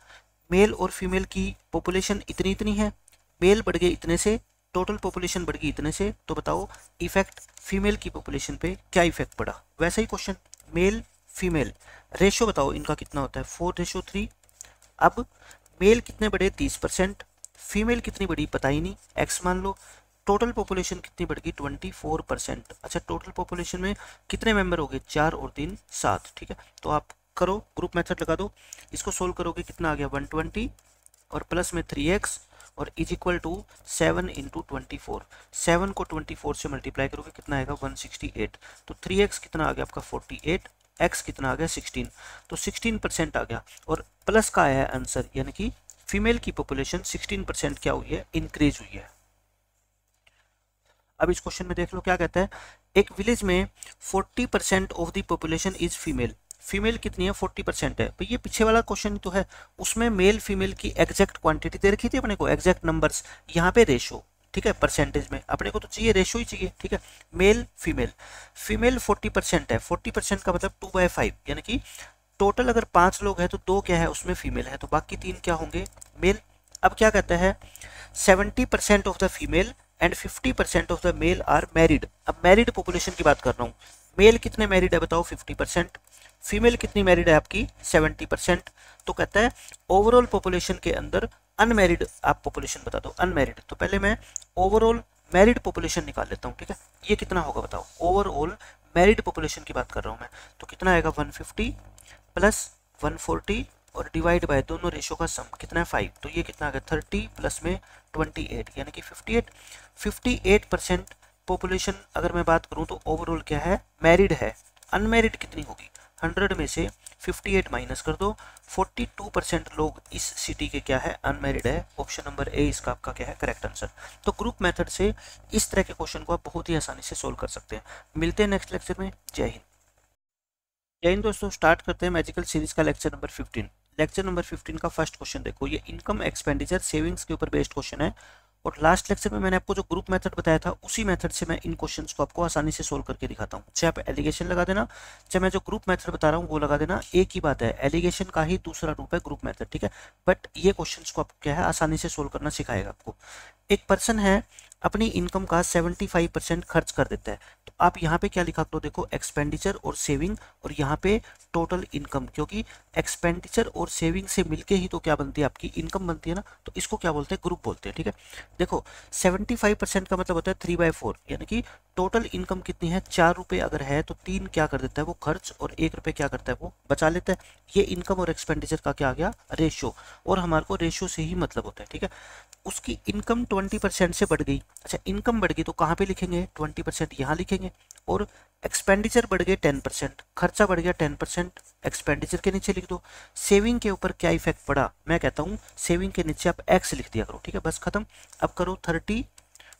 मेल और फीमेल की पॉपुलेशन इतनी इतनी है, मेल बढ़ गए इतने से, टोटल पॉपुलेशन बढ़ गई इतने से। तो बताओ इफेक्ट फीमेल की पॉपुलेशन पे क्या इफेक्ट पड़ा। वैसा ही क्वेश्चन मेल फीमेल रेशियो बताओ इनका कितना होता है 4:3। अब मेल कितने बढ़े 30%, फीमेल कितनी बढ़ी पता ही नहीं, एक्स मान लो। टोटल पॉपुलेशन कितनी बढ़ गई 24%। अच्छा, टोटल पॉपुलेशन में कितने मेंबर हो गए 4 और 3 7। ठीक है, तो आप करो ग्रुप मेथड लगा दो, इसको सोल्व करोगे कितना आ गया 120 और प्लस में 3x और इज इक्वल टू 7 × 24। 7 को 24 से मल्टीप्लाई करोगे कितना आएगा 168। तो 3x कितना आ गया आपका 48, x कितना आ गया 16। तो 16% आ गया और प्लस का आया है आंसर, यानी कि फीमेल की पॉपुलेशन 16% क्या हुई है इंक्रीज हुई है। अब इस क्वेश्चन में देख लो क्या कहता है, एक विलेज में 40% of the population is female. Female कितनी है 40% है। तो ये पीछे वाला क्वेश्चन तो है, उसमें मेल फीमेल की एग्जैक्ट क्वांटिटी दे रखी थी अपने को, एग्जैक्ट नंबर्स। यहाँ पे रेशो, ठीक है, परसेंटेज में अपने को तो चाहिए रेशो ही चाहिए। ठीक है, मेल फीमेल, फीमेल 40% है, 40% का मतलब 2/5 यानी कि टोटल अगर 5 लोग हैं तो 2 क्या है उसमें फीमेल है, तो बाकी 3 क्या होंगे मेल। अब क्या कहता है 70% of the female and 50% of the male are married. अब मैरिड पॉपुलेशन की बात कर रहा हूँ, मेल कितने मैरिड है बताओ 50%, फीमेल कितनी मैरिड है आपकी 70%। तो कहता है ओवरऑल पॉपुलेशन के अंदर अनमैरिड आप पॉपुलेशन बता दो अनमैरिड। तो पहले मैं ओवरऑल मैरिड पॉपुलेशन निकाल लेता हूँ। ठीक है, ये कितना होगा बताओ, ओवरऑल मैरिड पॉपुलेशन की बात कर रहा हूँ मैं। तो कितना आएगा 150 प्लस 140 और डिवाइड बाय दोनों रेशो का सम कितना है 5। तो ये कितना आ गया 30 प्लस में 28 यानी कि 58% पॉपुलेशन अगर मैं बात करूं तो ओवरऑल क्या है मैरिड है। अनमैरिड कितनी होगी 100 में से 58 माइनस कर दो, 42% लोग इस सिटी के क्या है अनमैरिड है। ऑप्शन नंबर ए इसका आपका क्या है करेक्ट आंसर। तो ग्रुप मेथड से इस तरह के क्वेश्चन को आप बहुत ही आसानी से सोल्व कर सकते हैं। मिलते हैं नेक्स्ट लेक्चर में। जय हिंद। जय हिंद दोस्तों, स्टार्ट करते हैं मैजिकल सीरीज का लेक्चर नंबर 15। लेक्चर नंबर 15 का फर्स्ट क्वेश्चन देखो, ये इनकम एक्सपेंडिचर सेविंग्स के ऊपर बेस्ड क्वेश्चन है। और लास्ट लेक्चर में मैंने आपको जो ग्रुप मेथड बताया था उसी मेथड से मैं इन क्वेश्चंस को आपको आसानी से सोल्व करके दिखाता हूँ। चाहे आप एलिगेशन लगा देना, चाहे मैं जो ग्रुप मेथड बता रहा हूँ वो लगा देना, एक ही बात है। एलिगेशन का ही दूसरा रूप है ग्रुप मेथड। ठीक है, बट ये क्वेश्चंस को आपको क्या है आसानी से सोल्व करना सिखाएगा आपको। एक पर्सन है अपनी इनकम का 75% खर्च कर देता है। तो आप यहाँ पे क्या लिखा करो देखो एक्सपेंडिचर और सेविंग और यहाँ पे टोटल इनकम, क्योंकि एक्सपेंडिचर और सेविंग से मिलके ही तो क्या बनती है आपकी इनकम बनती है ना। तो इसको क्या बोलते हैं ग्रुप बोलते हैं। ठीक है, देखो 75% का मतलब होता है 3/4 यानी कि टोटल इनकम कितनी है 4 रुपये अगर है तो 3 क्या कर देता है वो खर्च और 1 रुपये क्या करता है वो बचा लेता है। ये इनकम और एक्सपेंडिचर का क्या आ गया रेशियो, और हमारे को रेशियो से ही मतलब होता है। ठीक है, उसकी इनकम 20% से बढ़ गई अच्छा इनकम बढ़ गई तो कहाँ पे लिखेंगे, 20% यहाँ लिखेंगे। और एक्सपेंडिचर बढ़ गए 10%, खर्चा बढ़ गया 10%, एक्सपेंडिचर के नीचे लिख दो। सेविंग के ऊपर क्या इफेक्ट पड़ा, मैं कहता हूँ सेविंग के नीचे आप एक्स लिख दिया करो, ठीक है, बस खत्म। अब करो 30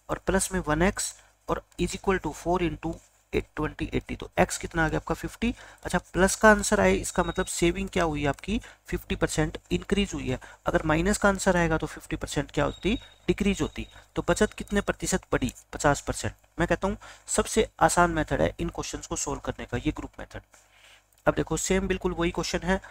और प्लस में 1x और इज इक्वल टू 4 इंटू 20 80, तो x कितना आ गया आपका 50। अच्छा प्लस का आंसर आए इसका मतलब सेविंग क्या हुई आपकी 50% इंक्रीज हुई है। अगर माइनस का आंसर आएगा तो 50% क्या होती, डिक्रीज होती। तो बचत कितने प्रतिशत बढ़ी, 50%। मैं कहता हूँ सबसे आसान मेथड है इन क्वेश्चंस को सोल्व करने का, ये ग्रुप मेथड। अब देखो सेम बिल्कुल वही क्वेश्चन है,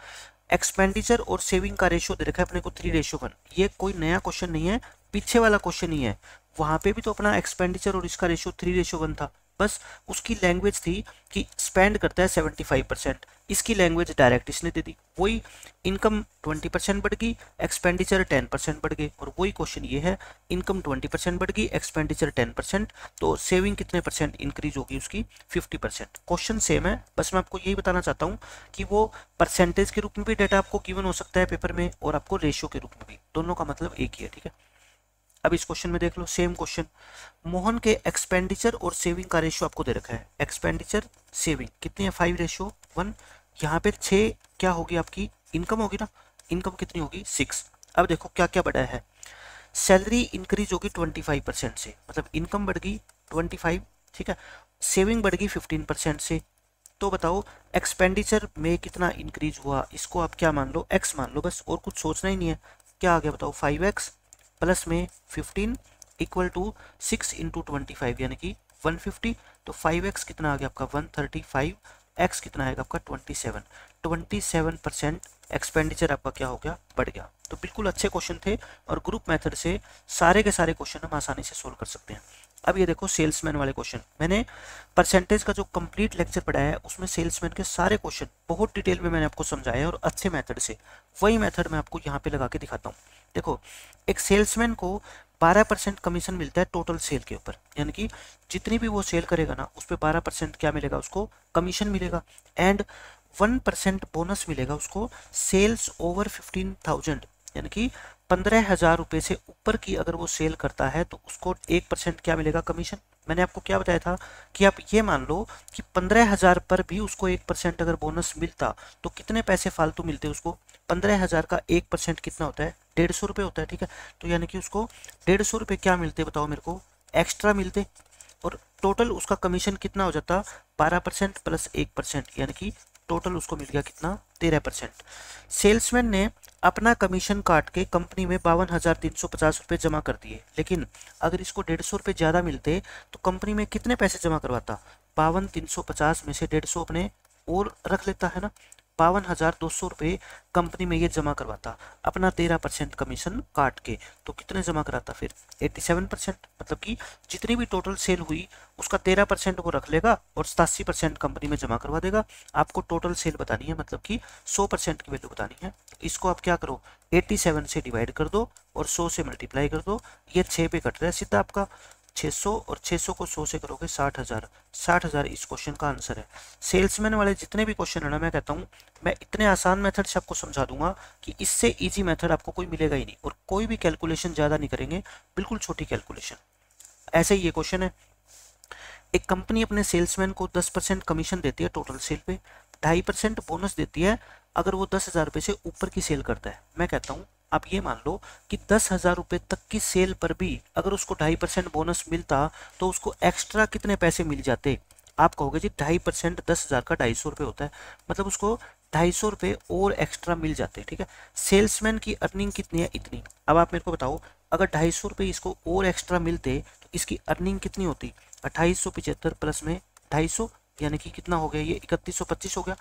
एक्सपेंडिचर और सेविंग का रेशियो दे रखा है अपने को 3:1। ये कोई नया क्वेश्चन नहीं है, पीछे वाला क्वेश्चन ही है। वहां पे भी तो अपना एक्सपेंडिचर और इसका रेशियो 3:1 था, बस उसकी लैंग्वेज थी कि स्पेंड करता है 75%, इसकी लैंग्वेज डायरेक्ट इसने दे दी। वही इनकम 20% बढ़ गई, एक्सपेंडिचर 10% बढ़ गए। और वही क्वेश्चन ये है, इनकम 20% बढ़ गई, एक्सपेंडिचर 10%, तो सेविंग कितने परसेंट इंक्रीज होगी उसकी, 50%। क्वेश्चन सेम है, बस मैं आपको यही बताना चाहता हूँ कि वो परसेंटेज के रूप में भी डेटा आपको गिवन हो सकता है पेपर में, और आपको रेशियो के रूप में भी, दोनों का मतलब एक ही है, ठीक है। अब इस क्वेश्चन में देख लो, सेम क्वेश्चन, मोहन के एक्सपेंडिचर और सेविंग का रेशियो आपको दे रखा है, एक्सपेंडिचर सेविंग कितनी है, 5:1। यहाँ पे 6 क्या होगी आपकी इनकम होगी ना, इनकम कितनी होगी 6। अब देखो क्या क्या बढ़ा है, सैलरी इंक्रीज होगी 25% से, मतलब इनकम बढ़ गई 25, ठीक है, सेविंग बढ़ गई 15% से। तो बताओ एक्सपेंडिचर में कितना इंक्रीज हुआ, इसको आप क्या मान लो, एक्स मान लो बस, और कुछ सोचना ही नहीं है। क्या आ गया बताओ, 5x प्लस में 15 इक्वल टू 6 इंटू 25 यानी कि 150। तो 5x कितना आ गया आपका 135, x कितना आएगा आपका 27% एक्सपेंडिचर आपका क्या हो गया, बढ़ गया। तो बिल्कुल अच्छे क्वेश्चन थे, और ग्रुप मेथड से सारे के सारे क्वेश्चन हम आसानी से सोल्व कर सकते हैं। अब ये देखो सेल्समैन वाले क्वेश्चन, मैंने परसेंटेज का जो कंप्लीट लेक्चर पढ़ाया है उसमें सेल्समैन के सारे क्वेश्चन बहुत डिटेल में मैंने आपको समझाया है, और अच्छे मेथड से। वही मेथड मैं आपको यहाँ पे लगा के दिखाता हूँ। देखो एक सेल्समैन को 12% कमीशन मिलता है टोटल सेल के ऊपर, यानी कि जितनी भी वो सेल करेगा ना उस पर 12% क्या मिलेगा उसको, कमीशन मिलेगा। एंड 1% बोनस मिलेगा उसको सेल्स ओवर 15,000, यानी कि 15,000 रुपये से ऊपर की अगर वो सेल करता है तो उसको 1% क्या मिलेगा, कमीशन। मैंने आपको क्या बताया था कि आप ये मान लो कि 15,000 पर भी उसको 1% अगर बोनस मिलता तो कितने पैसे फालतू मिलते उसको, 15,000 का 1% कितना होता है, 150 रुपये होता है, ठीक है। तो यानी कि उसको 150 रुपये क्या मिलते बताओ मेरे को, एक्स्ट्रा मिलते। और टोटल उसका कमीशन कितना हो जाता, 12% प्लस 1%, यानी कि टोटल उसको मिल गया कितना, 13%। सेल्समैन ने अपना कमीशन काट के कंपनी में 52,350 रुपये जमा कर दिए, लेकिन अगर इसको 150 रुपये ज़्यादा मिलते तो कंपनी में कितने पैसे जमा करवाता, 52,350 में से 150 अपने और रख लेता है ना, 52,200 रुपये कंपनी में ये जमा करवाता अपना 13% कमीशन काट के। तो कितने जमा कराता फिर, 87%, मतलब कि जितनी भी टोटल सेल हुई उसका 13% वो रख लेगा और 87% कंपनी में जमा करवा देगा। आपको टोटल सेल बतानी है, मतलब कि 100% की वैल्यू बतानी है। इसको आप क्या करो, 87 से डिवाइड कर दो और 100 से मल्टीप्लाई कर दो, ये 6 पे कट रहा है सीधा आपका 600, और 600 को 100 से करोगे 60,000। 60,000 इस क्वेश्चन का आंसर है। सेल्समैन वाले जितने भी क्वेश्चन है ना, मैं कहता हूँ मैं इतने आसान मेथड से आपको समझा दूंगा कि इससे इजी मेथड आपको कोई मिलेगा ही नहीं, और कोई भी कैलकुलेशन ज़्यादा नहीं करेंगे, बिल्कुल छोटी कैलकुलेशन। ऐसे ही ये क्वेश्चन है, एक कंपनी अपने सेल्समैन को 10% कमीशन देती है टोटल सेल पे, 2.5% बोनस देती है अगर वो 10,000 रुपये से ऊपर की सेल करता है। मैं कहता हूँ आप ये मान लो कि 10,000 रुपये तक की सेल पर भी अगर उसको 2.5% बोनस मिलता तो उसको एक्स्ट्रा कितने पैसे मिल जाते। आप कहोगे जी 2.5% 10,000 का 250 रुपये होता है, मतलब उसको 250 रुपये और एक्स्ट्रा मिल जाते, ठीक है। सेल्समैन की अर्निंग कितनी है, इतनी। अब आप मेरे को बताओ अगर 250 रुपये इसको और एक्स्ट्रा मिलते तो इसकी अर्निंग कितनी होती, 2875 प्लस में 250, यानी कि कितना हो गया, ये 3125 हो गया।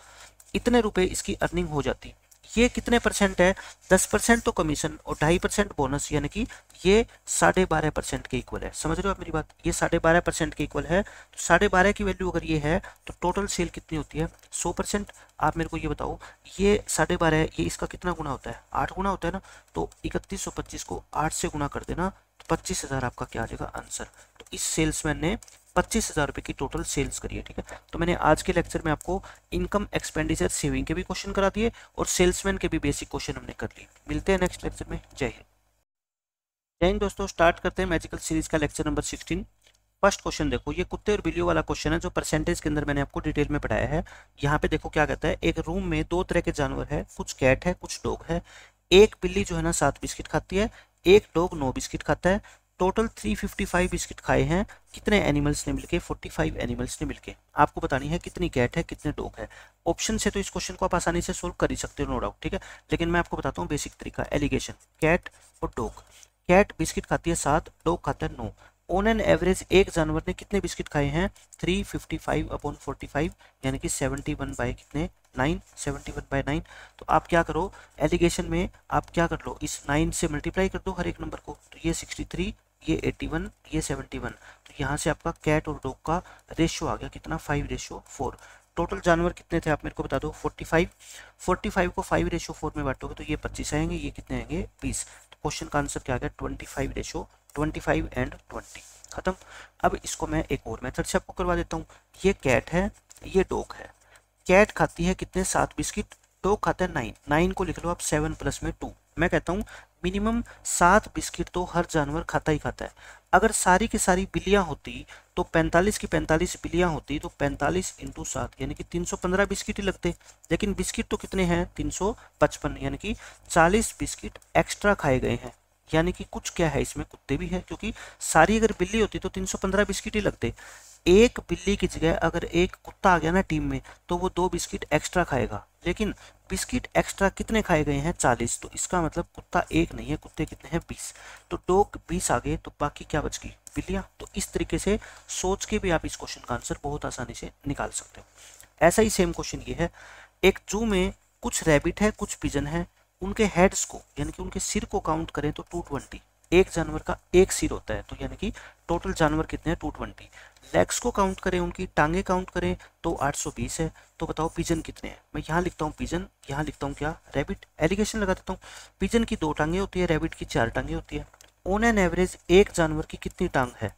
इतने रुपए इसकी अर्निंग हो जाती। ये कितने परसेंट है, 10% तो कमीशन और 2.5% बोनस, यानी कि ये 12.5% के इक्वल है। समझ रहे हो आप मेरी बात, ये 12.5% के इक्वल है। तो 12.5 की वैल्यू अगर ये है तो टोटल सेल कितनी होती है, 100%। आप मेरे को ये बताओ, ये 12.5 ये इसका कितना गुना होता है, 8 गुना होता है ना। तो 3125 को 8 से गुना कर देना तो 25,000 आपका क्या आ जाएगा आंसर। तो इस सेल्समैन ने 25,000 रुपये की टोटल सेल्स करी है, ठीक है। तो मैंने आज के लेक्चर में आपको इनकम, एक्सपेंडिचर, सेविंग के भी क्वेश्चन करा दिए और सेल्समैन के भी बेसिक क्वेश्चन हमने कर लिए। मिलते हैं नेक्स्ट लेक्चर में। जय हिंद। जय हिंद दोस्तों, स्टार्ट करते हैं मैजिकल सीरीज का लेक्चर नंबर 16। फर्स्ट क्वेश्चन देखो, ये कुत्ते और बिल्लियों वाला क्वेश्चन है जो परसेंटेज के अंदर मैंने आपको डिटेल में पढ़ाया है। यहाँ पे देखो क्या कहता है, एक रूम में दो तरह के जानवर है, कुछ कैट है कुछ डॉग है। एक बिल्ली जो है ना 7 बिस्किट खाती है, एक डॉग 9 बिस्किट खाता है। टोटल 355 बिस्किट खाए हैं कितने एनिमल्स ने मिलके? 45 एनिमल्स ने मिलके। आपको बतानी है कितनी कैट है कितने डॉग है। ऑप्शन से तो इस क्वेश्चन को आप आसानी से सोल्व कर ही सकते हो, नो डाउट, ठीक है। लेकिन मैं आपको बताता हूँ बेसिक तरीका, एलिगेशन। कैट और डॉग, कैट बिस्किट खाती है 7, डॉग खाता है 9। ऑन एन एवरेज एक जानवर ने कितने बिस्किट खाए हैं? 355 अपॉन 45 यानी कि 71 बाय कितने? 9, 71 बाय 9। तो आप क्या करो, एलिगेशन में आप क्या कर लो, इस 9 से मल्टीप्लाई कर दो हर एक नंबर को। तो ये 63, ये 81, ये 71। तो यहाँ से आपका कैट और डॉग का रेशियो आ गया कितना? 5:4। टोटल जानवर कितने थे आप मेरे को बता दो? 45। 45 को 5:4 में बांटोगे तो ये 25 आएंगे, ये कितने आएंगे? 20। तो क्वेश्चन का आंसर क्या आ गया? 25 एंड 20। खत्म। अब इसको मैं एक और मेथड से आपको करवा देता हूँ। ये कैट है, ये डॉग है। कैट खाती है कितने? 7 बिस्किट। डॉग खाता है 9। 9 को लिख लो आप 7 प्लस में 2। मैं कहता हूँ मिनिमम 7 बिस्किट तो हर जानवर खाता ही खाता है। अगर सारी की सारी बिल्लियाँ होती तो 45 की 45 बिल्लियाँ होती तो 45 इंटू 7 यानी कि 315 बिस्किट ही लगते। लेकिन बिस्किट तो कितने हैं? 355 यानी कि 40 बिस्किट एक्स्ट्रा खाए गए हैं। यानी कि कुछ क्या है इसमें? कुत्ते भी है, क्योंकि सारी अगर बिल्ली होती तो 315 बिस्किट ही लगते। एक बिल्ली की जगह अगर एक कुत्ता आ गया ना टीम में तो वो 2 बिस्किट एक्स्ट्रा खाएगा। लेकिन बिस्किट एक्स्ट्रा कितने खाए गए हैं? 40। तो इसका मतलब कुत्ता एक नहीं है, कुत्ते कितने हैं? 20। तो डॉग 20 आ गए तो बाकी क्या बच गई? बिल्लियाँ। तो इस तरीके से सोच के भी आप इस क्वेश्चन का आंसर बहुत आसानी से निकाल सकते हो। ऐसा ही सेम क्वेश्चन ये है, एक जू में कुछ रैबिट है कुछ पिजन है, उनके हेड्स को यानी कि उनके सिर को काउंट करें तो 220। एक जानवर का एक सिर होता है, तो यानी कि टोटल जानवर कितने हैं? 220। लेग्स को काउंट करें, उनकी टांगे काउंट करें तो 820 है। तो बताओ पिजन कितने हैं? मैं यहाँ लिखता हूँ पिजन, यहाँ लिखता हूँ क्या? रैबिट। एलिगेशन लगा देता हूँ। पिजन की 2 टांगे होती है, रैबिट की 4 टांगे होती है। ऑन एन एवरेज एक जानवर की कितनी टांग है?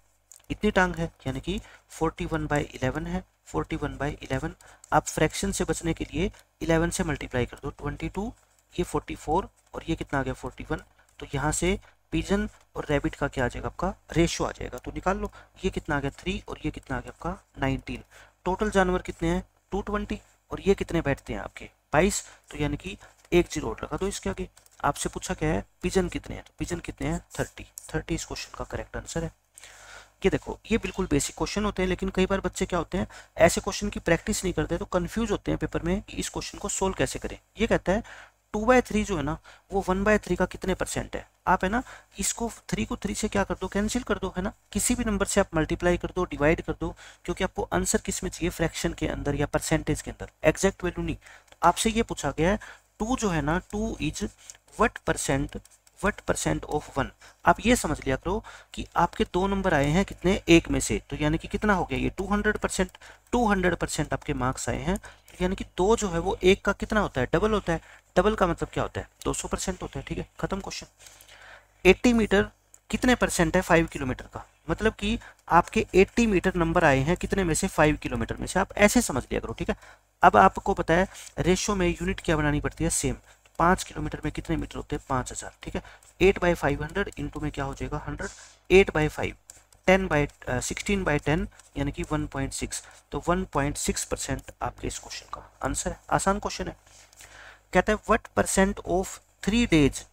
इतनी टांग है, यानी कि 41/11 है। 41/11 आप फ्रैक्शन से बचने के लिए 11 से मल्टीप्लाई कर दो। 22, ये 44 और ये कितना आ गया? 41। तो यहाँ से पिजन और रैबिट का क्या आ जाएगा? आपका रेशियो आ जाएगा। तो निकाल लो, ये कितना आ गया? 3 और ये कितना आ गया आपका? 19। टोटल जानवर कितने हैं? 220 और ये कितने बैठते हैं आपके? 22। तो यानी कि एक जीरो और लगा दो इसके आगे। आपसे पूछा क्या है? पिजन कितने हैं? तो पिजन कितने हैं? 30 इस क्वेश्चन का करेक्ट आंसर है। ये देखो, ये बिल्कुल बेसिक क्वेश्चन होते हैं, लेकिन कई बार बच्चे क्या होते हैं, ऐसे क्वेश्चन की प्रैक्टिस नहीं करते तो कंफ्यूज होते हैं पेपर में कि इस क्वेश्चन को सोल्व कैसे करें। ये कहता है 2/3 जो है ना वो 1/3 का कितने परसेंट है? आप है ना इसको 3 को 3 से क्या कर दो? कैंसिल कर दो, है ना। किसी भी नंबर से आप मल्टीप्लाई कर दो, डिवाइड कर दो, क्योंकि आपको आंसर किस में चाहिए? फ्रैक्शन के अंदर या परसेंटेज के अंदर, एग्जैक्ट वैल्यू नहीं। तो आपसे ये पूछा गया है 2 जो है ना, 2 इज वट परसेंट ऑफ 1। आप ये समझ लिया करो कि आपके 2 नंबर आए हैं कितने? एक में से, तो यानी कि कितना हो गया ये? 200%। 200% आपके मार्क्स आए हैं, तो यानी कि 2 जो है वो 1 का कितना होता है? डबल होता है। डबल का मतलब क्या होता है? 200% होता है, ठीक है। खत्म क्वेश्चन। 80 मीटर कितने परसेंट है 5 किलोमीटर का? मतलब कि आपके 80 मीटर नंबर आए हैं कितने में से? 5 किलोमीटर में से। आप ऐसे समझ लिया करो, ठीक है। अब आपको पता है रेशियो में यूनिट क्या बनानी पड़ती है? सेम। 5 किलोमीटर में कितने मीटर होते हैं? 5000, ठीक है। 8/500 इंटू में क्या हो जाएगा? 100। 8/5 16/10 यानी कि 1.6। तो 1.6% आपके इस क्वेश्चन का आंसर है। आसान क्वेश्चन है। कहता है what percent of 3 days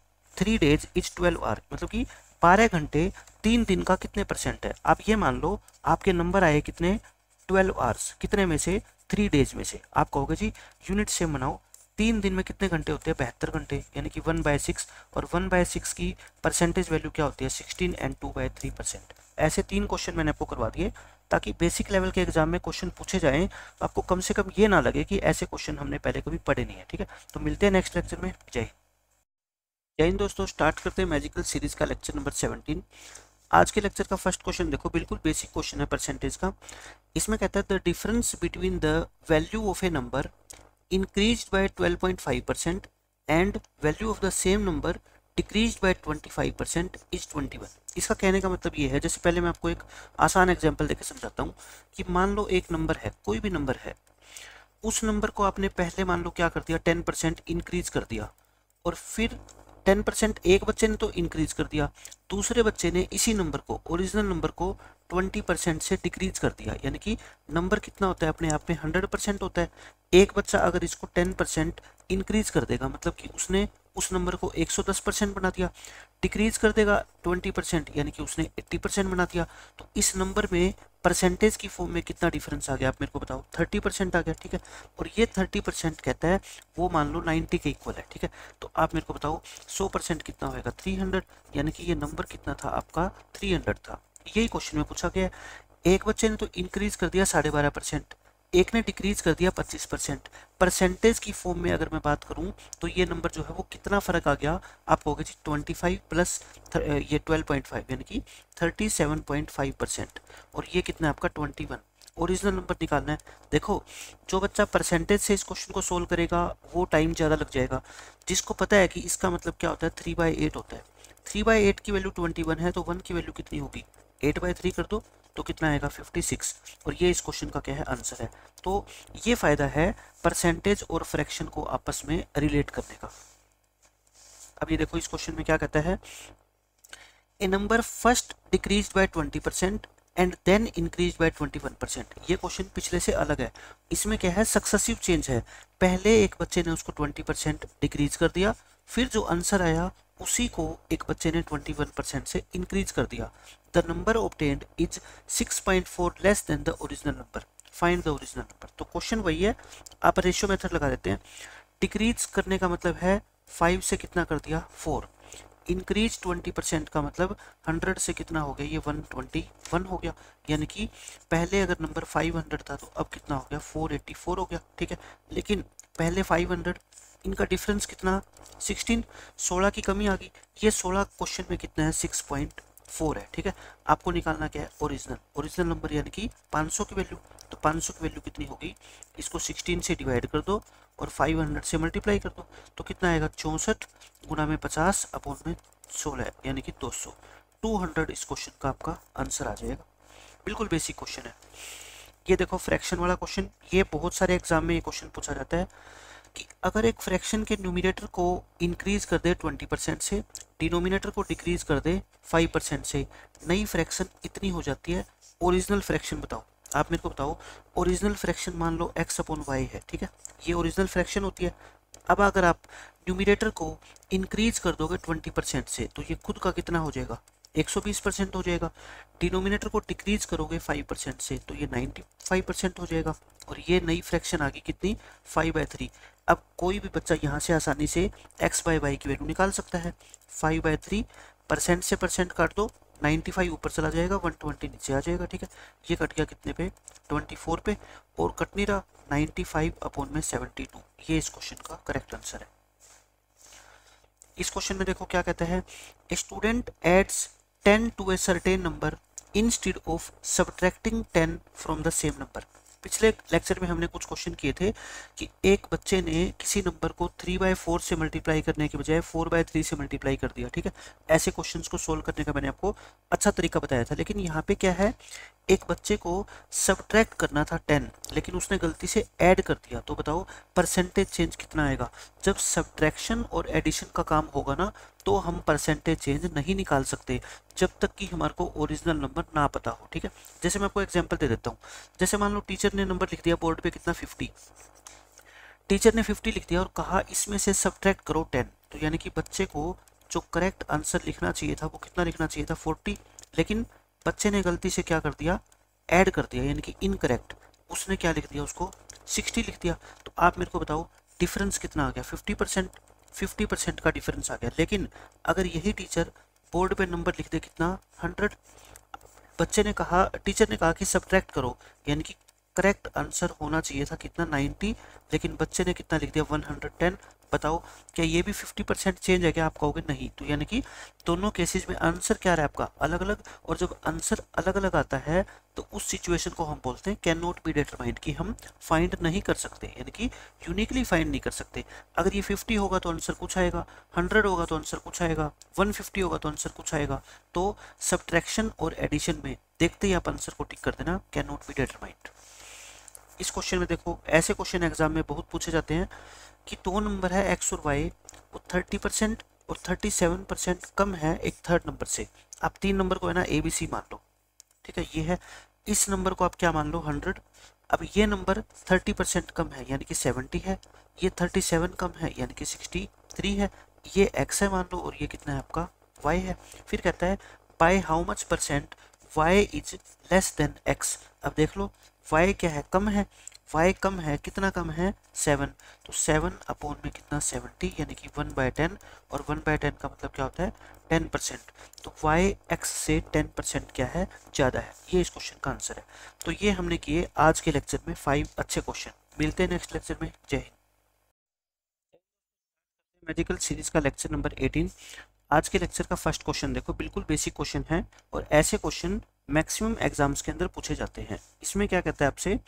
is 12 hour, मतलब कि 12 घंटे 3 दिन का कितने परसेंट है? आप ये मान लो आपके नंबर आए कितने? 12 आवर्स। कितने में से? 3 डेज में से। आप कहोगे जी यूनिट से बनाओ, 3 दिन में कितने घंटे होते हैं? 72 घंटे, यानी कि 1/6। और 1/6 की परसेंटेज वैल्यू क्या होती है? 16 एंड 2/3%। ऐसे 3 क्वेश्चन मैंने आपको करवा दिए ताकि बेसिक लेवल के एग्जाम में क्वेश्चन पूछे जाएं तो आपको कम से कम ये ना लगे कि ऐसे क्वेश्चन हमने पहले कभी पढ़े नहीं है, ठीक है। तो मिलते हैं नेक्स्ट लेक्चर में। जय हिंद दोस्तों, स्टार्ट करते हैं मैजिकल सीरीज का लेक्चर नंबर 17। आज के लेक्चर का फर्स्ट क्वेश्चन देखो, बिल्कुल बेसिक क्वेश्चन है परसेंटेज का। इसमें कहता है the difference between the value of A number increased by 12.5% and value of the same number decreased by 25% is 21। इसका कहने का मतलब ये है, जैसे पहले मैं आपको एक आसान एग्जांपल देकर समझाता हूँ कि मान लो एक नंबर है, कोई भी नंबर है, उस नंबर को आपने पहले मान लो क्या कर दिया? 10% इंक्रीज कर दिया, और फिर 10% एक बच्चे ने तो इंक्रीज कर दिया, दूसरे बच्चे ने इसी नंबर को, ओरिजिनल नंबर को 20% से डिक्रीज कर दिया, यानी कि नंबर कितना होता है अपने आप में 100% होता है। एक बच्चा अगर इसको 10% इंक्रीज कर देगा, मतलब कि उसने उस नंबर को 110% बना दिया, डिक्रीज कर देगा 20% यानी कि उसने 80% बना दिया, तो इस नंबर में परसेंटेज की फॉर्म में कितना डिफरेंस आ गया आप मेरे को बताओ, 30% आ गया, ठीक है। और ये 30% कहता है वो मान लो 90 के इक्वल है, ठीक है। तो आप मेरे को बताओ 100% कितना होगा, 300, यानी कि ये नंबर कितना था आपका 300 था। यही क्वेश्चन में पूछा गया। एक बच्चे ने तो इंक्रीज कर दिया 12.5%, एक ने डिक्रीज कर दिया 25%। परसेंटेज की फॉर्म में अगर मैं बात करूं तो ये नंबर जो है वो कितना फर्क आ गया, आप कहोगे जी 25 प्लस ये 12.5 यानी कि 37.5%, और ये कितना है आपका 21। ओरिजिनल नंबर निकालना है। देखो जो बच्चा परसेंटेज से इस क्वेश्चन को सोल्व करेगा वो टाइम ज़्यादा लग जाएगा, जिसको पता है कि इसका मतलब क्या होता है 3/8 होता है। 3/8 की वैल्यू 21 है, तो 1 की वैल्यू कितनी होगी, 8/3 कर दो तो कितना आएगा 56, और ये इस क्वेश्चन का क्या है आंसर है। तो ये फायदा है परसेंटेज और फ्रैक्शन को आपस में रिलेट करने का। अब ये देखो इस क्वेश्चन में क्या कहता है, a number first decrease by 20% and then increase by 21%। ये क्वेश्चन पिछले से अलग है, इसमें क्या है सक्सेसिव चेंज है। पहले एक बच्चे ने उसको 20% डिक्रीज कर दिया, फिर जो आंसर आया उसी को एक बच्चे ने 21% से इंक्रीज कर दिया। The number obtained is 6.4 less than the original number, find the original number. तो क्वेश्चन वही है, आप रेशियो मेथड लगा देते हैं। डिक्रीज करने का मतलब है 5 से कितना कर दिया 4, इंक्रीज 20% का मतलब 100 से कितना हो गया ये 121 हो गया, यानी कि पहले अगर नंबर 500 था तो अब कितना हो गया 484 हो गया, ठीक है। लेकिन पहले 500, इनका डिफरेंस कितना 16, 16 की कमी आ गई, ये 16 क्वेश्चन में कितना है 6.4 है, ठीक है। आपको निकालना क्या है ओरिजिनल नंबर यानी कि 500 की वैल्यू। तो 500 की वैल्यू कितनी होगी, इसको 16 से डिवाइड कर दो और 500 से मल्टीप्लाई कर दो, तो कितना आएगा 64 गुना में 50 अपॉन में 16 यानी कि 200। 200 इस क्वेश्चन का आपका आंसर आ जाएगा। बिल्कुल बेसिक क्वेश्चन है। ये देखो फ्रैक्शन वाला क्वेश्चन, ये बहुत सारे एग्जाम में ये क्वेश्चन पूछा जाता है कि अगर एक फ्रैक्शन के न्यूमिनेटर को इंक्रीज कर दे 20% से, डिनोमिनेटर को डिक्रीज कर दे 5% से, नई फ्रैक्शन इतनी हो जाती है। ओरिजिनल फ्रैक्शन बताओ, आप मेरे को बताओ ओरिजिनल फ्रैक्शन मान लो x अपॉन वाई है, ठीक है, ये ओरिजिनल फ्रैक्शन होती है। अब अगर आप न्यूमिनेटर को इंक्रीज कर दोगे 20% से तो ये खुद का कितना हो जाएगा 120% हो जाएगा। डिनोमिनेटर को डिक्रीज करोगे 5% से तो ये 95% हो जाएगा, और ये नई फ्रैक्शन आ गई कितनी 5/3। अब कोई भी बच्चा यहाँ से आसानी से x/y की वैल्यू निकाल सकता है। 5/3 परसेंट से परसेंट काट दो, 95 ऊपर चला जाएगा, 120 नीचे आ जाएगा, ठीक है। ये कट गया कितने पे 24 पे, और कट नहीं रहा 95 अपॉन में 72। ये इस क्वेश्चन का करेक्ट आंसर है। इस क्वेश्चन में देखो क्या कहता है, student adds 10 to a certain number instead of subtracting 10 from the same number. पिछले लेक्चर में हमने कुछ क्वेश्चन किए थे कि एक बच्चे ने किसी नंबर को 3/4 से मल्टीप्लाई करने के बजाय 4/3 से मल्टीप्लाई कर दिया, ठीक है। ऐसे क्वेश्चंस को सोल्व करने का मैंने आपको अच्छा तरीका बताया था। लेकिन यहाँ पे क्या है, एक बच्चे को सब्ट्रैक्ट करना था 10 लेकिन उसने गलती से ऐड कर दिया, तो बताओ परसेंटेज चेंज कितना आएगा। जब सब्ट्रैक्शन और एडिशन का काम होगा ना तो हम परसेंटेज चेंज नहीं निकाल सकते जब तक कि हमारे को ओरिजिनल नंबर ना पता हो, ठीक है। जैसे मैं आपको एग्जांपल दे देता हूँ, जैसे मान लो टीचर ने नंबर लिख दिया बोर्ड पे कितना 50, टीचर ने 50 लिख दिया और कहा इसमें से सब्ट्रैक्ट करो 10, तो यानी कि बच्चे को जो करेक्ट आंसर लिखना चाहिए था वो कितना लिखना चाहिए था 40, लेकिन बच्चे ने गलती से क्या कर दिया ऐड कर दिया, यानी कि इनकरेक्ट, उसने क्या लिख दिया उसको 60 लिख दिया। तो आप मेरे को बताओ डिफरेंस कितना आ गया 50% का डिफरेंस आ गया। लेकिन अगर यही टीचर बोर्ड पे नंबर लिख दे कितना 100, बच्चे ने कहा टीचर ने कहा कि सब्ट्रैक्ट करो, यानी कि करेक्ट आंसर होना चाहिए था कितना 90, लेकिन बच्चे ने कितना लिख दिया 110। बताओ क्या ये भी 50% चेंज है क्या, आप कहोगे नहीं। तो यानी कि दोनों केसेस में आंसर क्या रहा है आपका अलग अलग, और जब आंसर अलग अलग आता है तो उस सिचुएशन को हम बोलते हैं कैन नॉट बी डिटरमाइंड, कि हम फाइंड नहीं कर सकते, यानी कि यूनिकली फाइंड नहीं कर सकते। अगर ये 50 होगा तो आंसर कुछ आएगा, 100 होगा तो आंसर कुछ आएगा, 150 होगा तो आंसर कुछ आएगा। तो सब्ट्रैक्शन और एडिशन में देखते ही आप आंसर को टिक कर देना कैन नॉट बी डिटरमाइंड। इस क्वेश्चन में देखो ऐसे क्वेश्चन एग्जाम में बहुत पूछे जाते हैं कि दो नंबर है x और y, वो 30% और 37% कम है एक थर्ड नंबर से। आप 3 नंबर को है ना ABC मान लो, ठीक है, ये है। इस नंबर को आप क्या मान लो 100। अब ये नंबर 30% कम है यानी कि 70 है, ये 37 कम है यानी कि 63 है, ये x है मान लो, और ये कितना है आपका y है। फिर कहता है bye how much percent y is less than x। अब देख लो y क्या है, कम है, y कम है, कितना कम है 7, तो 7 अपॉन में कितना 70 यानी कि 1/10, और 1/10 का मतलब क्या होता है 10%। तो y x से 10% क्या है, ज़्यादा है। ये इस क्वेश्चन का आंसर है। तो ये हमने किए आज के लेक्चर में 5 अच्छे क्वेश्चन। मिलते हैं नेक्स्ट लेक्चर में। जय हिंद। मैजिकल सीरीज का लेक्चर नंबर 18। आज के लेक्चर का फर्स्ट क्वेश्चन देखो, बिल्कुल बेसिक क्वेश्चन है और ऐसे क्वेश्चन मैक्सिमम एग्जाम्स के अंदर पूछे जाते हैं। इसमें क्या कहता है आपसे,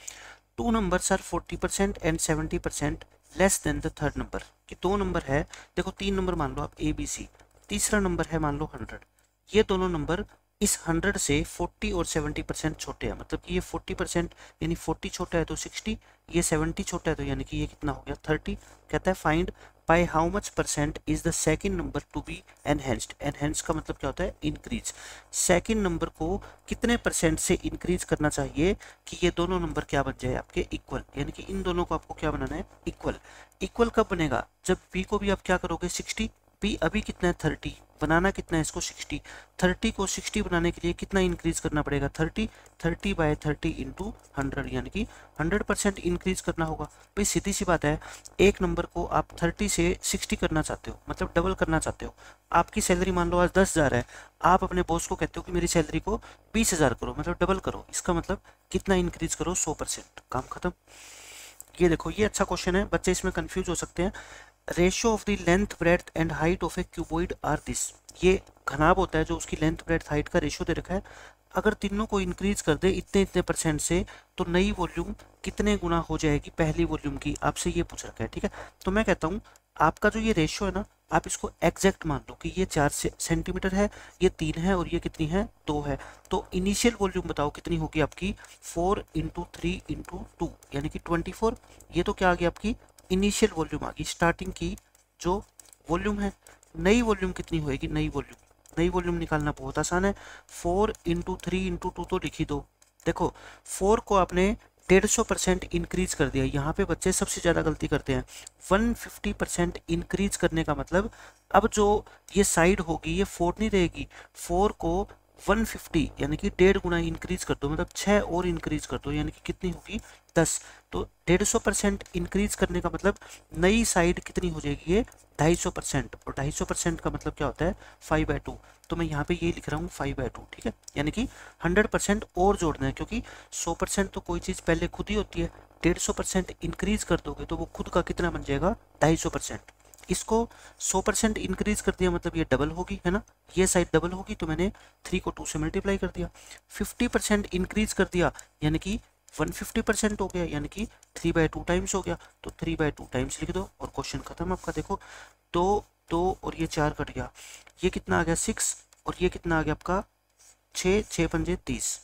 2 numbers are 40% and 70% less than the third number. कि 2 नंबर है, देखो 3 नंबर मान लो आप ABC, तीसरा नंबर है मान लो 100। ये दोनों नंबर इस 100 से 40 और 70% छोटे हैं, मतलब कि ये 40% यानी 40 छोटा है तो 60, ये 70 छोटा है तो यानी कि ये कितना हो गया 30। कहता है find by how much percent is the second number to be enhanced. Enhance का मतलब क्या होता है, इंक्रीज। सेकंड नंबर को कितने परसेंट से इंक्रीज करना चाहिए कि ये दोनों नंबर क्या बन जाए आपके इक्वल, यानी कि इन दोनों को आपको क्या बनाना है, इक्वल। इक्वल कब बनेगा, जब b को भी आप क्या करोगे 60, b अभी कितना है 30, बनाना कितना है इसको 60, 30 को 60 बनाने के लिए कितना इंक्रीज करना पड़ेगा 30, 30/30 इंटू 100 यानी कि 100% इंक्रीज करना होगा। भाई सीधी सी बात है, एक नंबर को आप 30 से 60 करना चाहते हो, मतलब डबल करना चाहते हो। आपकी सैलरी मान लो आज 10,000 है, आप अपने बॉस को कहते हो कि मेरी सैलरी को 20,000 करो, मतलब डबल करो। इसका मतलब कितना इंक्रीज करो 100%, काम खत्म। ये देखो ये अच्छा क्वेश्चन है, बच्चे इसमें कंफ्यूज हो सकते हैं। Ratio of the length breadth and height of a cuboid are this. ये घनाभ होता है जो उसकी लेंथ ब्रेड्थ हाइट का रेशियो दे रखा है। अगर तीनों को इंक्रीज कर दे इतने इतने परसेंट से, तो नई वॉल्यूम कितने गुना हो जाएगी पहली वॉल्यूम की, आपसे ये पूछ रखा है, ठीक है। तो मैं कहता हूँ आपका जो ये रेशियो है ना, आप इसको एग्जैक्ट मान लो कि ये 4 सेंटीमीटर है, ये 3 है और ये कितनी है 2 है। तो इनिशियल वॉल्यूम बताओ कितनी होगी आपकी, 4 × 3 × 2 यानी कि 24। ये तो क्या आ गया आपकी इनिशियल वॉल्यूम आ गई, स्टार्टिंग की जो वॉल्यूम है। नई वॉल्यूम कितनी होएगी, नई वॉल्यूम निकालना बहुत आसान है। 4 × 3 × 2 तो लिखी दो। देखो 4 को आपने 150% इंक्रीज कर दिया। यहाँ पे बच्चे सबसे ज़्यादा गलती करते हैं। 150% इंक्रीज करने का मतलब, अब जो ये साइड होगी ये 4 नहीं रहेगी, 4 को 150 यानी कि 1.5 गुना इंक्रीज कर दो, मतलब 6 और इंक्रीज कर दो, यानी कि कितनी होगी 10। तो 150% इंक्रीज करने का मतलब नई साइड कितनी हो जाएगी, ये 250%, और 250% का मतलब क्या होता है 5/2। तो मैं यहाँ पे ये लिख रहा हूँ 5/2, ठीक है। यानी कि 100% और जोड़ना है, क्योंकि 100% तो कोई चीज़ पहले खुद ही होती है, 150% इंक्रीज कर दोगे तो वो खुद का कितना बन जाएगा 250%। इसको 100% इंक्रीज कर दिया मतलब ये डबल होगी, है ना, ये साइड डबल होगी, तो मैंने 3 को 2 से मल्टीप्लाई कर दिया। 50% इंक्रीज कर दिया यानी कि 150% हो गया, यानी कि 3/2 टाइम्स हो गया, तो 3/2 टाइम्स लिख दो और क्वेश्चन खत्म आपका। देखो 2 और ये 4 कट गया, ये कितना आ गया 6, और ये कितना आ गया आपका 6 पंजे 30,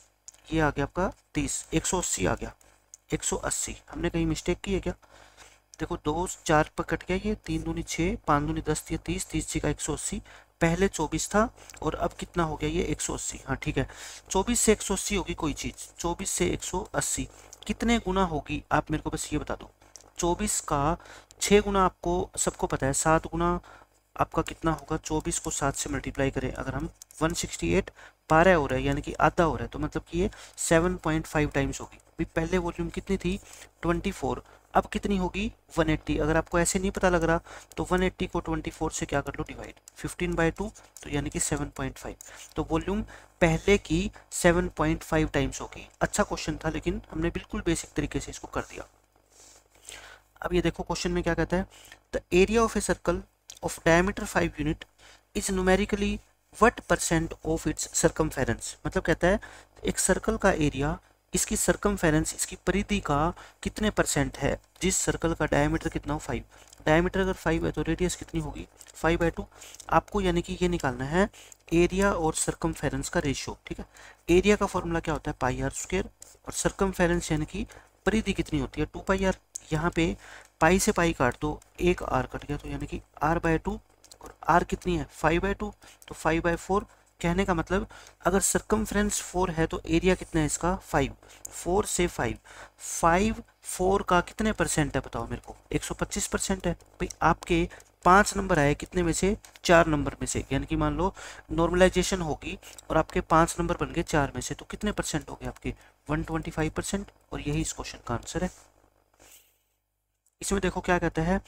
ये आ गया आपका 30, 180 आ गया, 180। हमने कहीं मिस्टेक की है क्या, देखो 2 4 पर कट गया, ये 3 दूनी 6, 5 दूनी 10, 30, 30 का 180। पहले 24 था और अब कितना हो गया ये 180। हाँ ठीक है, 24 से 180 होगी कोई चीज़, 24 से 180 कितने गुना होगी आप मेरे को बस ये बता दो। 24 का 6 गुना आपको सबको पता है, 7 गुना आपका कितना होगा, 24 को 7 से मल्टीप्लाई करें अगर हम, 168 12 हो रहा है यानी कि आधा हो रहा है, तो मतलब कि ये 7.5 टाइम्स होगी। भी पहले वॉल्यूम कितनी थी 24, अब कितनी होगी 180। अगर आपको ऐसे नहीं पता लग रहा तो 180 को 24 से क्या कर लो डिवाइड, 15/2, तो यानी कि 7.5। तो वॉल्यूम पहले की 7.5 टाइम्स होगी। अच्छा क्वेश्चन था लेकिन हमने बिल्कुल बेसिक तरीके से इसको कर दिया। अब ये देखो क्वेश्चन में क्या कहता है, the area of a circle of diameter 5 unit is numerically what percent of its circumference। मतलब कहता है एक सर्कल का एरिया, इसकी सर्कमफेरेंस, इसकी परिधि का कितने परसेंट है, जिस सर्कल का डायमीटर कितना हो 5। डायमीटर अगर 5 है तो रेडियस कितनी होगी 5/2। आपको यानी कि ये निकालना है एरिया और सर्कमफेरेंस का रेशियो, ठीक है। एरिया का फॉर्मूला क्या होता है πr², और सर्कमफेरेंस यानी कि परिधि कितनी होती है 2πr। यहाँ पे पाई से पाई काट दो, एक r कट गया, तो यानी कि r/2 और आर कितनी है 5/2, तो 5/4। कहने का मतलब अगर सर्कमफ्रेंस 4 है तो एरिया कितना है इसका 5, 4 से 5, 5 4 का कितने परसेंट है बताओ मेरे को, 125% है भाई। आपके 5 नंबर आए कितने में से, 4 नंबर में से, यानी कि मान लो नॉर्मलाइजेशन होगी और आपके 5 नंबर बन गए 4 में से, तो कितने परसेंट हो गए आपके 125%। और यही इस क्वेश्चन का आंसर है। इसमें देखो क्या कहता है,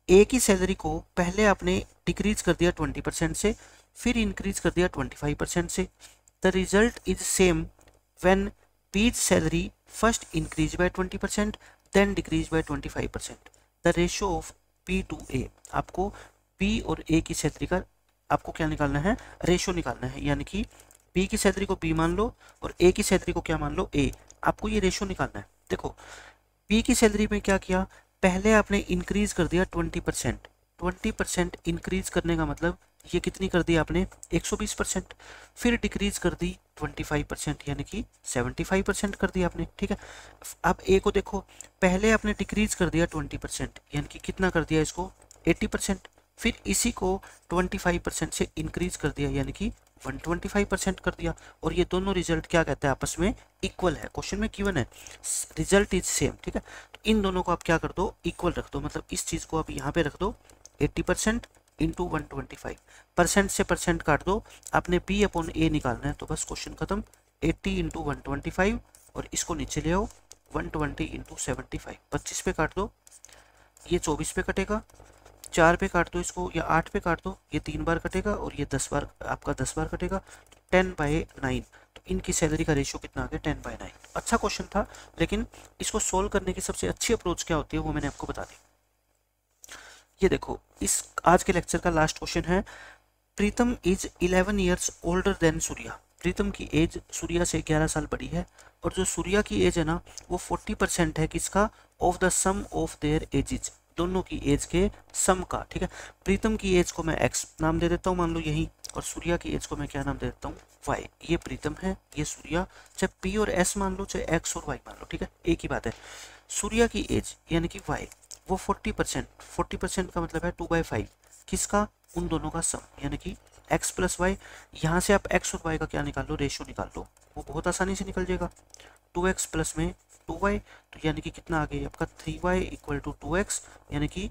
ए की सैलरी को पहले आपने डिक्रीज कर दिया 20% से, फिर इंक्रीज कर दिया 25% से। The result is same when B's salary first increase by 20% then decrease by 25%। The ratio of B to A, आपको बी और ए की सैलरी का आपको क्या निकालना है, रेशियो निकालना है। यानी कि बी की सैलरी को बी मान लो और ए की सैलरी को क्या मान लो ए, आपको ये रेशियो निकालना है। देखो बी की सैलरी में क्या किया, पहले आपने इंक्रीज कर दिया 20%, 20% इंक्रीज करने का मतलब ये कितनी कर दी आपने 120%, फिर डिक्रीज कर दी 25% यानी कि 75% कर दिया आपने, ठीक है। अब ए को देखो, पहले आपने डिक्रीज कर दिया 20% यानी कि कितना कर दिया इसको 80%, फिर इसी को 25% से इंक्रीज कर दिया यानी कि 125% कर दिया। और ये दोनों रिजल्ट क्या कहते हैं आपस में इक्वल है, क्वेश्चन में गिवन है रिजल्ट इज सेम, ठीक है। तो इन दोनों को आप क्या कर दो, इक्वल रख दो, मतलब इस चीज को आप यहाँ पे रख दो 80% इंटू 125, परसेंट से परसेंट काट दो, आपने P अपॉन A निकालना है, तो बस क्वेश्चन खत्म। 80 इंटू 125 और इसको नीचे ले आओ 120 इंटू 75, 25 पे काट दो, ये 24 पे कटेगा, 4 पे काट दो इसको या 8 पे काट दो, ये 3 बार कटेगा और ये 10 बार आपका 10 बार कटेगा, 10/9। तो इनकी सैलरी का रेशियो कितना आ गया 10/9। अच्छा क्वेश्चन था, लेकिन इसको सोल्व करने की सबसे अच्छी अप्रोच क्या होती है वो मैंने आपको बता दी। ये देखो इस आज के लेक्चर का लास्ट क्वेश्चन है, Pritam is 11 years older than Surya. Pritam की एज सूर्या से 11 साल बड़ी है और जो सूर्या की एज है ना वो 40% है किसका, of the sum of their ages, दोनों की एज के सम का, ठीक है। प्रीतम की एज को मैं x नाम दे देता हूँ मान लो यही, और सूर्या की एज को मैं क्या नाम दे देता हूँ y। ये प्रीतम है, ये सूर्या, चाहे p और s मान लो चाहे x और y मान लो, ठीक है, एक ही बात है। सूर्या की एज यानी कि y वो 40% का मतलब है 2/5 किसका, उन दोनों का सम, यानी कि x प्लस वाई। यहाँ से आप x और y का क्या निकाल लो, रेशियो निकाल लो, वो बहुत आसानी से निकल जाएगा। 2x प्लस में 2y, तो यानी कि कितना आ गया आपका 3y इक्वल टू 2x, यानी कि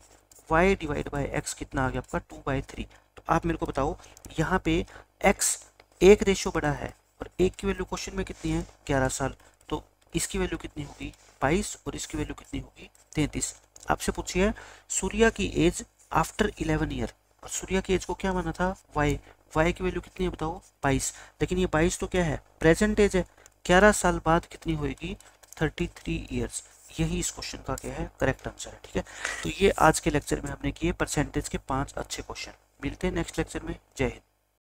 y डिवाइड बाई x कितना आ गया आपका 2/3। तो आप मेरे को बताओ यहाँ पे x एक रेशियो बड़ा है और एक की वैल्यू क्वेश्चन में कितनी है 11 साल, तो इसकी वैल्यू कितनी होगी 22 और इसकी वैल्यू कितनी होगी 33। आपसे पूछिए सूर्या की एज आफ्टर 11 ईयर, और सूर्या की एज को क्या माना था y, y की वैल्यू कितनी है बताओ 22, लेकिन ये 22 तो क्या है प्रेजेंट एज है, 11 साल बाद कितनी होगी 33 ईयर्स। यही इस क्वेश्चन का क्या है करेक्ट आंसर है, ठीक है। तो ये आज के लेक्चर में हमने किए परसेंटेज के 5 अच्छे क्वेश्चन। मिलते हैं नेक्स्ट लेक्चर में, जय हिंद।